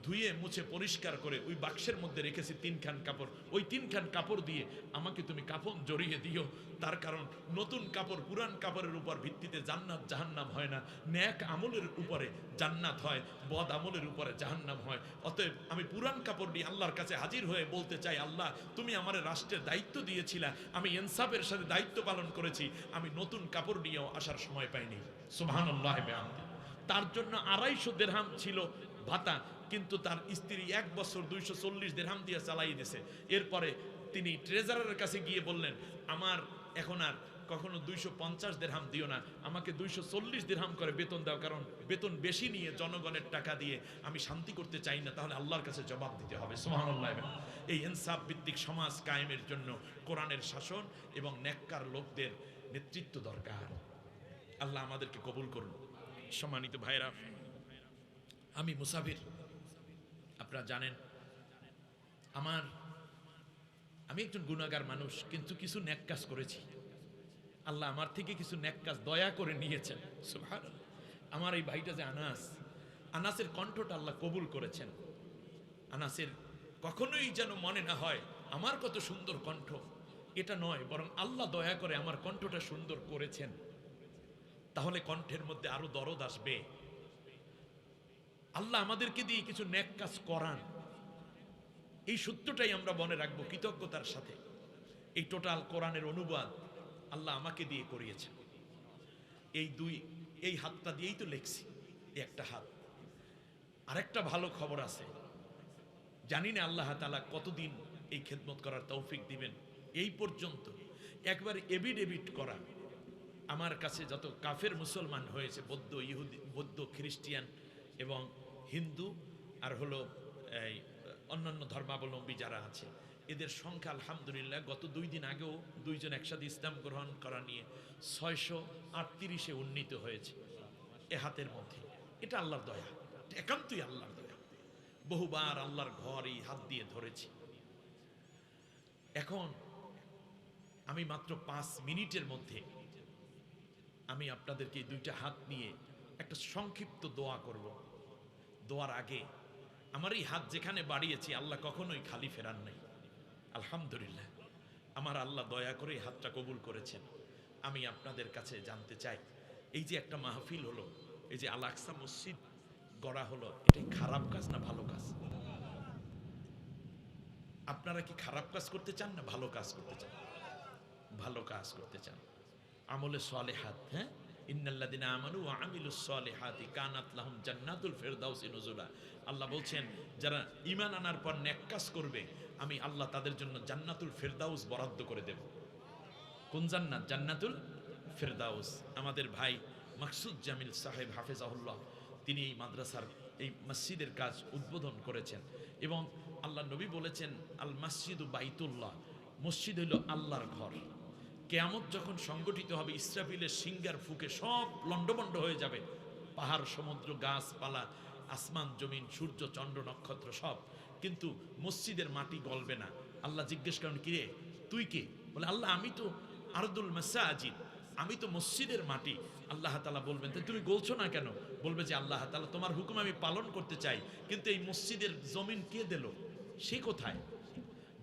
ধুয়ে মুছে পরিষ্কার করে ওই বাক্সের মধ্যে রেখেছি 3 খান কাপড়, ওই 3 খান কাপড় দিয়ে আমাকে তুমি কাফন জড়িয়ে দিও, তার কারণ নতুন কাপড় পুরান কাপড়ের উপর ভিত্তিতে জান্নাত জাহান্নাম হয় না, নেক আমলের উপরে জান্নাত হয়, বদ আমলের উপরে জাহান্নাম হয়। অতএব আমি পুরান কাপড় নিয়ে আল্লাহর কাছে হাজির হয়ে বলতে চাই, আল্লাহ তুমি আমার রাষ্ট্রের দায়িত্ব দিয়েছিলা, আমি ইনসাফের সাথে দায়িত্ব পালন করেছি, আমি নতুন কাপড় নিয়েও আসার সময় পাইনি। সুবহানাল্লাহ। তার জন্য 250 দিরহাম ছিল ভাতা, কিন্তু তার স্ত্রী 1 বছর 240 দিরহাম দিয়ে চালাই দিয়েছে। এরপরে তিনি ট্রেজারারের কাছে গিয়ে বললেন, আমার এখন আর কখনো 250 দিরহাম দিও না, আমাকে 240 দিরহাম করে বেতন দাও, কারণ বেতন বেশি নিয়ে জনগণের টাকা দিয়ে আমি শান্তি করতে চাই না, তাহলে আল্লাহর কাছে জবাব দিতে হবে। সুবহানাল্লাহ। এই ইনসাফ ভিত্তিক সমাজ কায়েমের জন্য কোরআনের শাসন এবং নেককার লোকদের নেতৃত্ব দরকার। আল্লাহ আমাদেরকে কবুল করুন। সম্মানিত ভাইরা, আমি মুসাফির, আপনারা জানেন আমি একজন গুনাহগার মানুষ, কিন্তু কিছু নেক কাজ করেছি, আল্লাহ আমার থেকে কিছু নেক কাজ দয়া করে নিয়েছেন। সুবহানাল্লাহ। আমার এই ভাইটা যে আনাসের কণ্ঠটা আল্লাহ কবুল করেছেন। আনাসের কখনোই যেন মনে না হয় আমার কত সুন্দর কণ্ঠ, এটা নয়, বরং আল্লাহ দয়া করে আমার কণ্ঠটা সুন্দর করেছেন, তাহলে কণ্ঠের মধ্যে আরো দরদ আসবে। আল্লাহ আমাদেরকে দিয়ে কিছু নেক কাজ করান, এই সত্যটাই আমরা মনে রাখবো কৃতজ্ঞতার সাথে। এই টোটাল কোরআনের অনুবাদ আল্লাহ আমাকে দিয়ে করিয়েছেন। এই হাতটা দিয়েই তো লেখছি, এই একটা হাত। আরেকটা ভালো খবর আছে, জানি না আল্লাহ তাআলা কতদিন এই খেদমত করার তৌফিক দিবেন। এই পর্যন্ত একবার এভিডেভিট করা আমার কাছে যত কাফের মুসলমান হয়েছে, বৌদ্ধ, ইহুদি, বৌদ্ধ, খ্রিস্টিয়ান এবং হিন্দু, আর হলো এই অন্যান্য ধর্মাবলম্বী যারা আছে, এদের সংখ্যা আলহামদুলিল্লাহ গত 2 দিন আগেও 2 জন একসাথে ইসলাম গ্রহণ করা নিয়ে 638-এ উন্নীত হয়েছে এ হাতের মধ্যে। এটা আল্লাহর দয়া, একান্তই আল্লাহর দয়া। বহুবার আল্লাহর ঘর এই হাত দিয়ে ধরেছি। এখন আমি মাত্র 5 মিনিটের মধ্যে আমি আপনাদেরকে 2টা হাত নিয়ে একটা সংক্ষিপ্ত দোয়া করব। দোয়ার আগে আমার এই হাত যেখানে বাড়িয়েছি আল্লাহ কখনোই খালি ফেরান নাই। আলহামদুলিল্লাহ, আমার আল্লাহ দয়া করে এই হাতটা কবুল করেছেন। আমি আপনাদের কাছে জানতে চাই, এই যে একটা মাহফিল হলো, এই যে আল আকসা মসজিদ গড়া হলো, এটা খারাপ কাজ না ভালো কাজ? আপনারা কি খারাপ কাজ করতে চান না ভালো কাজ করতে চান? ভালো কাজ করতে চান, আমলে সালেহাত। হ্যাঁ, ইন্নাল্লাযিনা আমানু ওয়া আমিলুস সালিহাতি কানাত লাহুম জান্নাতুল ফিরদাউসি নুজুলা। আল্লাহ বলছেন, যারা ঈমান আনার পর নেক কাজ করবে, আমি আল্লাহ তাদের জন্য জান্নাতুল ফিরদাউস বরাদ্দ করে দেব। কোন জান্নাত? জান্নাতুল ফিরদাউস। আমাদের ভাই মাকসুদ জামিল সাহেব হাফেজাহুল্লাহ, তিনি এই মাদ্রাসার, এই মসজিদের কাজ উদ্বোধন করেছেন। এবং আল্লাহ নবী বলেছেন, আল মসজিদু বাইতুল্লাহ, মসজিদ হইল আল্লাহর ঘর। কিয়ামত যখন সংগঠিত হবে, ইসরাফিলের সিঙ্গার ফুকে সব লন্ডভন্ড হয়ে যাবে, পাহাড়, সমুদ্র, গাছপালা, আসমান জমিন, সূর্য, চন্দ্র, নক্ষত্র সব, কিন্তু মসজিদের মাটি গলবে না। আল্লাহ জিজ্ঞেস করেন, কিরে তুই কে? বলে, আল্লাহ আমি তো আরদুল মাসাজিদ, আমি তো মসজিদের মাটি। আল্লাহ তাআলা বলবেন, তাই তুমি গলছো না কেন? বলবে যে, আল্লাহ তাআলা তোমার হুকুম আমি পালন করতে চাই, কিন্তু এই মসজিদের জমিন কে দিল? সে কোথায়?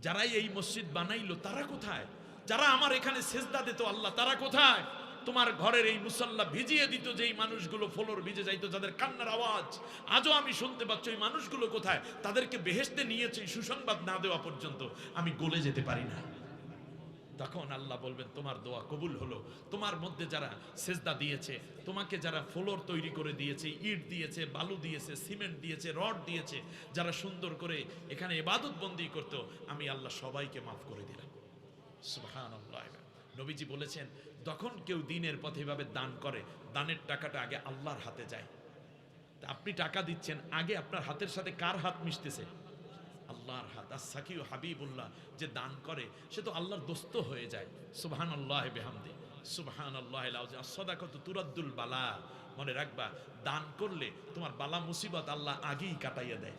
যারাই এই মসজিদ বানাইলো তারা কোথায়? যারা আমার এখানে সেজদা দিত আল্লাহ, তারা কোথায়? তোমার ঘরের এই মুসাল্লা ভিজিয়ে দিত যেই মানুষগুলো, ফ্লোর ভিজে যাইতো, যাদের কান্নার আওয়াজ আজও আমি শুনতে পাচ্ছি, ওই মানুষগুলো কোথায়? তাদেরকে বেহেশতে নিয়েছে সুসংবাদ না দেওয়া পর্যন্ত আমি গলে যেতে পারি না। তখন আল্লাহ বলবেন, তোমার দোয়া কবুল হলো। তোমার মধ্যে যারা সেজদা দিয়েছে, তোমাকে যারা ফ্লোর তৈরি করে দিয়েছে, ইট দিয়েছে, বালু দিয়েছে, সিমেন্ট দিয়েছে, রড দিয়েছে, যারা সুন্দর করে এখানে ইবাদত বন্দি করতো, আমি আল্লাহ সবাইকে মাফ করে দিলাম। সুবহানাল্লাহ। নবীজি বলেছেন, যখন কেউ দ্বীনের পথে এভাবে দান করে, দানের টাকাটা আগে আল্লাহর হাতে যায়। তা আপনি টাকা দিচ্ছেন, আগে আপনার হাতের সাথে কার হাত মিশতেছে? আল্লাহর হাত। as-সাকিউ হাবিবুল্লাহ, যে দান করে সে তো আল্লাহর দোস্ত হয়ে যায়। সুবহানাল্লাহ বিহামদি, সুবহানাল্লাহিল আযীম। as-সাদাকাতু তুরাদ্দুল বালা। মনে রাখবা, দান করলে তোমার বালা মুসিবত আল্লাহ আগেই কাটাইয়া দেয়।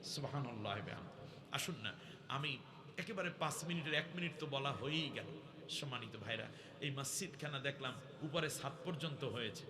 সুবহানাল্লাহ বিহামদি। আসুন না, আমি একেবারে 5 মিনিটের 1 মিনিট তো বলা হয়েই গেল। সম্মানিত ভাইরা, এই মসজিদখানা দেখলাম উপরে ছাদ পর্যন্ত হয়েছে।